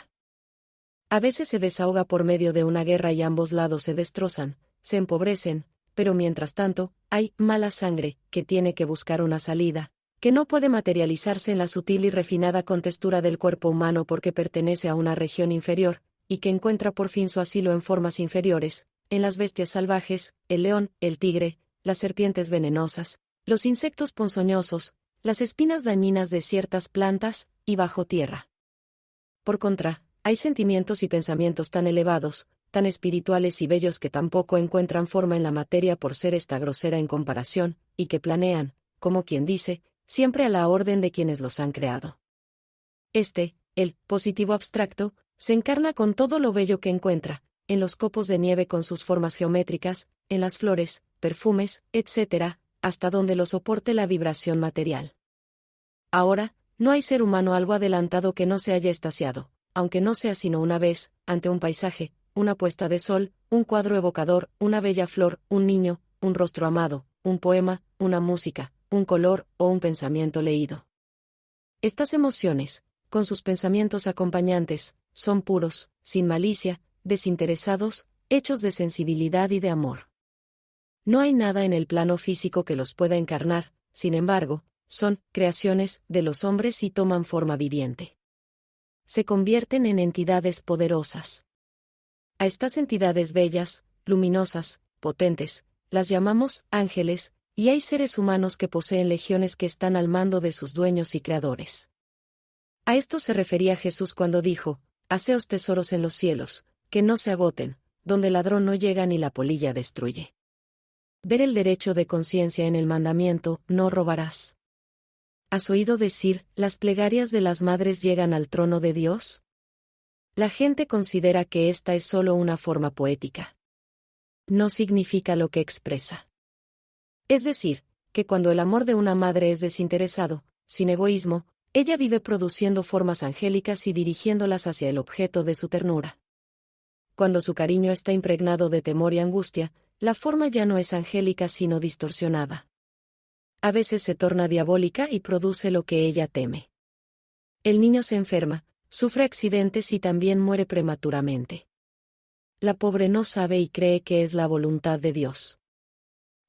A veces se desahoga por medio de una guerra y ambos lados se destrozan, se empobrecen, pero mientras tanto, hay mala sangre, que tiene que buscar una salida, que no puede materializarse en la sutil y refinada contextura del cuerpo humano porque pertenece a una región inferior, y que encuentra por fin su asilo en formas inferiores, en las bestias salvajes, el león, el tigre, las serpientes venenosas, los insectos ponzoñosos, las espinas dañinas de ciertas plantas, y bajo tierra. Por contra, hay sentimientos y pensamientos tan elevados, tan espirituales y bellos que tampoco encuentran forma en la materia por ser esta grosera en comparación, y que planean, como quien dice, siempre a la orden de quienes los han creado. El positivo abstracto, se encarna con todo lo bello que encuentra, en los copos de nieve con sus formas geométricas, en las flores, perfumes, etc., hasta donde lo soporte la vibración material. Ahora, no hay ser humano algo adelantado que no se haya extasiado, aunque no sea sino una vez, ante un paisaje, una puesta de sol, un cuadro evocador, una bella flor, un niño, un rostro amado, un poema, una música, un color o un pensamiento leído. Estas emociones, con sus pensamientos acompañantes, son puros, sin malicia, desinteresados, hechos de sensibilidad y de amor. No hay nada en el plano físico que los pueda encarnar, sin embargo, son creaciones de los hombres y toman forma viviente. Se convierten en entidades poderosas. A estas entidades bellas, luminosas, potentes, las llamamos ángeles, y hay seres humanos que poseen legiones que están al mando de sus dueños y creadores. A esto se refería Jesús cuando dijo: «Haceos tesoros en los cielos, que no se agoten, donde el ladrón no llega ni la polilla destruye». Ver el derecho de conciencia en el mandamiento: «No robarás». ¿Has oído decir, las plegarias de las madres llegan al trono de Dios? La gente considera que esta es solo una forma poética. No significa lo que expresa. Es decir, que cuando el amor de una madre es desinteresado, sin egoísmo, ella vive produciendo formas angélicas y dirigiéndolas hacia el objeto de su ternura. Cuando su cariño está impregnado de temor y angustia, la forma ya no es angélica sino distorsionada. A veces se torna diabólica y produce lo que ella teme. El niño se enferma, sufre accidentes y también muere prematuramente. La pobre no sabe y cree que es la voluntad de Dios.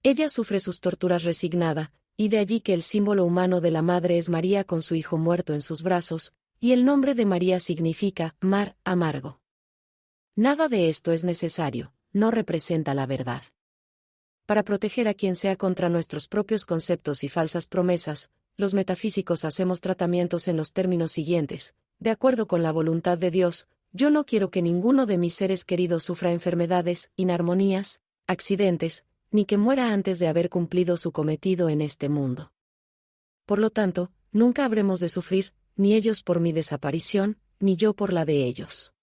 Ella sufre sus torturas resignada, y de allí que el símbolo humano de la madre es María con su hijo muerto en sus brazos, y el nombre de María significa mar amargo. Nada de esto es necesario, no representa la verdad. Para proteger a quien sea contra nuestros propios conceptos y falsas promesas, los metafísicos hacemos tratamientos en los términos siguientes: de acuerdo con la voluntad de Dios, yo no quiero que ninguno de mis seres queridos sufra enfermedades, inarmonías, accidentes, ni que muera antes de haber cumplido su cometido en este mundo. Por lo tanto, nunca habremos de sufrir, ni ellos por mi desaparición, ni yo por la de ellos.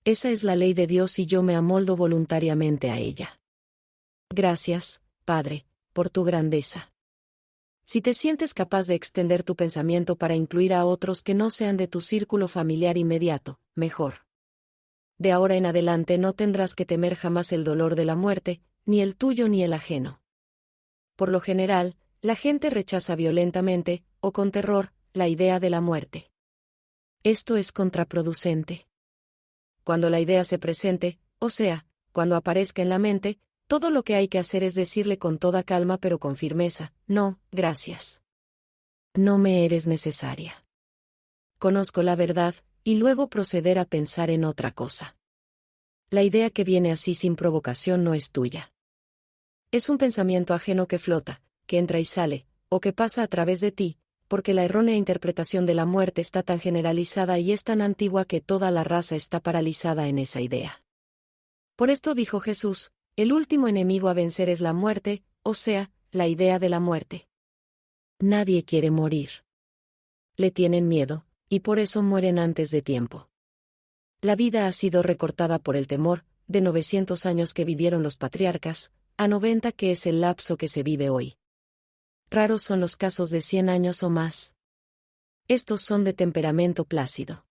Esa es la ley de Dios y yo me amoldo voluntariamente a ella. Gracias, Padre, por tu grandeza. Si te sientes capaz de extender tu pensamiento para incluir a otros que no sean de tu círculo familiar inmediato, mejor. De ahora en adelante no tendrás que temer jamás el dolor de la muerte, ni el tuyo ni el ajeno. Por lo general, la gente rechaza violentamente, o con terror, la idea de la muerte. Esto es contraproducente. Cuando la idea se presente, o sea, cuando aparezca en la mente, todo lo que hay que hacer es decirle con toda calma pero con firmeza: no, gracias. No me eres necesaria. Conozco la verdad, y luego proceder a pensar en otra cosa. La idea que viene así sin provocación no es tuya. Es un pensamiento ajeno que flota, que entra y sale, o que pasa a través de ti, porque la errónea interpretación de la muerte está tan generalizada y es tan antigua que toda la raza está paralizada en esa idea. Por esto dijo Jesús: el último enemigo a vencer es la muerte, o sea, la idea de la muerte. Nadie quiere morir. Le tienen miedo, y por eso mueren antes de tiempo. La vida ha sido recortada por el temor, de 900 años que vivieron los patriarcas, a 90 que es el lapso que se vive hoy. Raros son los casos de 100 años o más. Estos son de temperamento plácido.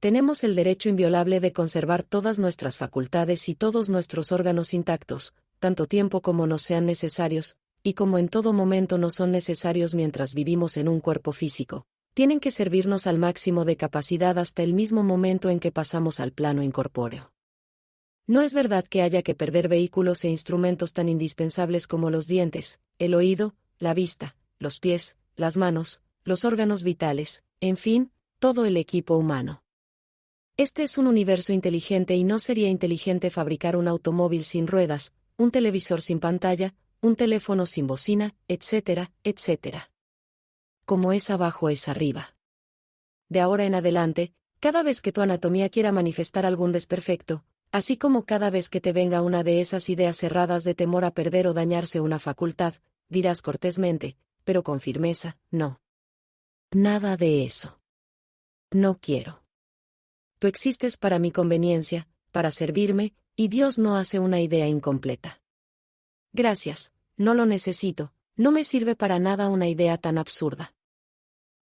Tenemos el derecho inviolable de conservar todas nuestras facultades y todos nuestros órganos intactos, tanto tiempo como nos sean necesarios, y como en todo momento nos son necesarios mientras vivimos en un cuerpo físico. Tienen que servirnos al máximo de capacidad hasta el mismo momento en que pasamos al plano incorpóreo. No es verdad que haya que perder vehículos e instrumentos tan indispensables como los dientes, el oído, la vista, los pies, las manos, los órganos vitales, en fin, todo el equipo humano. Este es un universo inteligente y no sería inteligente fabricar un automóvil sin ruedas, un televisor sin pantalla, un teléfono sin bocina, etcétera, etcétera. Como es abajo es arriba. De ahora en adelante, cada vez que tu anatomía quiera manifestar algún desperfecto, así como cada vez que te venga una de esas ideas cerradas de temor a perder o dañarse una facultad, dirás cortésmente, pero con firmeza: no. Nada de eso. No quiero. Tú existes para mi conveniencia, para servirme, y Dios no hace una idea incompleta. Gracias, no lo necesito, no me sirve para nada una idea tan absurda.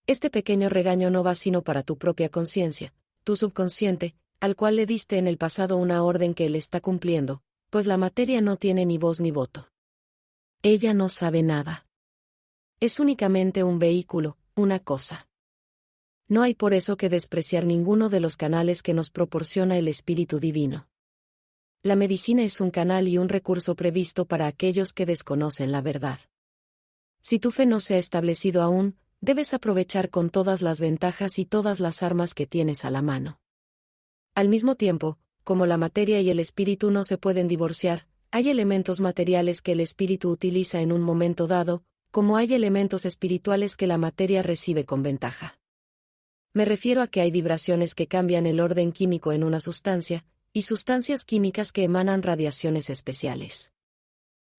Este pequeño regaño no va sino para tu propia conciencia, tu subconsciente, al cual le diste en el pasado una orden que él está cumpliendo, pues la materia no tiene ni voz ni voto. Ella no sabe nada. Es únicamente un vehículo, una cosa. No hay por eso que despreciar ninguno de los canales que nos proporciona el Espíritu Divino. La medicina es un canal y un recurso previsto para aquellos que desconocen la verdad. Si tu fe no se ha establecido aún, debes aprovechar con todas las ventajas y todas las armas que tienes a la mano. Al mismo tiempo, como la materia y el espíritu no se pueden divorciar, hay elementos materiales que el espíritu utiliza en un momento dado, como hay elementos espirituales que la materia recibe con ventaja. Me refiero a que hay vibraciones que cambian el orden químico en una sustancia, y sustancias químicas que emanan radiaciones especiales.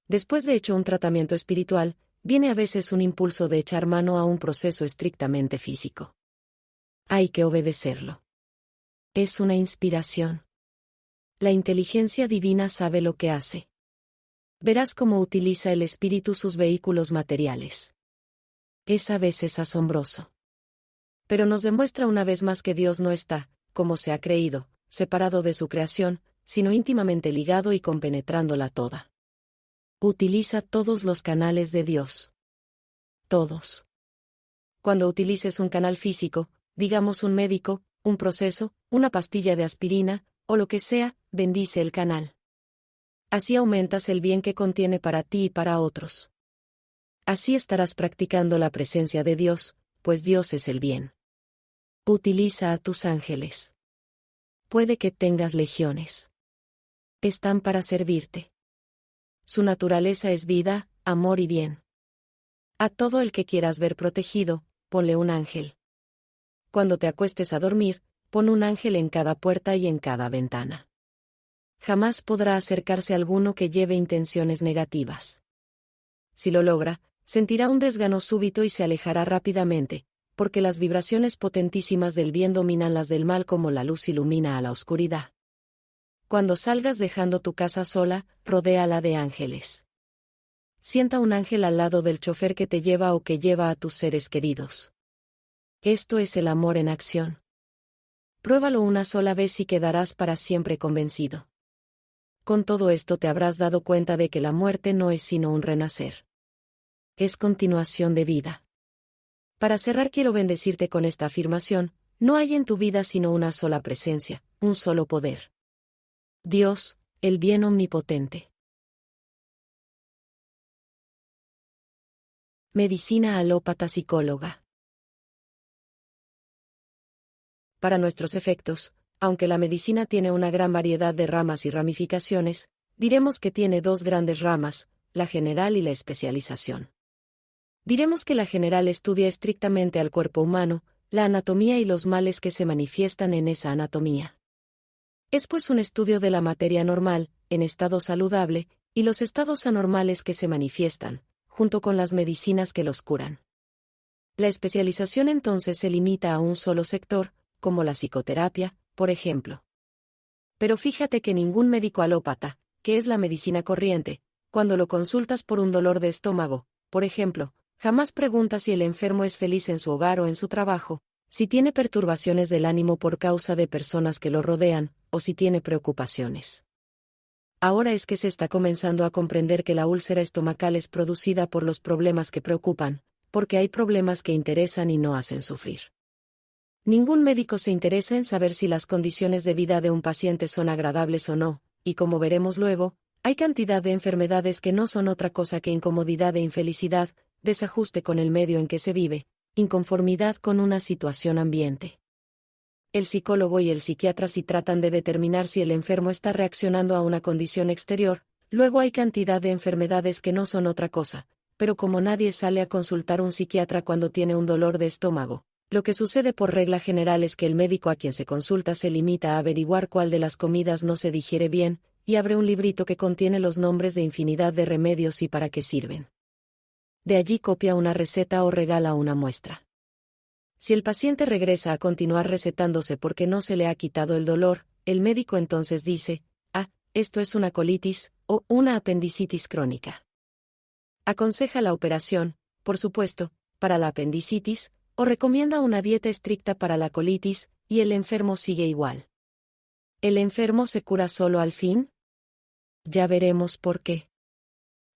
Después de hecho un tratamiento espiritual, viene a veces un impulso de echar mano a un proceso estrictamente físico. Hay que obedecerlo. Es una inspiración. La inteligencia divina sabe lo que hace. Verás cómo utiliza el espíritu sus vehículos materiales. Es a veces asombroso. Pero nos demuestra una vez más que Dios no está, como se ha creído, separado de su creación, sino íntimamente ligado y compenetrándola toda. Utiliza todos los canales de Dios. Todos. Cuando utilices un canal físico, digamos un médico, un proceso, una pastilla de aspirina, o lo que sea, bendice el canal. Así aumentas el bien que contiene para ti y para otros. Así estarás practicando la presencia de Dios, pues Dios es el bien. Utiliza a tus ángeles. Puede que tengas legiones. Están para servirte. Su naturaleza es vida, amor y bien. A todo el que quieras ver protegido, ponle un ángel. Cuando te acuestes a dormir, pon un ángel en cada puerta y en cada ventana. Jamás podrá acercarse alguno que lleve intenciones negativas. Si lo logra, sentirá un desgano súbito y se alejará rápidamente, porque las vibraciones potentísimas del bien dominan las del mal como la luz ilumina a la oscuridad. Cuando salgas dejando tu casa sola, rodéala de ángeles. Sienta un ángel al lado del chofer que te lleva o que lleva a tus seres queridos. Esto es el amor en acción. Pruébalo una sola vez y quedarás para siempre convencido. Con todo esto te habrás dado cuenta de que la muerte no es sino un renacer. Es continuación de vida. Para cerrar quiero bendecirte con esta afirmación: no hay en tu vida sino una sola presencia, un solo poder. Dios, el bien omnipotente. Medicina alópata psicóloga. Para nuestros efectos, aunque la medicina tiene una gran variedad de ramas y ramificaciones, diremos que tiene dos grandes ramas, la general y la especialización. Diremos que la general estudia estrictamente al cuerpo humano, la anatomía y los males que se manifiestan en esa anatomía. Es pues un estudio de la materia normal, en estado saludable, y los estados anormales que se manifiestan, junto con las medicinas que los curan. La especialización entonces se limita a un solo sector, como la psicoterapia, por ejemplo. Pero fíjate que ningún médico alópata, que es la medicina corriente, cuando lo consultas por un dolor de estómago, por ejemplo, jamás pregunta si el enfermo es feliz en su hogar o en su trabajo, si tiene perturbaciones del ánimo por causa de personas que lo rodean, o si tiene preocupaciones. Ahora es que se está comenzando a comprender que la úlcera estomacal es producida por los problemas que preocupan, porque hay problemas que interesan y no hacen sufrir. Ningún médico se interesa en saber si las condiciones de vida de un paciente son agradables o no, y como veremos luego, hay cantidad de enfermedades que no son otra cosa que incomodidad e infelicidad, desajuste con el medio en que se vive, inconformidad con una situación ambiente. El psicólogo y el psiquiatra sí tratan de determinar si el enfermo está reaccionando a una condición exterior, luego hay cantidad de enfermedades que no son otra cosa, pero como nadie sale a consultar un psiquiatra cuando tiene un dolor de estómago, lo que sucede por regla general es que el médico a quien se consulta se limita a averiguar cuál de las comidas no se digiere bien, y abre un librito que contiene los nombres de infinidad de remedios y para qué sirven. De allí copia una receta o regala una muestra. Si el paciente regresa a continuar recetándose porque no se le ha quitado el dolor, el médico entonces dice: esto es una colitis, o una apendicitis crónica. Aconseja la operación, por supuesto, para la apendicitis, o recomienda una dieta estricta para la colitis, y el enfermo sigue igual. ¿El enfermo se cura solo al fin? Ya veremos por qué.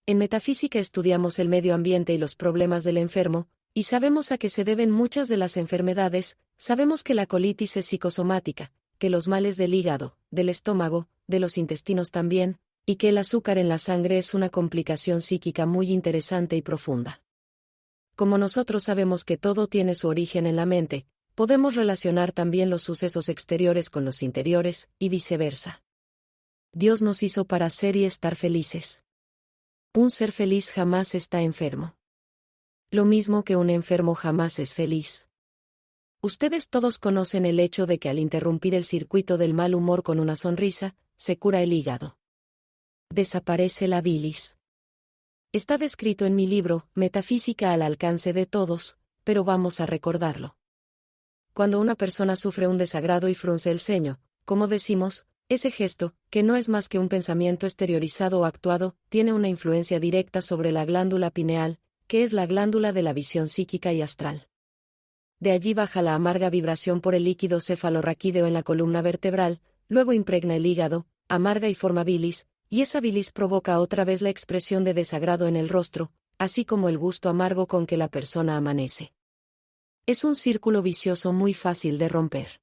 En metafísica estudiamos el medio ambiente y los problemas del enfermo, y sabemos a qué se deben muchas de las enfermedades. Sabemos que la colitis es psicosomática, que los males del hígado, del estómago, de los intestinos también, y que el azúcar en la sangre es una complicación psíquica muy interesante y profunda. Como nosotros sabemos que todo tiene su origen en la mente, podemos relacionar también los sucesos exteriores con los interiores, y viceversa. Dios nos hizo para ser y estar felices. Un ser feliz jamás está enfermo. Lo mismo que un enfermo jamás es feliz. Ustedes todos conocen el hecho de que al interrumpir el circuito del mal humor con una sonrisa, se cura el hígado. Desaparece la bilis. Está descrito en mi libro, Metafísica al alcance de todos, pero vamos a recordarlo. Cuando una persona sufre un desagrado y frunce el ceño, como decimos, ese gesto, que no es más que un pensamiento exteriorizado o actuado, tiene una influencia directa sobre la glándula pineal, que es la glándula de la visión psíquica y astral. De allí baja la amarga vibración por el líquido cefalorraquídeo en la columna vertebral, luego impregna el hígado, amarga y forma bilis, y esa bilis provoca otra vez la expresión de desagrado en el rostro, así como el gusto amargo con que la persona amanece. Es un círculo vicioso muy fácil de romper.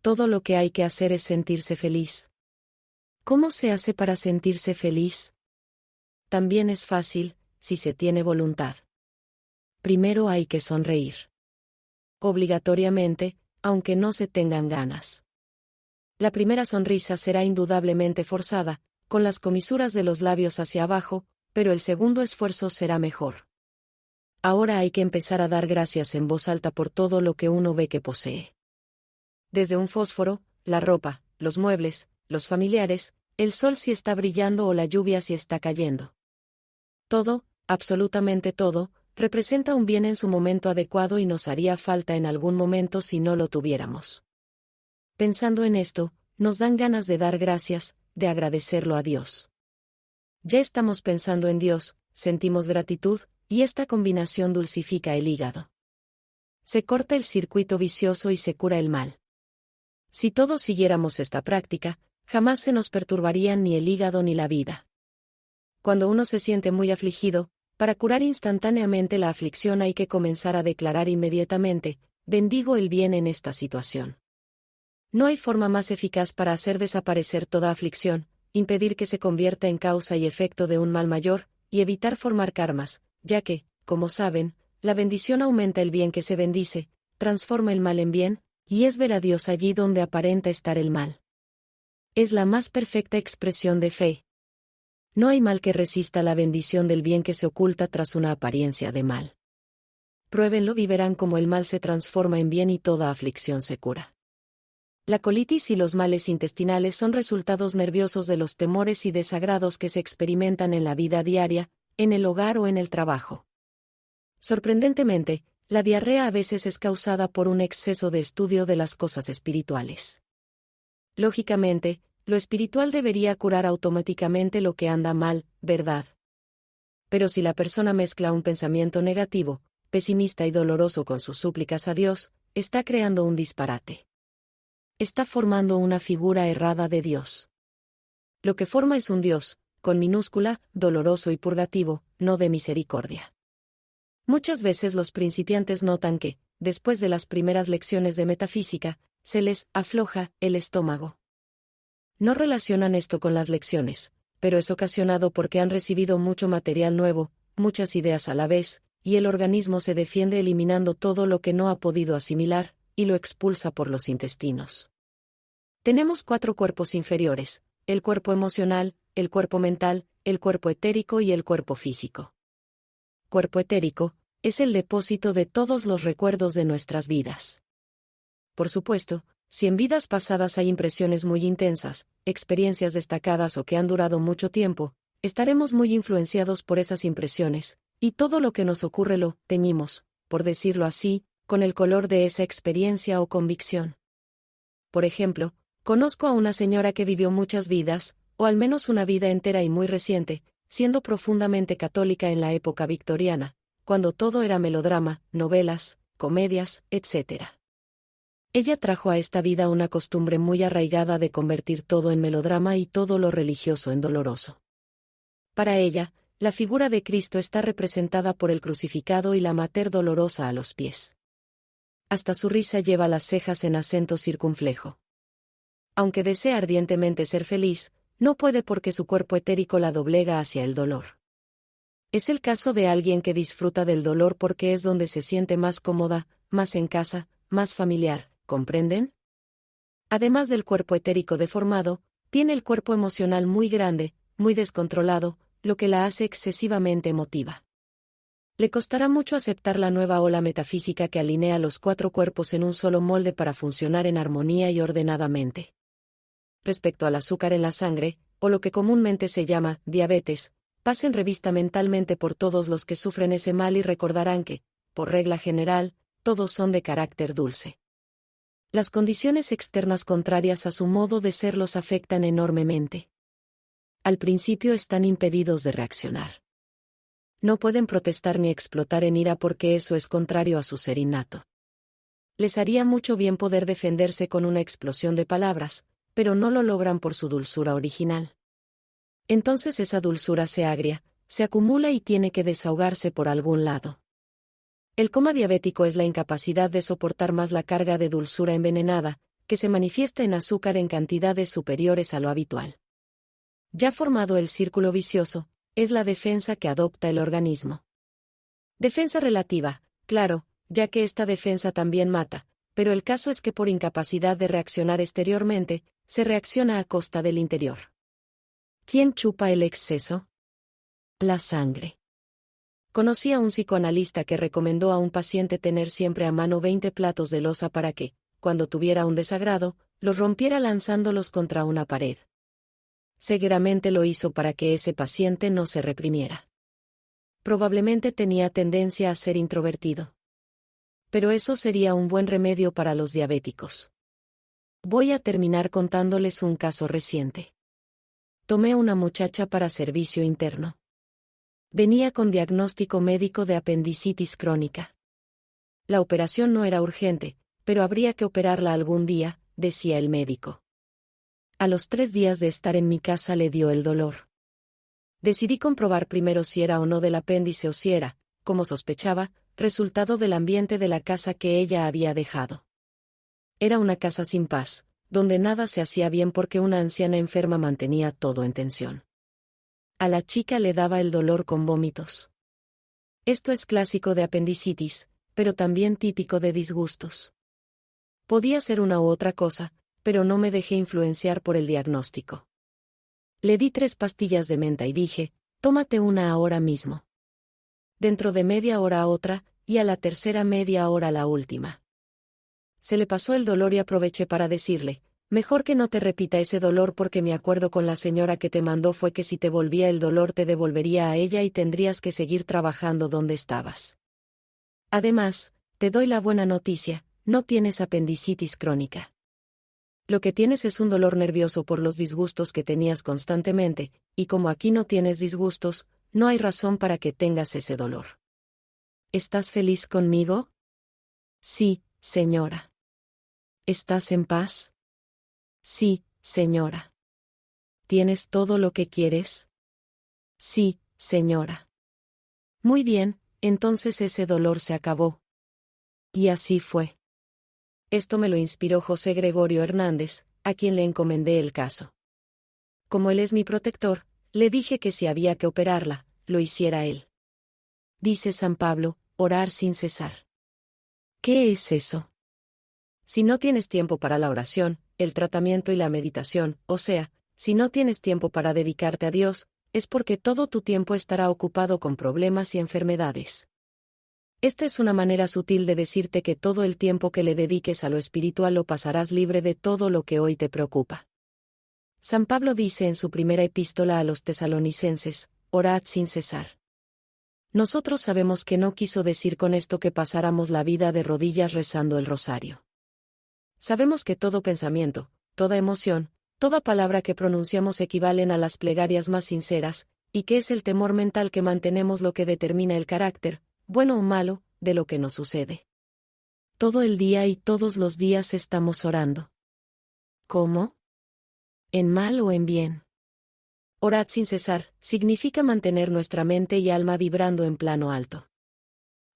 Todo lo que hay que hacer es sentirse feliz. ¿Cómo se hace para sentirse feliz? También es fácil, si se tiene voluntad. Primero hay que sonreír. Obligatoriamente, aunque no se tengan ganas. La primera sonrisa será indudablemente forzada, con las comisuras de los labios hacia abajo, pero el segundo esfuerzo será mejor. Ahora hay que empezar a dar gracias en voz alta por todo lo que uno ve que posee. Desde un fósforo, la ropa, los muebles, los familiares, el sol si está brillando o la lluvia si está cayendo. Todo, absolutamente todo, representa un bien en su momento adecuado y nos haría falta en algún momento si no lo tuviéramos. Pensando en esto, nos dan ganas de dar gracias, de agradecerlo a Dios. Ya estamos pensando en Dios, sentimos gratitud, y esta combinación dulcifica el hígado. Se corta el circuito vicioso y se cura el mal. Si todos siguiéramos esta práctica, jamás se nos perturbarían ni el hígado ni la vida. Cuando uno se siente muy afligido, Para curar instantáneamente la aflicción hay que comenzar a declarar inmediatamente: bendigo el bien en esta situación. No hay forma más eficaz para hacer desaparecer toda aflicción, impedir que se convierta en causa y efecto de un mal mayor, y evitar formar karmas, ya que, como saben, la bendición aumenta el bien que se bendice, transforma el mal en bien, y es ver a Dios allí donde aparenta estar el mal. Es la más perfecta expresión de fe. No hay mal que resista la bendición del bien que se oculta tras una apariencia de mal. Pruébenlo y verán cómo el mal se transforma en bien y toda aflicción se cura. La colitis y los males intestinales son resultados nerviosos de los temores y desagrados que se experimentan en la vida diaria, en el hogar o en el trabajo. Sorprendentemente, la diarrea a veces es causada por un exceso de estudio de las cosas espirituales. Lógicamente, lo espiritual debería curar automáticamente lo que anda mal, ¿verdad? Pero si la persona mezcla un pensamiento negativo, pesimista y doloroso con sus súplicas a Dios, está creando un disparate. Está formando una figura errada de Dios. Lo que forma es un Dios, con minúscula, doloroso y purgativo, no de misericordia. Muchas veces los principiantes notan que, después de las primeras lecciones de metafísica, se les afloja el estómago. No relacionan esto con las lecciones, pero es ocasionado porque han recibido mucho material nuevo, muchas ideas a la vez, y el organismo se defiende eliminando todo lo que no ha podido asimilar, y lo expulsa por los intestinos. Tenemos 4 cuerpos inferiores: el cuerpo emocional, el cuerpo mental, el cuerpo etérico y el cuerpo físico. Cuerpo etérico es el depósito de todos los recuerdos de nuestras vidas. Por supuesto, si en vidas pasadas hay impresiones muy intensas, experiencias destacadas o que han durado mucho tiempo, estaremos muy influenciados por esas impresiones, y todo lo que nos ocurre lo teñimos, por decirlo así, con el color de esa experiencia o convicción. Por ejemplo, conozco a una señora que vivió muchas vidas, o al menos una vida entera y muy reciente, siendo profundamente católica en la época victoriana, cuando todo era melodrama, novelas, comedias, etc. Ella trajo a esta vida una costumbre muy arraigada de convertir todo en melodrama y todo lo religioso en doloroso. Para ella, la figura de Cristo está representada por el crucificado y la mater dolorosa a los pies. Hasta su risa lleva las cejas en acento circunflejo. Aunque desea ardientemente ser feliz, no puede porque su cuerpo etérico la doblega hacia el dolor. Es el caso de alguien que disfruta del dolor porque es donde se siente más cómoda, más en casa, más familiar, ¿comprenden? Además del cuerpo etérico deformado, tiene el cuerpo emocional muy grande, muy descontrolado, lo que la hace excesivamente emotiva. Le costará mucho aceptar la nueva ola metafísica que alinea los 4 cuerpos en un solo molde para funcionar en armonía y ordenadamente. Respecto al azúcar en la sangre, o lo que comúnmente se llama diabetes, pasen revista mentalmente por todos los que sufren ese mal y recordarán que, por regla general, todos son de carácter dulce. Las condiciones externas contrarias a su modo de ser los afectan enormemente. Al principio están impedidos de reaccionar. No pueden protestar ni explotar en ira porque eso es contrario a su ser innato. Les haría mucho bien poder defenderse con una explosión de palabras, pero no lo logran por su dulzura original. Entonces esa dulzura se agria, se acumula y tiene que desahogarse por algún lado. El coma diabético es la incapacidad de soportar más la carga de dulzura envenenada, que se manifiesta en azúcar en cantidades superiores a lo habitual. Ya formado el círculo vicioso, es la defensa que adopta el organismo. Defensa relativa, claro, ya que esta defensa también mata, pero el caso es que por incapacidad de reaccionar exteriormente, se reacciona a costa del interior. ¿Quién chupa el exceso? La sangre. Conocí a un psicoanalista que recomendó a un paciente tener siempre a mano 20 platos de loza para que, cuando tuviera un desagrado, los rompiera lanzándolos contra una pared. Seguramente lo hizo para que ese paciente no se reprimiera. Probablemente tenía tendencia a ser introvertido. Pero eso sería un buen remedio para los diabéticos. Voy a terminar contándoles un caso reciente. Tomé una muchacha para servicio interno. Venía con diagnóstico médico de apendicitis crónica. La operación no era urgente, pero habría que operarla algún día, decía el médico. A los 3 días de estar en mi casa le dio el dolor. Decidí comprobar primero si era o no del apéndice o si era, como sospechaba, resultado del ambiente de la casa que ella había dejado. Era una casa sin paz, donde nada se hacía bien porque una anciana enferma mantenía todo en tensión. A la chica le daba el dolor con vómitos. Esto es clásico de apendicitis, pero también típico de disgustos. Podía ser una u otra cosa, pero no me dejé influenciar por el diagnóstico. Le di 3 pastillas de menta y dije, tómate una ahora mismo. Dentro de media hora otra, y a la tercera media hora la última. Se le pasó el dolor y aproveché para decirle, mejor que no te repita ese dolor porque mi acuerdo con la señora que te mandó fue que si te volvía el dolor te devolvería a ella y tendrías que seguir trabajando donde estabas. Además, te doy la buena noticia, no tienes apendicitis crónica. Lo que tienes es un dolor nervioso por los disgustos que tenías constantemente, y como aquí no tienes disgustos, no hay razón para que tengas ese dolor. ¿Estás feliz conmigo? Sí, señora. ¿Estás en paz? Sí, señora. ¿Tienes todo lo que quieres? Sí, señora. Muy bien, entonces ese dolor se acabó. Y así fue. Esto me lo inspiró José Gregorio Hernández, a quien le encomendé el caso. Como él es mi protector, le dije que si había que operarla, lo hiciera él. Dice San Pablo, orar sin cesar. ¿Qué es eso? Si no tienes tiempo para la oración, el tratamiento y la meditación, o sea, si no tienes tiempo para dedicarte a Dios, es porque todo tu tiempo estará ocupado con problemas y enfermedades. Esta es una manera sutil de decirte que todo el tiempo que le dediques a lo espiritual lo pasarás libre de todo lo que hoy te preocupa. San Pablo dice en su primera epístola a los tesalonicenses, orad sin cesar. Nosotros sabemos que no quiso decir con esto que pasáramos la vida de rodillas rezando el rosario. Sabemos que todo pensamiento, toda emoción, toda palabra que pronunciamos equivalen a las plegarias más sinceras, y que es el temor mental que mantenemos lo que determina el carácter, bueno o malo, de lo que nos sucede. Todo el día y todos los días estamos orando. ¿Cómo? ¿En mal o en bien? Orad sin cesar, significa mantener nuestra mente y alma vibrando en plano alto.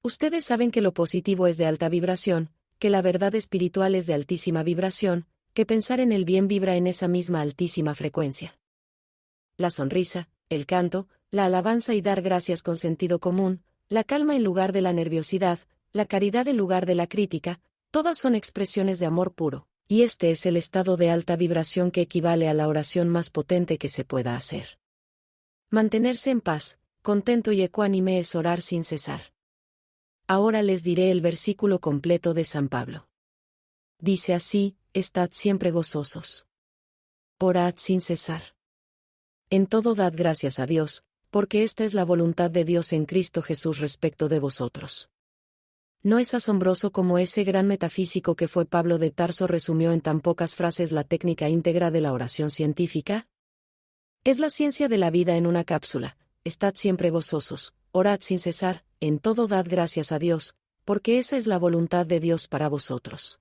Ustedes saben que lo positivo es de alta vibración, que la verdad espiritual es de altísima vibración, que pensar en el bien vibra en esa misma altísima frecuencia. La sonrisa, el canto, la alabanza y dar gracias con sentido común, la calma en lugar de la nerviosidad, la caridad en lugar de la crítica, todas son expresiones de amor puro, y este es el estado de alta vibración que equivale a la oración más potente que se pueda hacer. Mantenerse en paz, contento y ecuánime es orar sin cesar. Ahora les diré el versículo completo de San Pablo. Dice así, estad siempre gozosos. Orad sin cesar. En todo dad gracias a Dios, porque esta es la voluntad de Dios en Cristo Jesús respecto de vosotros. ¿No es asombroso cómo ese gran metafísico que fue Pablo de Tarso resumió en tan pocas frases la técnica íntegra de la oración científica? Es la ciencia de la vida en una cápsula. Estad siempre gozosos, orad sin cesar, en todo dad gracias a Dios, porque esa es la voluntad de Dios para vosotros.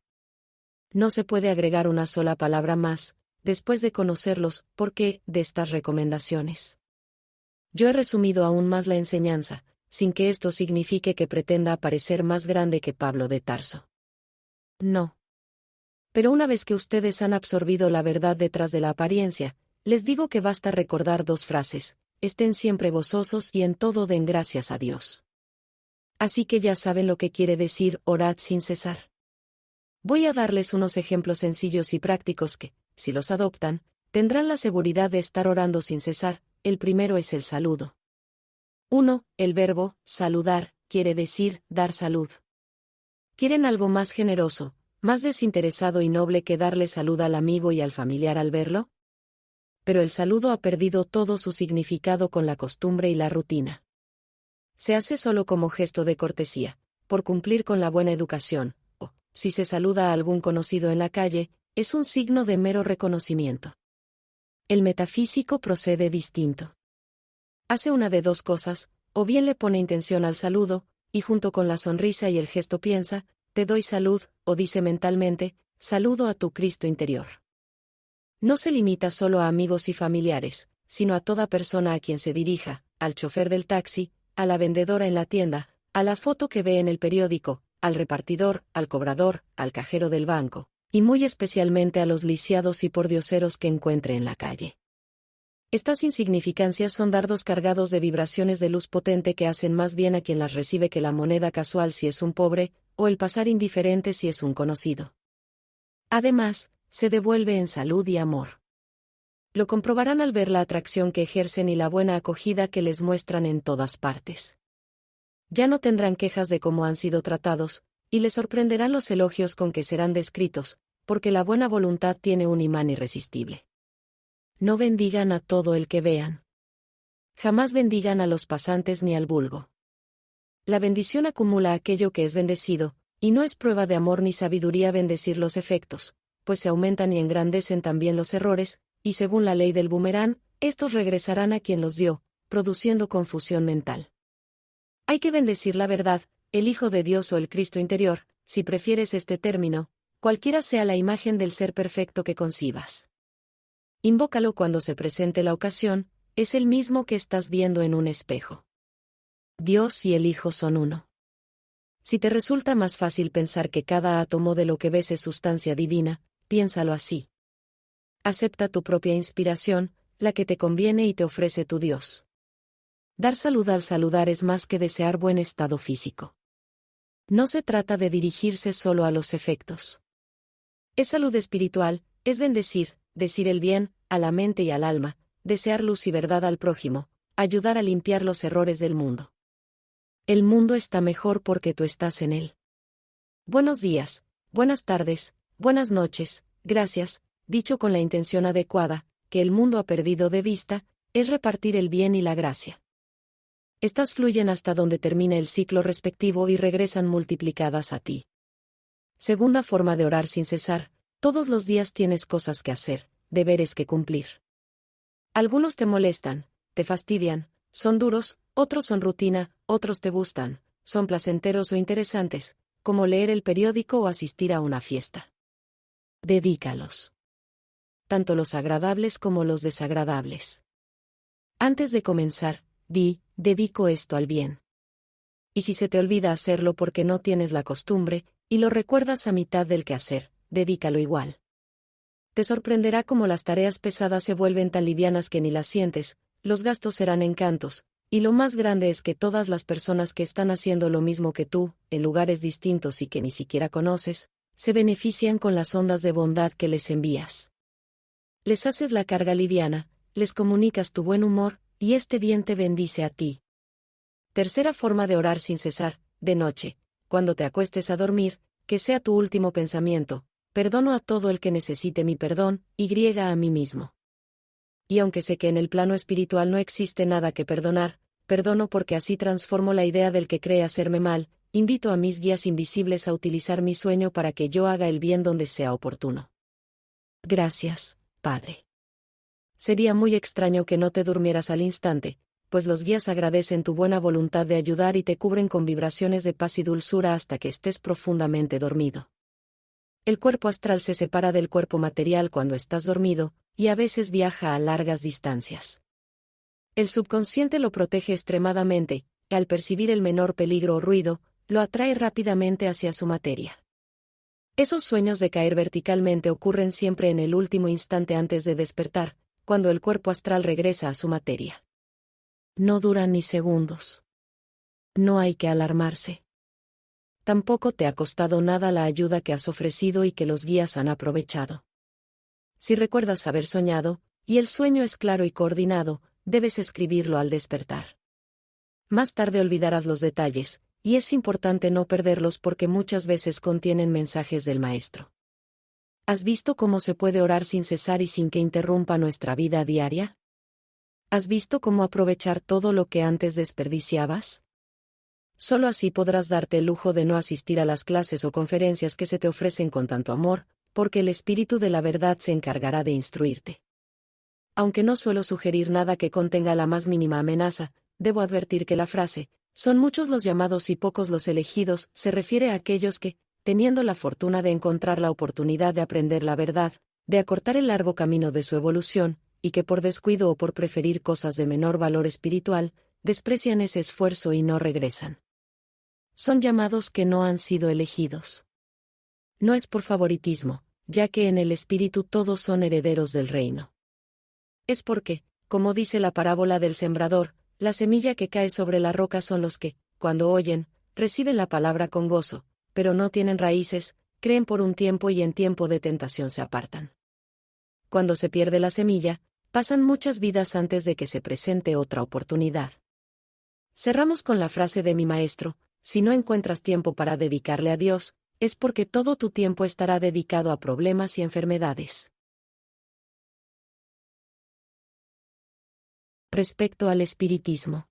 No se puede agregar una sola palabra más, después de conocerlos, porque, de estas recomendaciones. Yo he resumido aún más la enseñanza, sin que esto signifique que pretenda parecer más grande que Pablo de Tarso. No. Pero una vez que ustedes han absorbido la verdad detrás de la apariencia, les digo que basta recordar 2 frases, estén siempre gozosos y en todo den gracias a Dios. Así que ya saben lo que quiere decir orad sin cesar. Voy a darles unos ejemplos sencillos y prácticos que, si los adoptan, tendrán la seguridad de estar orando sin cesar. El primero es el saludo. 1. El verbo, saludar, quiere decir, dar salud. ¿Quieren algo más generoso, más desinteresado y noble que darle salud al amigo y al familiar al verlo? Pero el saludo ha perdido todo su significado con la costumbre y la rutina. Se hace solo como gesto de cortesía, por cumplir con la buena educación, o, si se saluda a algún conocido en la calle, es un signo de mero reconocimiento. El metafísico procede distinto. Hace una de 2 cosas, o bien le pone intención al saludo, y junto con la sonrisa y el gesto piensa, te doy salud, o dice mentalmente, saludo a tu Cristo interior. No se limita solo a amigos y familiares, sino a toda persona a quien se dirija, al chofer del taxi, a la vendedora en la tienda, a la foto que ve en el periódico, al repartidor, al cobrador, al cajero del banco, y muy especialmente a los lisiados y pordioseros que encuentre en la calle. Estas insignificancias son dardos cargados de vibraciones de luz potente que hacen más bien a quien las recibe que la moneda casual si es un pobre, o el pasar indiferente si es un conocido. Además, se devuelve en salud y amor. Lo comprobarán al ver la atracción que ejercen y la buena acogida que les muestran en todas partes. Ya no tendrán quejas de cómo han sido tratados, y les sorprenderán los elogios con que serán descritos, porque la buena voluntad tiene un imán irresistible. No bendigan a todo el que vean. Jamás bendigan a los pasantes ni al vulgo. La bendición acumula aquello que es bendecido, y no es prueba de amor ni sabiduría bendecir los efectos, pues se aumentan y engrandecen también los errores, y según la ley del boomerang, estos regresarán a quien los dio, produciendo confusión mental. Hay que bendecir la verdad, el Hijo de Dios o el Cristo interior, si prefieres este término, cualquiera sea la imagen del ser perfecto que concibas. Invócalo cuando se presente la ocasión, es el mismo que estás viendo en un espejo. Dios y el Hijo son uno. Si te resulta más fácil pensar que cada átomo de lo que ves es sustancia divina, piénsalo así. Acepta tu propia inspiración, la que te conviene y te ofrece tu Dios. Dar salud al saludar es más que desear buen estado físico. No se trata de dirigirse solo a los efectos. Es salud espiritual, es bendecir, decir el bien, a la mente y al alma, desear luz y verdad al prójimo, ayudar a limpiar los errores del mundo. El mundo está mejor porque tú estás en él. Buenos días, buenas tardes, buenas noches, gracias, dicho con la intención adecuada, que el mundo ha perdido de vista, es repartir el bien y la gracia. Estas fluyen hasta donde termina el ciclo respectivo y regresan multiplicadas a ti. Segunda forma de orar sin cesar, todos los días tienes cosas que hacer, deberes que cumplir. Algunos te molestan, te fastidian, son duros, otros son rutina, otros te gustan, son placenteros o interesantes, como leer el periódico o asistir a una fiesta. Dedícalos. Tanto los agradables como los desagradables. Antes de comenzar, dedico esto al bien. Y si se te olvida hacerlo porque no tienes la costumbre, y lo recuerdas a mitad del quehacer, dedícalo igual. Te sorprenderá cómo las tareas pesadas se vuelven tan livianas que ni las sientes, los gastos serán encantos, y lo más grande es que todas las personas que están haciendo lo mismo que tú, en lugares distintos y que ni siquiera conoces, se benefician con las ondas de bondad que les envías. Les haces la carga liviana, les comunicas tu buen humor, y este bien te bendice a ti. Tercera forma de orar sin cesar, de noche, cuando te acuestes a dormir, que sea tu último pensamiento: perdono a todo el que necesite mi perdón, y a mí mismo. Y aunque sé que en el plano espiritual no existe nada que perdonar, perdono porque así transformo la idea del que cree hacerme mal, invito a mis guías invisibles a utilizar mi sueño para que yo haga el bien donde sea oportuno. Gracias, Padre. Sería muy extraño que no te durmieras al instante, pues los guías agradecen tu buena voluntad de ayudar y te cubren con vibraciones de paz y dulzura hasta que estés profundamente dormido. El cuerpo astral se separa del cuerpo material cuando estás dormido, y a veces viaja a largas distancias. El subconsciente lo protege extremadamente, y al percibir el menor peligro o ruido, lo atrae rápidamente hacia su materia. Esos sueños de caer verticalmente ocurren siempre en el último instante antes de despertar, cuando el cuerpo astral regresa a su materia. No duran ni segundos. No hay que alarmarse. Tampoco te ha costado nada la ayuda que has ofrecido y que los guías han aprovechado. Si recuerdas haber soñado, y el sueño es claro y coordinado, debes escribirlo al despertar. Más tarde olvidarás los detalles, y es importante no perderlos porque muchas veces contienen mensajes del Maestro. ¿Has visto cómo se puede orar sin cesar y sin que interrumpa nuestra vida diaria? ¿Has visto cómo aprovechar todo lo que antes desperdiciabas? Solo así podrás darte el lujo de no asistir a las clases o conferencias que se te ofrecen con tanto amor, porque el Espíritu de la verdad se encargará de instruirte. Aunque no suelo sugerir nada que contenga la más mínima amenaza, debo advertir que la frase, son muchos los llamados y pocos los elegidos, se refiere a aquellos que, teniendo la fortuna de encontrar la oportunidad de aprender la verdad, de acortar el largo camino de su evolución, y que por descuido o por preferir cosas de menor valor espiritual, desprecian ese esfuerzo y no regresan. Son llamados que no han sido elegidos. No es por favoritismo, ya que en el espíritu todos son herederos del reino. Es porque, como dice la parábola del sembrador, la semilla que cae sobre la roca son los que, cuando oyen, reciben la palabra con gozo, pero no tienen raíces, creen por un tiempo y en tiempo de tentación se apartan. Cuando se pierde la semilla, pasan muchas vidas antes de que se presente otra oportunidad. Cerramos con la frase de mi maestro: si no encuentras tiempo para dedicarle a Dios, es porque todo tu tiempo estará dedicado a problemas y enfermedades. Respecto al espiritismo.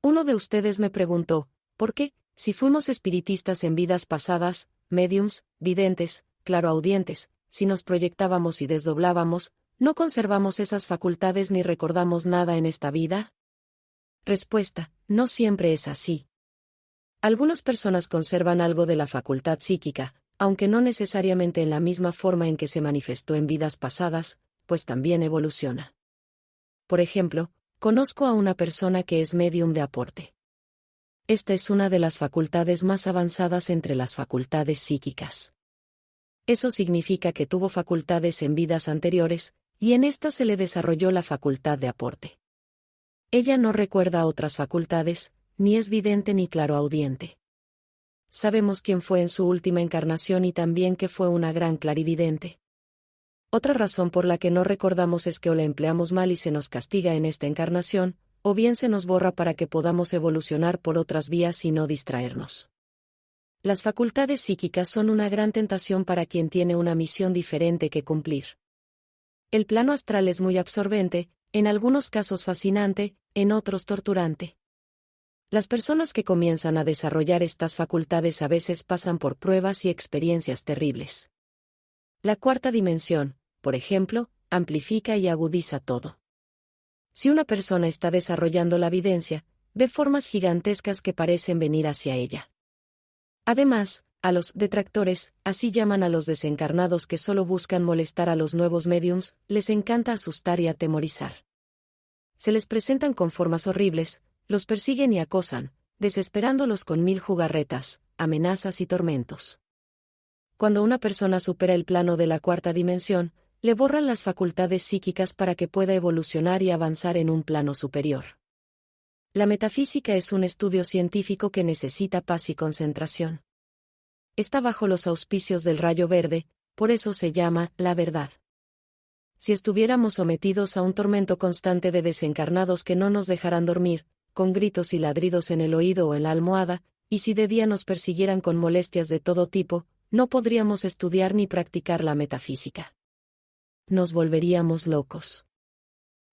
Uno de ustedes me preguntó, ¿por qué, si fuimos espiritistas en vidas pasadas, médiums, videntes, claroaudientes, si nos proyectábamos y desdoblábamos, no conservamos esas facultades ni recordamos nada en esta vida? Respuesta: no siempre es así. Algunas personas conservan algo de la facultad psíquica, aunque no necesariamente en la misma forma en que se manifestó en vidas pasadas, pues también evoluciona. Por ejemplo, conozco a una persona que es médium de aporte. Esta es una de las facultades más avanzadas entre las facultades psíquicas. Eso significa que tuvo facultades en vidas anteriores, y en esta se le desarrolló la facultad de aporte. Ella no recuerda otras facultades, ni es vidente ni claroaudiente. Sabemos quién fue en su última encarnación y también que fue una gran clarividente. Otra razón por la que no recordamos es que o la empleamos mal y se nos castiga en esta encarnación, o bien se nos borra para que podamos evolucionar por otras vías y no distraernos. Las facultades psíquicas son una gran tentación para quien tiene una misión diferente que cumplir. El plano astral es muy absorbente, en algunos casos fascinante, en otros torturante. Las personas que comienzan a desarrollar estas facultades a veces pasan por pruebas y experiencias terribles. La cuarta dimensión, por ejemplo, amplifica y agudiza todo. Si una persona está desarrollando la videncia, ve formas gigantescas que parecen venir hacia ella. Además, a los detractores, así llaman a los desencarnados que solo buscan molestar a los nuevos médiums, les encanta asustar y atemorizar. Se les presentan con formas horribles, los persiguen y acosan, desesperándolos con 1000 jugarretas, amenazas y tormentos. Cuando una persona supera el plano de la cuarta dimensión, le borran las facultades psíquicas para que pueda evolucionar y avanzar en un plano superior. La metafísica es un estudio científico que necesita paz y concentración. Está bajo los auspicios del rayo verde, por eso se llama la verdad. Si estuviéramos sometidos a un tormento constante de desencarnados que no nos dejarán dormir, con gritos y ladridos en el oído o en la almohada, y si de día nos persiguieran con molestias de todo tipo, no podríamos estudiar ni practicar la metafísica. Nos volveríamos locos.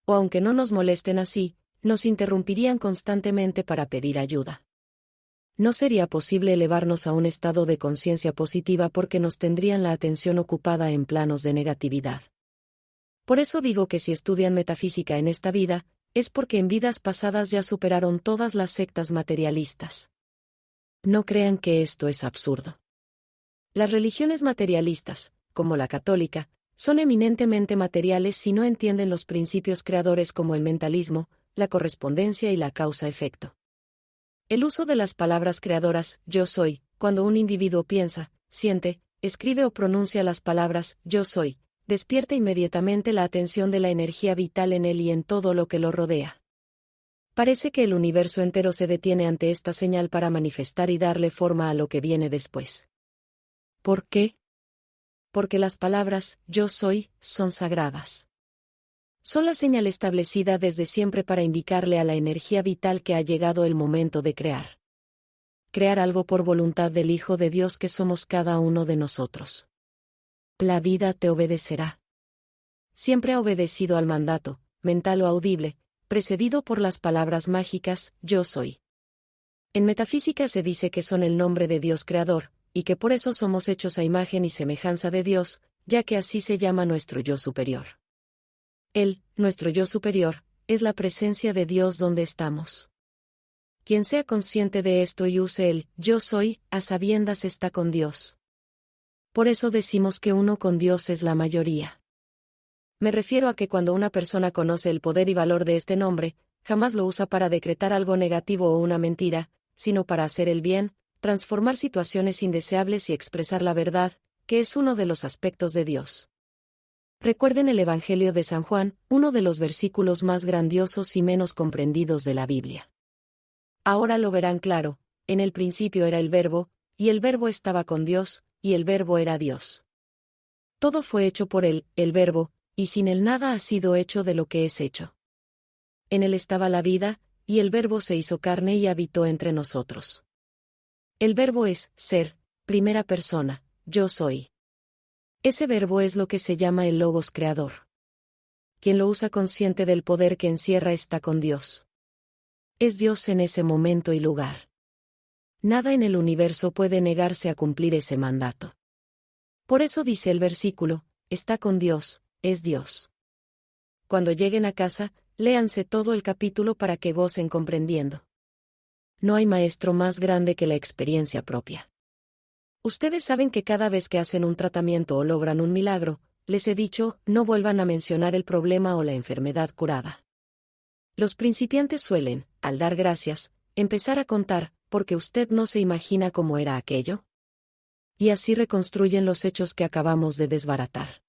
O aunque no nos molesten así, nos interrumpirían constantemente para pedir ayuda. No sería posible elevarnos a un estado de conciencia positiva porque nos tendrían la atención ocupada en planos de negatividad. Por eso digo que si estudian metafísica en esta vida, es porque en vidas pasadas ya superaron todas las sectas materialistas. No crean que esto es absurdo. Las religiones materialistas, como la católica, son eminentemente materiales si no entienden los principios creadores como el mentalismo, la correspondencia y la causa-efecto. El uso de las palabras creadoras, yo soy, cuando un individuo piensa, siente, escribe o pronuncia las palabras, yo soy, despierta inmediatamente la atención de la energía vital en él y en todo lo que lo rodea. Parece que el universo entero se detiene ante esta señal para manifestar y darle forma a lo que viene después. ¿Por qué? Porque las palabras, yo soy, son sagradas. Son la señal establecida desde siempre para indicarle a la energía vital que ha llegado el momento de crear. Crear algo por voluntad del Hijo de Dios que somos cada uno de nosotros. La vida te obedecerá. Siempre ha obedecido al mandato, mental o audible, precedido por las palabras mágicas, yo soy. En metafísica se dice que son el nombre de Dios creador, y que por eso somos hechos a imagen y semejanza de Dios, ya que así se llama nuestro yo superior. Él, nuestro yo superior, es la presencia de Dios donde estamos. Quien sea consciente de esto y use el yo soy, a sabiendas está con Dios. Por eso decimos que uno con Dios es la mayoría. Me refiero a que cuando una persona conoce el poder y valor de este nombre, jamás lo usa para decretar algo negativo o una mentira, sino para hacer el bien, transformar situaciones indeseables y expresar la verdad, que es uno de los aspectos de Dios. Recuerden el Evangelio de San Juan, uno de los versículos más grandiosos y menos comprendidos de la Biblia. Ahora lo verán claro: en el principio era el Verbo, y el Verbo estaba con Dios, y el Verbo era Dios. Todo fue hecho por él, el Verbo, y sin él nada ha sido hecho de lo que es hecho. En él estaba la vida, y el Verbo se hizo carne y habitó entre nosotros. El Verbo es ser, primera persona, yo soy. Ese verbo es lo que se llama el Logos creador. Quien lo usa consciente del poder que encierra está con Dios. Es Dios en ese momento y lugar. Nada en el universo puede negarse a cumplir ese mandato. Por eso dice el versículo: está con Dios, es Dios. Cuando lleguen a casa, léanse todo el capítulo para que gocen comprendiendo. No hay maestro más grande que la experiencia propia. Ustedes saben que cada vez que hacen un tratamiento o logran un milagro, les he dicho, no vuelvan a mencionar el problema o la enfermedad curada. Los principiantes suelen, al dar gracias, empezar a contar, porque usted no se imagina cómo era aquello. Y así reconstruyen los hechos que acabamos de desbaratar.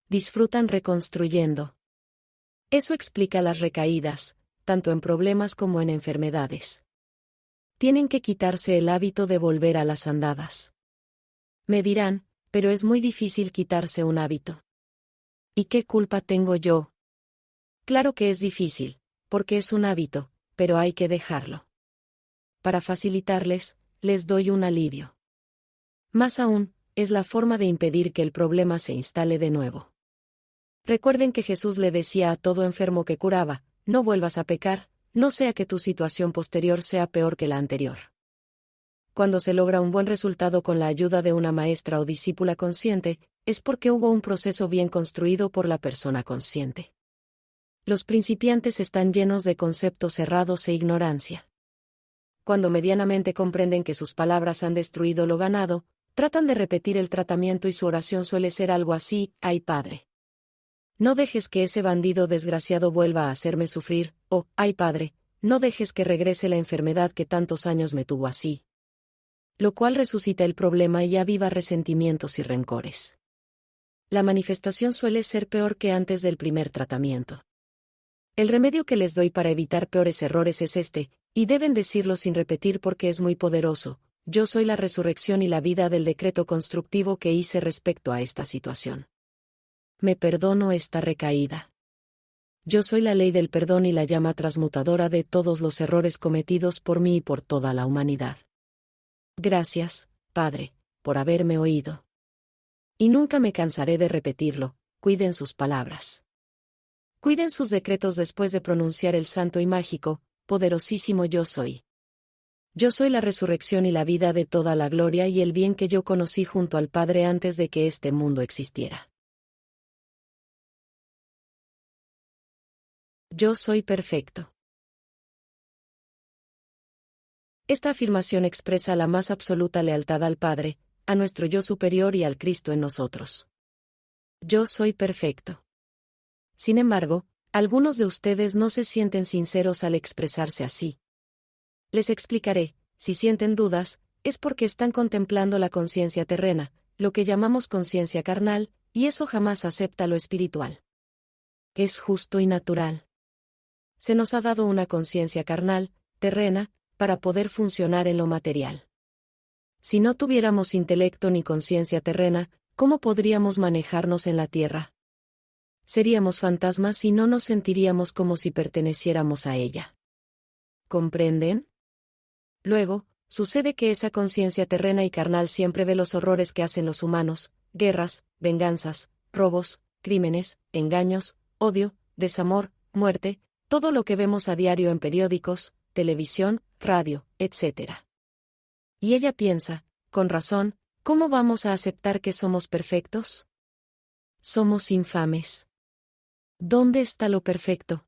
Disfrutan reconstruyendo. Eso explica las recaídas, tanto en problemas como en enfermedades. Tienen que quitarse el hábito de volver a las andadas. Me dirán, pero es muy difícil quitarse un hábito. ¿Y qué culpa tengo yo? Claro que es difícil, porque es un hábito, pero hay que dejarlo. Para facilitarles, les doy un alivio. Más aún, es la forma de impedir que el problema se instale de nuevo. Recuerden que Jesús le decía a todo enfermo que curaba: no vuelvas a pecar, no sea que tu situación posterior sea peor que la anterior. Cuando se logra un buen resultado con la ayuda de una maestra o discípula consciente, es porque hubo un proceso bien construido por la persona consciente. Los principiantes están llenos de conceptos cerrados e ignorancia. Cuando medianamente comprenden que sus palabras han destruido lo ganado, tratan de repetir el tratamiento y su oración suele ser algo así: ay Padre, no dejes que ese bandido desgraciado vuelva a hacerme sufrir, o, ay Padre, no dejes que regrese la enfermedad que tantos años me tuvo así. Lo cual resucita el problema y aviva resentimientos y rencores. La manifestación suele ser peor que antes del primer tratamiento. El remedio que les doy para evitar peores errores es este, y deben decirlo sin repetir porque es muy poderoso: yo soy la resurrección y la vida del decreto constructivo que hice respecto a esta situación. Me perdono esta recaída. Yo soy la ley del perdón y la llama transmutadora de todos los errores cometidos por mí y por toda la humanidad. Gracias, Padre, por haberme oído. Y nunca me cansaré de repetirlo: cuiden sus palabras. Cuiden sus decretos después de pronunciar el santo y mágico, poderosísimo yo soy. Yo soy la resurrección y la vida de toda la gloria y el bien que yo conocí junto al Padre antes de que este mundo existiera. Yo soy perfecto. Esta afirmación expresa la más absoluta lealtad al Padre, a nuestro yo superior y al Cristo en nosotros. Yo soy perfecto. Sin embargo, algunos de ustedes no se sienten sinceros al expresarse así. Les explicaré: si sienten dudas, es porque están contemplando la conciencia terrena, lo que llamamos conciencia carnal, y eso jamás acepta lo espiritual. Es justo y natural. Se nos ha dado una conciencia carnal, terrena, para poder funcionar en lo material. Si no tuviéramos intelecto ni conciencia terrena, ¿cómo podríamos manejarnos en la tierra? Seríamos fantasmas y no nos sentiríamos como si perteneciéramos a ella. ¿Comprenden? Luego, sucede que esa conciencia terrena y carnal siempre ve los horrores que hacen los humanos: guerras, venganzas, robos, crímenes, engaños, odio, desamor, muerte, todo lo que vemos a diario en periódicos, televisión, radio, etc. Y ella piensa, con razón: ¿cómo vamos a aceptar que somos perfectos? Somos infames. ¿Dónde está lo perfecto?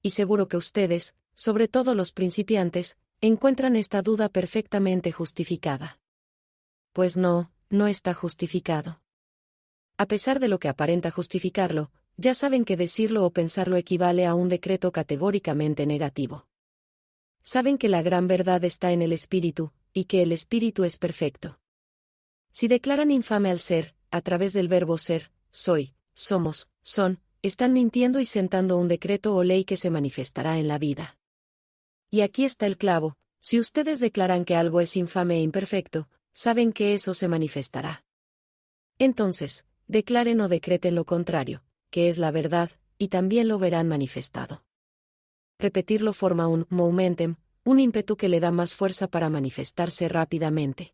Y seguro que ustedes, sobre todo los principiantes, encuentran esta duda perfectamente justificada. Pues no, no está justificado. A pesar de lo que aparenta justificarlo, ya saben que decirlo o pensarlo equivale a un decreto categóricamente negativo. Saben que la gran verdad está en el espíritu, y que el espíritu es perfecto. Si declaran infame al ser, a través del verbo ser, soy, somos, son, están mintiendo y sentando un decreto o ley que se manifestará en la vida. Y aquí está el clavo: si ustedes declaran que algo es infame e imperfecto, saben que eso se manifestará. Entonces, declaren o decreten lo contrario, que es la verdad, y también lo verán manifestado. Repetirlo forma un momentum, un ímpetu que le da más fuerza para manifestarse rápidamente.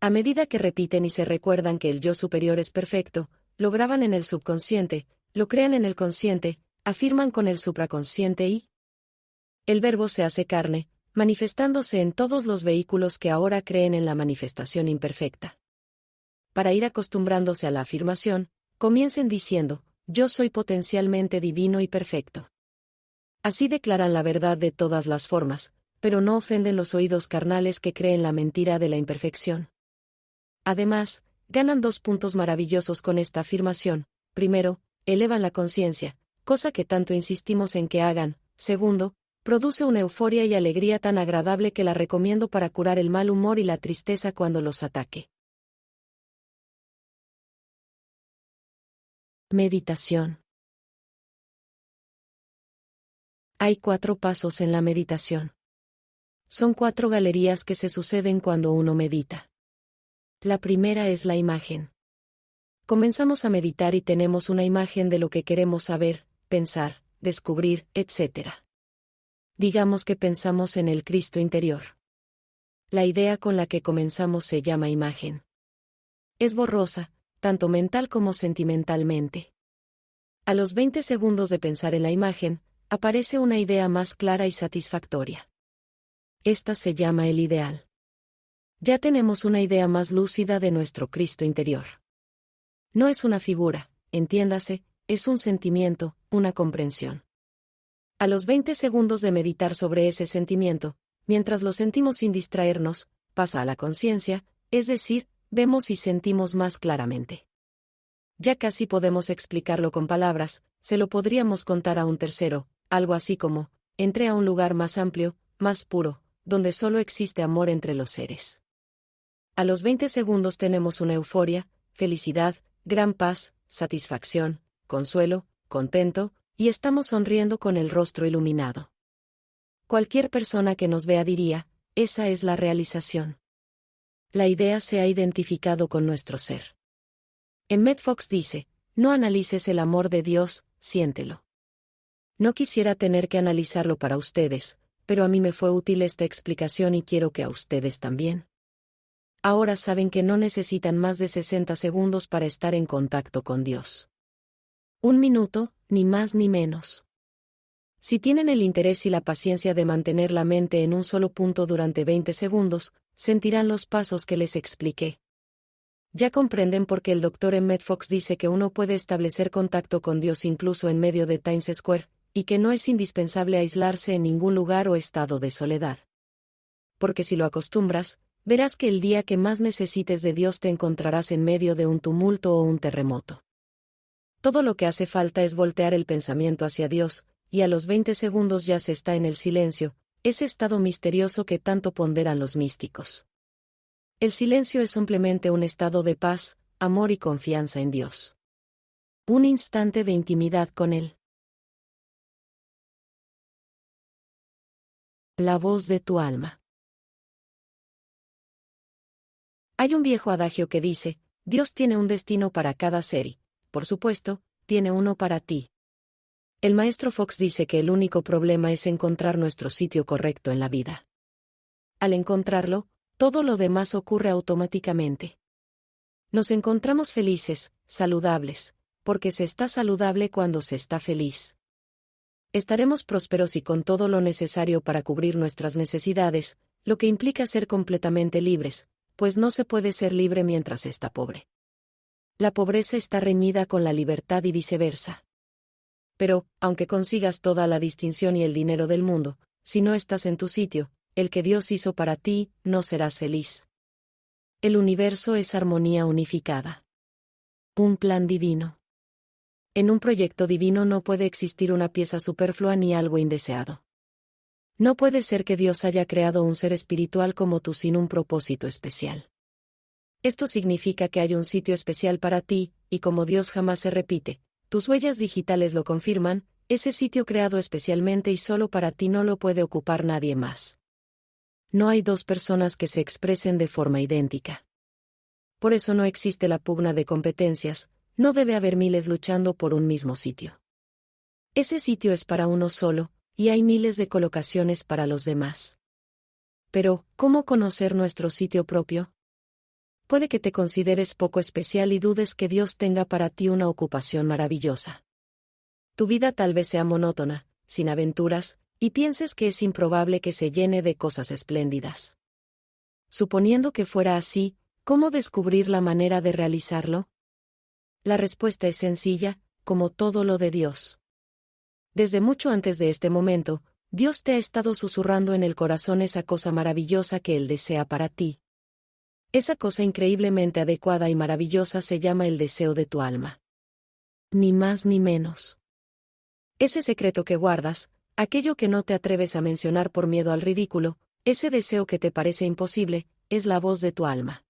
A medida que repiten y se recuerdan que el yo superior es perfecto, lo graban en el subconsciente, lo crean en el consciente, afirman con el supraconsciente y el verbo se hace carne, manifestándose en todos los vehículos que ahora creen en la manifestación imperfecta. Para ir acostumbrándose a la afirmación, comiencen diciendo: yo soy potencialmente divino y perfecto. Así declaran la verdad de todas las formas, pero no ofenden los oídos carnales que creen la mentira de la imperfección. Además, ganan 2 puntos maravillosos con esta afirmación. Primero, elevan la conciencia, cosa que tanto insistimos en que hagan. Segundo, produce una euforia y alegría tan agradable que la recomiendo para curar el mal humor y la tristeza cuando los ataque. Meditación. Hay 4 pasos en la meditación. Son 4 galerías que se suceden cuando uno medita. La primera es la imagen. Comenzamos a meditar y tenemos una imagen de lo que queremos saber, pensar, descubrir, etc. Digamos que pensamos en el Cristo interior. La idea con la que comenzamos se llama imagen. Es borrosa, tanto mental como sentimentalmente. A los 20 segundos de pensar en la imagen, aparece una idea más clara y satisfactoria. Esta se llama el ideal. Ya tenemos una idea más lúcida de nuestro Cristo interior. No es una figura, entiéndase, es un sentimiento, una comprensión. A los 20 segundos de meditar sobre ese sentimiento, mientras lo sentimos sin distraernos, pasa a la conciencia, es decir, vemos y sentimos más claramente. Ya casi podemos explicarlo con palabras, se lo podríamos contar a un tercero, algo así como: entré a un lugar más amplio, más puro, donde solo existe amor entre los seres. A los 20 segundos tenemos una euforia, felicidad, gran paz, satisfacción, consuelo, contento, y estamos sonriendo con el rostro iluminado. Cualquier persona que nos vea diría: esa es la realización. La idea se ha identificado con nuestro ser. Emmett Fox dice: no analices el amor de Dios, siéntelo. No quisiera tener que analizarlo para ustedes, pero a mí me fue útil esta explicación y quiero que a ustedes también. Ahora saben que no necesitan más de 60 segundos para estar en contacto con Dios. 1 minuto, ni más ni menos. Si tienen el interés y la paciencia de mantener la mente en un solo punto durante 20 segundos, sentirán los pasos que les expliqué. Ya comprenden por qué el Dr. Emmett Fox dice que uno puede establecer contacto con Dios incluso en medio de Times Square, y que no es indispensable aislarse en ningún lugar o estado de soledad. Porque si lo acostumbras, verás que el día que más necesites de Dios te encontrarás en medio de un tumulto o un terremoto. Todo lo que hace falta es voltear el pensamiento hacia Dios, y a los 20 segundos ya se está en el silencio, ese estado misterioso que tanto ponderan los místicos. El silencio es simplemente un estado de paz, amor y confianza en Dios. Un instante de intimidad con Él. La voz de tu alma. Hay un viejo adagio que dice: Dios tiene un destino para cada ser y, por supuesto, tiene uno para ti. El maestro Fox dice que el único problema es encontrar nuestro sitio correcto en la vida. Al encontrarlo, todo lo demás ocurre automáticamente. Nos encontramos felices, saludables, porque se está saludable cuando se está feliz. Estaremos prósperos y con todo lo necesario para cubrir nuestras necesidades, lo que implica ser completamente libres, pues no se puede ser libre mientras está pobre. La pobreza está reñida con la libertad y viceversa. Pero, aunque consigas toda la distinción y el dinero del mundo, si no estás en tu sitio, el que Dios hizo para ti, no serás feliz. El universo es armonía unificada. Un plan divino. En un proyecto divino no puede existir una pieza superflua ni algo indeseado. No puede ser que Dios haya creado un ser espiritual como tú sin un propósito especial. Esto significa que hay un sitio especial para ti, y como Dios jamás se repite, tus huellas digitales lo confirman, ese sitio creado especialmente y solo para ti no lo puede ocupar nadie más. No hay dos personas que se expresen de forma idéntica. Por eso no existe la pugna de competencias, no debe haber miles luchando por un mismo sitio. Ese sitio es para uno solo, y hay miles de colocaciones para los demás. Pero, ¿cómo conocer nuestro sitio propio? Puede que te consideres poco especial y dudes que Dios tenga para ti una ocupación maravillosa. Tu vida tal vez sea monótona, sin aventuras, y pienses que es improbable que se llene de cosas espléndidas. Suponiendo que fuera así, ¿cómo descubrir la manera de realizarlo? La respuesta es sencilla, como todo lo de Dios. Desde mucho antes de este momento, Dios te ha estado susurrando en el corazón esa cosa maravillosa que Él desea para ti. Esa cosa increíblemente adecuada y maravillosa se llama el deseo de tu alma. Ni más ni menos. Ese secreto que guardas, aquello que no te atreves a mencionar por miedo al ridículo, ese deseo que te parece imposible, es la voz de tu alma.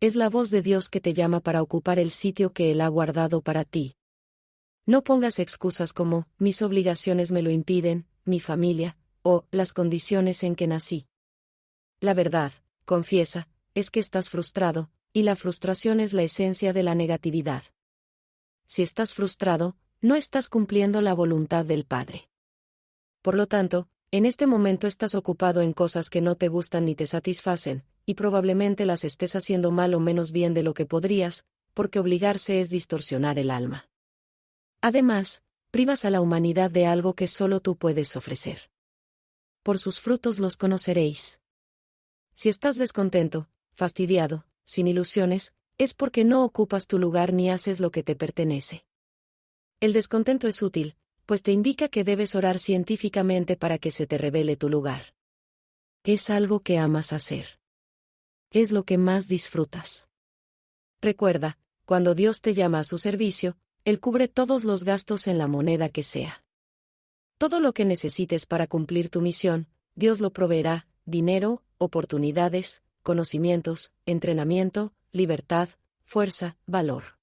Es la voz de Dios que te llama para ocupar el sitio que Él ha guardado para ti. No pongas excusas como, mis obligaciones me lo impiden, mi familia, o las condiciones en que nací. La verdad, confiesa, es que estás frustrado, y la frustración es la esencia de la negatividad. Si estás frustrado, no estás cumpliendo la voluntad del Padre. Por lo tanto, en este momento estás ocupado en cosas que no te gustan ni te satisfacen, y probablemente las estés haciendo mal o menos bien de lo que podrías, porque obligarse es distorsionar el alma. Además, privas a la humanidad de algo que solo tú puedes ofrecer. Por sus frutos los conoceréis. Si estás descontento, fastidiado, sin ilusiones, es porque no ocupas tu lugar ni haces lo que te pertenece. El descontento es útil, pues te indica que debes orar científicamente para que se te revele tu lugar. Es algo que amas hacer. Es lo que más disfrutas. Recuerda, cuando Dios te llama a su servicio, Él cubre todos los gastos en la moneda que sea. Todo lo que necesites para cumplir tu misión, Dios lo proveerá: dinero, oportunidades, conocimientos, entrenamiento, libertad, fuerza, valor.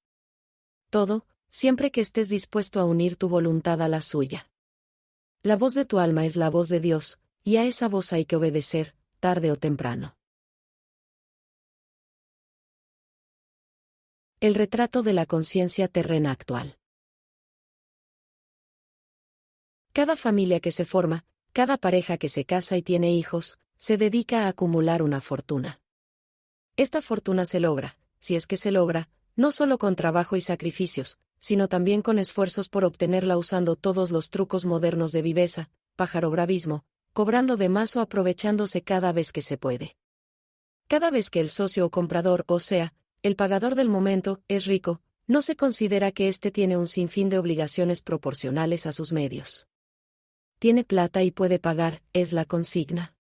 Todo, siempre que estés dispuesto a unir tu voluntad a la suya. La voz de tu alma es la voz de Dios, y a esa voz hay que obedecer, tarde o temprano. El retrato de la conciencia terrena actual. Cada familia que se forma, cada pareja que se casa y tiene hijos, se dedica a acumular una fortuna. Esta fortuna se logra, si es que se logra, no solo con trabajo y sacrificios, sino también con esfuerzos por obtenerla usando todos los trucos modernos de viveza, pájaro bravismo, cobrando de más o aprovechándose cada vez que se puede. Cada vez que el socio o comprador, o sea, el pagador del momento, es rico, no se considera que éste tiene un sinfín de obligaciones proporcionales a sus medios. Tiene plata y puede pagar, es la consigna.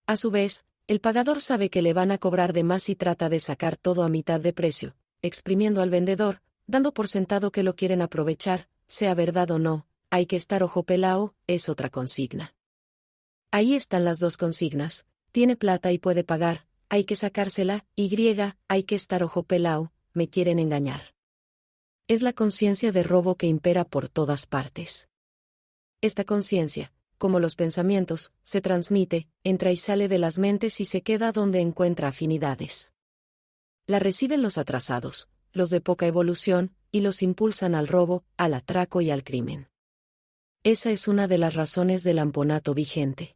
A su vez, el pagador sabe que le van a cobrar de más y trata de sacar todo a mitad de precio, exprimiendo al vendedor, dando por sentado que lo quieren aprovechar, sea verdad o no, hay que estar ojo pelao, es otra consigna. Ahí están las dos consignas: tiene plata y puede pagar, hay que sacársela, y hay que estar ojo pelao, me quieren engañar. Es la conciencia de robo que impera por todas partes. Esta conciencia, como los pensamientos, se transmite, entra y sale de las mentes y se queda donde encuentra afinidades. La reciben los atrasados, los de poca evolución, y los impulsan al robo, al atraco y al crimen. Esa es una de las razones del amponato vigente.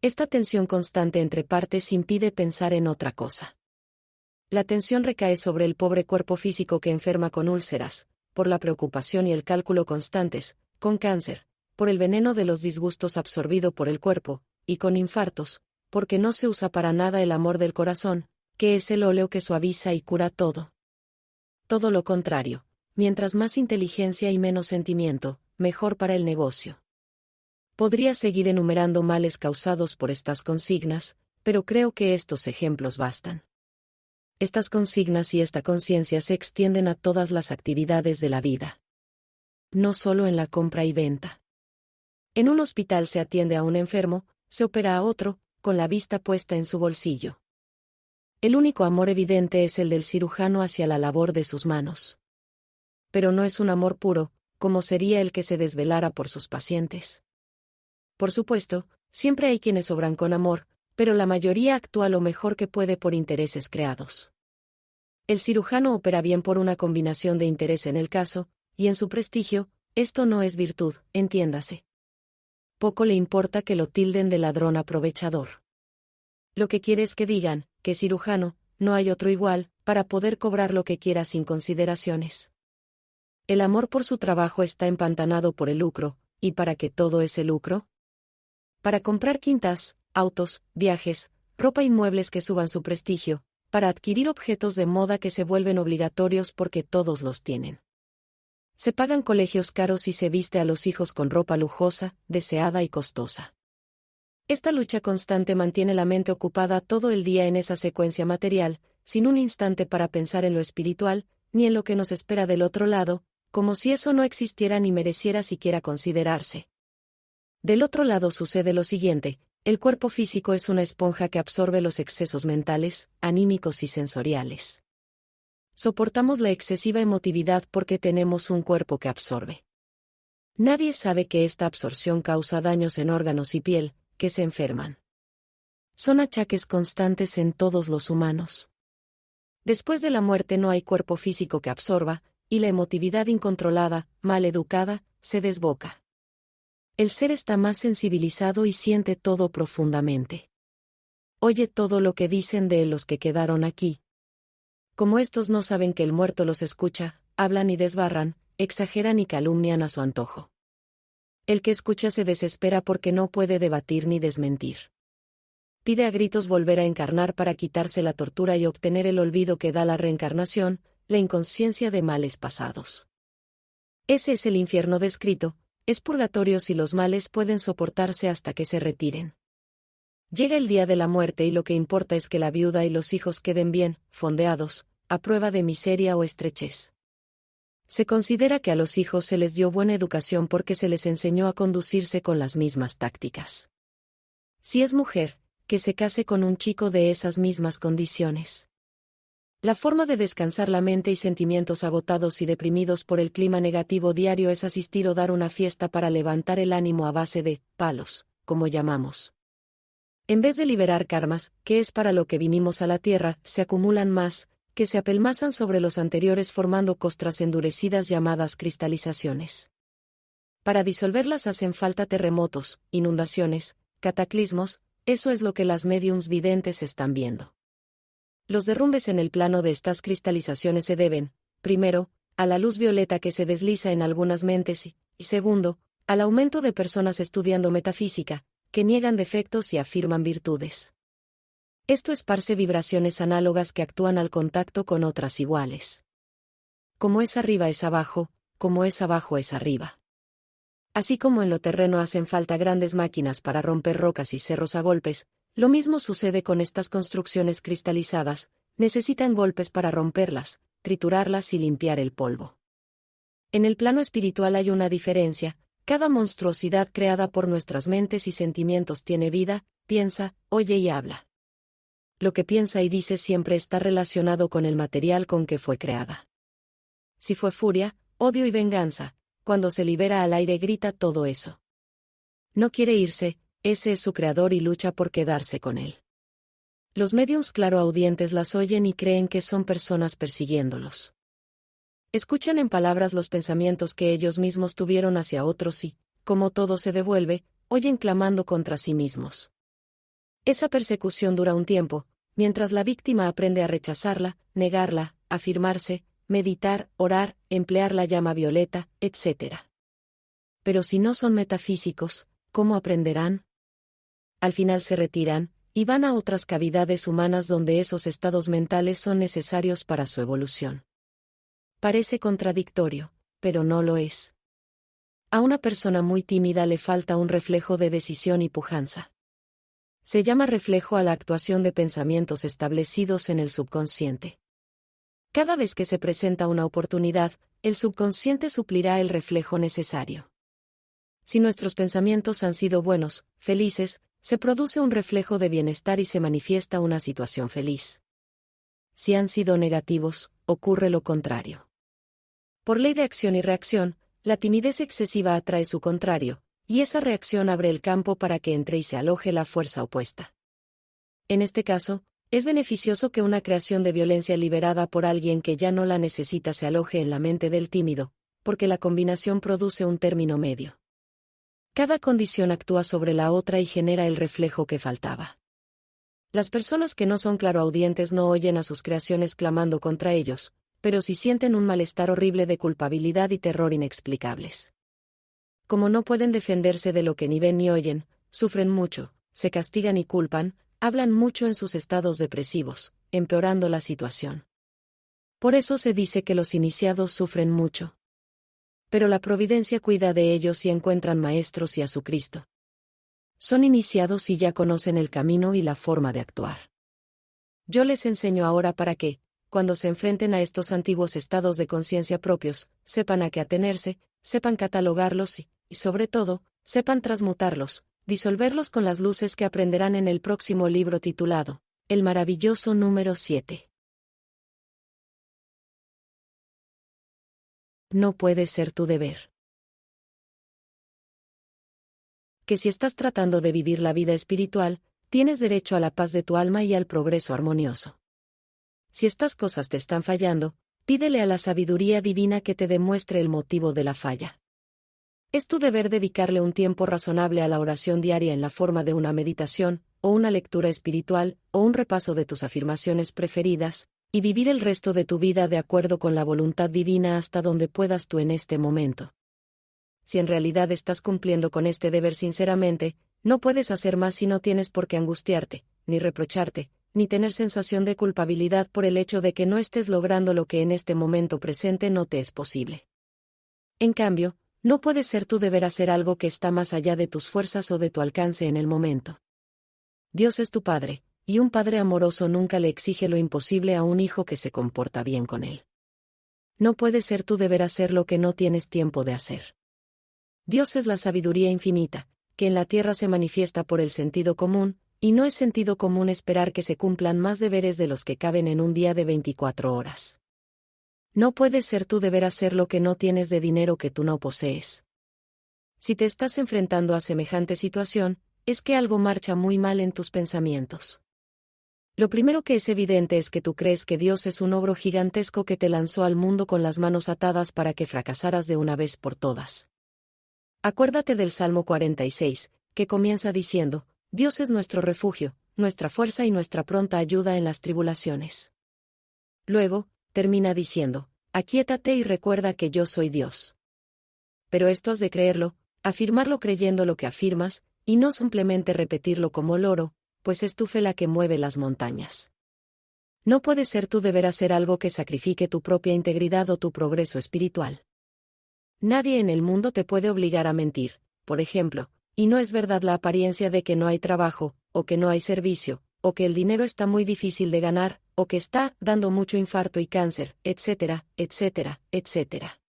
Esta tensión constante entre partes impide pensar en otra cosa. La tensión recae sobre el pobre cuerpo físico que enferma con úlceras, por la preocupación y el cálculo constantes, con cáncer, por el veneno de los disgustos absorbido por el cuerpo, y con infartos, porque no se usa para nada el amor del corazón, que es el óleo que suaviza y cura todo. Todo lo contrario, mientras más inteligencia y menos sentimiento, mejor para el negocio. Podría seguir enumerando males causados por estas consignas, pero creo que estos ejemplos bastan. Estas consignas y esta conciencia se extienden a todas las actividades de la vida. No solo en la compra y venta. En un hospital se atiende a un enfermo, se opera a otro, con la vista puesta en su bolsillo. El único amor evidente es el del cirujano hacia la labor de sus manos. Pero no es un amor puro, como sería el que se desvelara por sus pacientes. Por supuesto, siempre hay quienes obran con amor, pero la mayoría actúa lo mejor que puede por intereses creados. El cirujano opera bien por una combinación de interés en el caso, y en su prestigio, esto no es virtud, entiéndase. Poco le importa que lo tilden de ladrón aprovechador. Lo que quiere es que digan, que cirujano, no hay otro igual, para poder cobrar lo que quiera sin consideraciones. El amor por su trabajo está empantanado por el lucro, ¿y para qué todo ese lucro? Para comprar quintas, autos, viajes, ropa y muebles que suban su prestigio, para adquirir objetos de moda que se vuelven obligatorios porque todos los tienen. Se pagan colegios caros y se viste a los hijos con ropa lujosa, deseada y costosa. Esta lucha constante mantiene la mente ocupada todo el día en esa secuencia material, sin un instante para pensar en lo espiritual, ni en lo que nos espera del otro lado, como si eso no existiera ni mereciera siquiera considerarse. Del otro lado sucede lo siguiente: el cuerpo físico es una esponja que absorbe los excesos mentales, anímicos y sensoriales. Soportamos la excesiva emotividad porque tenemos un cuerpo que absorbe. Nadie sabe que esta absorción causa daños en órganos y piel, que se enferman. Son achaques constantes en todos los humanos. Después de la muerte no hay cuerpo físico que absorba, y la emotividad incontrolada, mal educada, se desboca. El ser está más sensibilizado y siente todo profundamente. Oye todo lo que dicen de los que quedaron aquí. Como estos no saben que el muerto los escucha, hablan y desbarran, exageran y calumnian a su antojo. El que escucha se desespera porque no puede debatir ni desmentir. Pide a gritos volver a encarnar para quitarse la tortura y obtener el olvido que da la reencarnación, la inconsciencia de males pasados. Ese es el infierno descrito, es purgatorio si los males pueden soportarse hasta que se retiren. Llega el día de la muerte y lo que importa es que la viuda y los hijos queden bien, fondeados, a prueba de miseria o estrechez. Se considera que a los hijos se les dio buena educación porque se les enseñó a conducirse con las mismas tácticas. Si es mujer, que se case con un chico de esas mismas condiciones. La forma de descansar la mente y sentimientos agotados y deprimidos por el clima negativo diario es asistir o dar una fiesta para levantar el ánimo a base de palos, como llamamos. En vez de liberar karmas, que es para lo que vinimos a la tierra, se acumulan más, que se apelmazan sobre los anteriores formando costras endurecidas llamadas cristalizaciones. Para disolverlas hacen falta terremotos, inundaciones, cataclismos, eso es lo que las médiums videntes están viendo. Los derrumbes en el plano de estas cristalizaciones se deben, primero, a la luz violeta que se desliza en algunas mentes y segundo, al aumento de personas estudiando metafísica, que niegan defectos y afirman virtudes. Esto esparce vibraciones análogas que actúan al contacto con otras iguales. Como es arriba es abajo, como es abajo es arriba. Así como en lo terreno hacen falta grandes máquinas para romper rocas y cerros a golpes, lo mismo sucede con estas construcciones cristalizadas, necesitan golpes para romperlas, triturarlas y limpiar el polvo. En el plano espiritual hay una diferencia: cada monstruosidad creada por nuestras mentes y sentimientos tiene vida, piensa, oye y habla. Lo que piensa y dice siempre está relacionado con el material con que fue creada. Si fue furia, odio y venganza, cuando se libera al aire grita todo eso. No quiere irse, ese es su creador y lucha por quedarse con él. Los médiums claroaudientes las oyen y creen que son personas persiguiéndolos. Escuchan en palabras los pensamientos que ellos mismos tuvieron hacia otros y, como todo se devuelve, oyen clamando contra sí mismos. Esa persecución dura un tiempo, mientras la víctima aprende a rechazarla, negarla, afirmarse, meditar, orar, emplear la llama violeta, etc. Pero si no son metafísicos, ¿cómo aprenderán? Al final se retiran, y van a otras cavidades humanas donde esos estados mentales son necesarios para su evolución. Parece contradictorio, pero no lo es. A una persona muy tímida le falta un reflejo de decisión y pujanza. Se llama reflejo a la actuación de pensamientos establecidos en el subconsciente. Cada vez que se presenta una oportunidad, el subconsciente suplirá el reflejo necesario. Si nuestros pensamientos han sido buenos, felices, se produce un reflejo de bienestar y se manifiesta una situación feliz. Si han sido negativos, ocurre lo contrario. Por ley de acción y reacción, la timidez excesiva atrae su contrario, y esa reacción abre el campo para que entre y se aloje la fuerza opuesta. En este caso, es beneficioso que una creación de violencia liberada por alguien que ya no la necesita se aloje en la mente del tímido, porque la combinación produce un término medio. Cada condición actúa sobre la otra y genera el reflejo que faltaba. Las personas que no son claroaudientes no oyen a sus creaciones clamando contra ellos, pero sí sienten un malestar horrible de culpabilidad y terror inexplicables. Como no pueden defenderse de lo que ni ven ni oyen, sufren mucho, se castigan y culpan, hablan mucho en sus estados depresivos, empeorando la situación. Por eso se dice que los iniciados sufren mucho. Pero la providencia cuida de ellos y encuentran maestros y a su Cristo. Son iniciados y ya conocen el camino y la forma de actuar. Yo les enseño ahora para que, cuando se enfrenten a estos antiguos estados de conciencia propios, sepan a qué atenerse, sepan catalogarlos y sobre todo, sepan transmutarlos, disolverlos con las luces que aprenderán en el próximo libro titulado, El maravilloso número 7. No puede ser tu deber. Que si estás tratando de vivir la vida espiritual, tienes derecho a la paz de tu alma y al progreso armonioso. Si estas cosas te están fallando, pídele a la sabiduría divina que te demuestre el motivo de la falla. Es tu deber dedicarle un tiempo razonable a la oración diaria en la forma de una meditación, o una lectura espiritual, o un repaso de tus afirmaciones preferidas, y vivir el resto de tu vida de acuerdo con la voluntad divina hasta donde puedas tú en este momento. Si en realidad estás cumpliendo con este deber sinceramente, no puedes hacer más y no tienes por qué angustiarte, ni reprocharte, ni tener sensación de culpabilidad por el hecho de que no estés logrando lo que en este momento presente no te es posible. En cambio, no puede ser tu deber hacer algo que está más allá de tus fuerzas o de tu alcance en el momento. Dios es tu Padre, y un padre amoroso nunca le exige lo imposible a un hijo que se comporta bien con él. No puede ser tu deber hacer lo que no tienes tiempo de hacer. Dios es la sabiduría infinita, que en la tierra se manifiesta por el sentido común, y no es sentido común esperar que se cumplan más deberes de los que caben en un día de 24 horas. No puede ser tu deber hacer lo que no tienes de dinero que tú no posees. Si te estás enfrentando a semejante situación, es que algo marcha muy mal en tus pensamientos. Lo primero que es evidente es que tú crees que Dios es un ogro gigantesco que te lanzó al mundo con las manos atadas para que fracasaras de una vez por todas. Acuérdate del Salmo 46, que comienza diciendo, Dios es nuestro refugio, nuestra fuerza y nuestra pronta ayuda en las tribulaciones. Luego, termina diciendo, aquíétate y recuerda que yo soy Dios. Pero esto has de creerlo, afirmarlo creyendo lo que afirmas, y no simplemente repetirlo como loro, pues es tu fe la que mueve las montañas. No puede ser tu deber hacer algo que sacrifique tu propia integridad o tu progreso espiritual. Nadie en el mundo te puede obligar a mentir, por ejemplo, y no es verdad la apariencia de que no hay trabajo, o que no hay servicio, o que el dinero está muy difícil de ganar, o que está dando mucho infarto y cáncer, etcétera, etcétera, etcétera.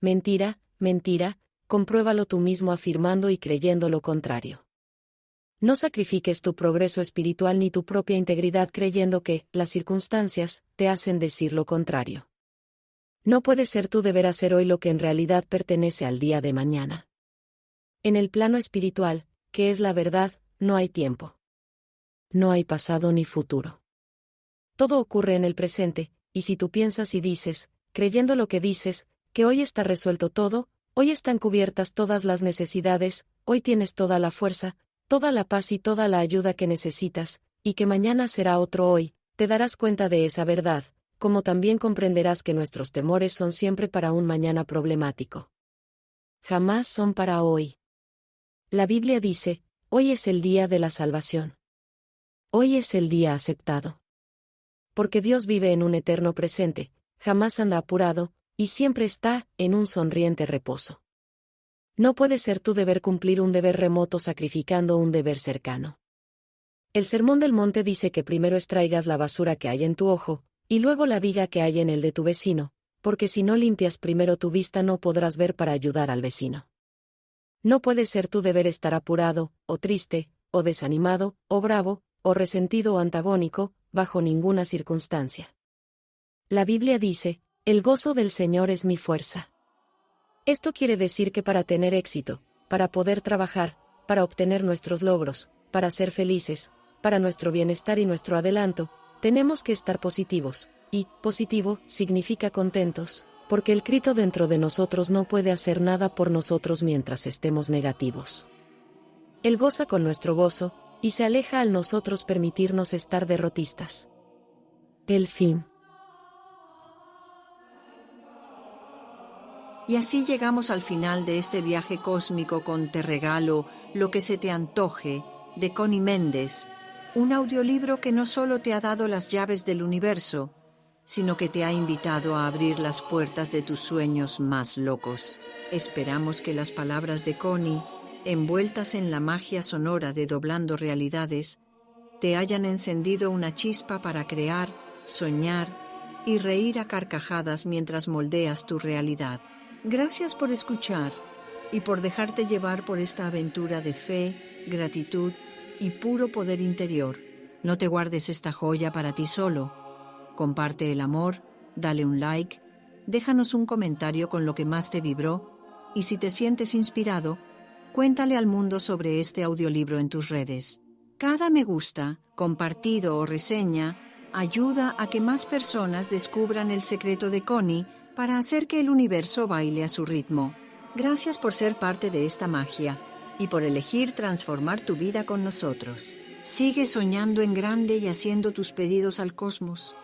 Mentira, mentira, compruébalo tú mismo afirmando y creyendo lo contrario. No sacrifiques tu progreso espiritual ni tu propia integridad creyendo que las circunstancias te hacen decir lo contrario. No puede ser tu deber hacer hoy lo que en realidad pertenece al día de mañana. En el plano espiritual, que es la verdad, no hay tiempo. No hay pasado ni futuro. Todo ocurre en el presente, y si tú piensas y dices, creyendo lo que dices, que hoy está resuelto todo, hoy están cubiertas todas las necesidades, hoy tienes toda la fuerza, toda la paz y toda la ayuda que necesitas, y que mañana será otro hoy, te darás cuenta de esa verdad, como también comprenderás que nuestros temores son siempre para un mañana problemático. Jamás son para hoy. La Biblia dice, hoy es el día de la salvación. Hoy es el día aceptado. Porque Dios vive en un eterno presente, jamás anda apurado, y siempre está en un sonriente reposo. No puede ser tu deber cumplir un deber remoto sacrificando un deber cercano. El Sermón del Monte dice que primero extraigas la basura que hay en tu ojo, y luego la viga que hay en el de tu vecino, porque si no limpias primero tu vista no podrás ver para ayudar al vecino. No puede ser tu deber estar apurado, o triste, o desanimado, o bravo, o resentido o antagónico, bajo ninguna circunstancia. La Biblia dice, el gozo del Señor es mi fuerza. Esto quiere decir que para tener éxito, para poder trabajar, para obtener nuestros logros, para ser felices, para nuestro bienestar y nuestro adelanto, tenemos que estar positivos, y positivo significa contentos, porque el Cristo dentro de nosotros no puede hacer nada por nosotros mientras estemos negativos. Él goza con nuestro gozo, y se aleja al nosotros permitirnos estar derrotistas. El fin. Y así llegamos al final de este viaje cósmico con Te regalo lo que se te antoje, de Connie Méndez, un audiolibro que no solo te ha dado las llaves del universo, sino que te ha invitado a abrir las puertas de tus sueños más locos. Esperamos que las palabras de Connie, envueltas en la magia sonora de Doblando Realidades, te hayan encendido una chispa para crear, soñar y reír a carcajadas mientras moldeas tu realidad. Gracias por escuchar y por dejarte llevar por esta aventura de fe, gratitud y puro poder interior. No te guardes esta joya para ti solo. Comparte el amor, dale un like, déjanos un comentario con lo que más te vibró y si te sientes inspirado, cuéntale al mundo sobre este audiolibro en tus redes. Cada me gusta, compartido o reseña ayuda a que más personas descubran el secreto de Connie para hacer que el universo baile a su ritmo. Gracias por ser parte de esta magia y por elegir transformar tu vida con nosotros. Sigue soñando en grande y haciendo tus pedidos al cosmos.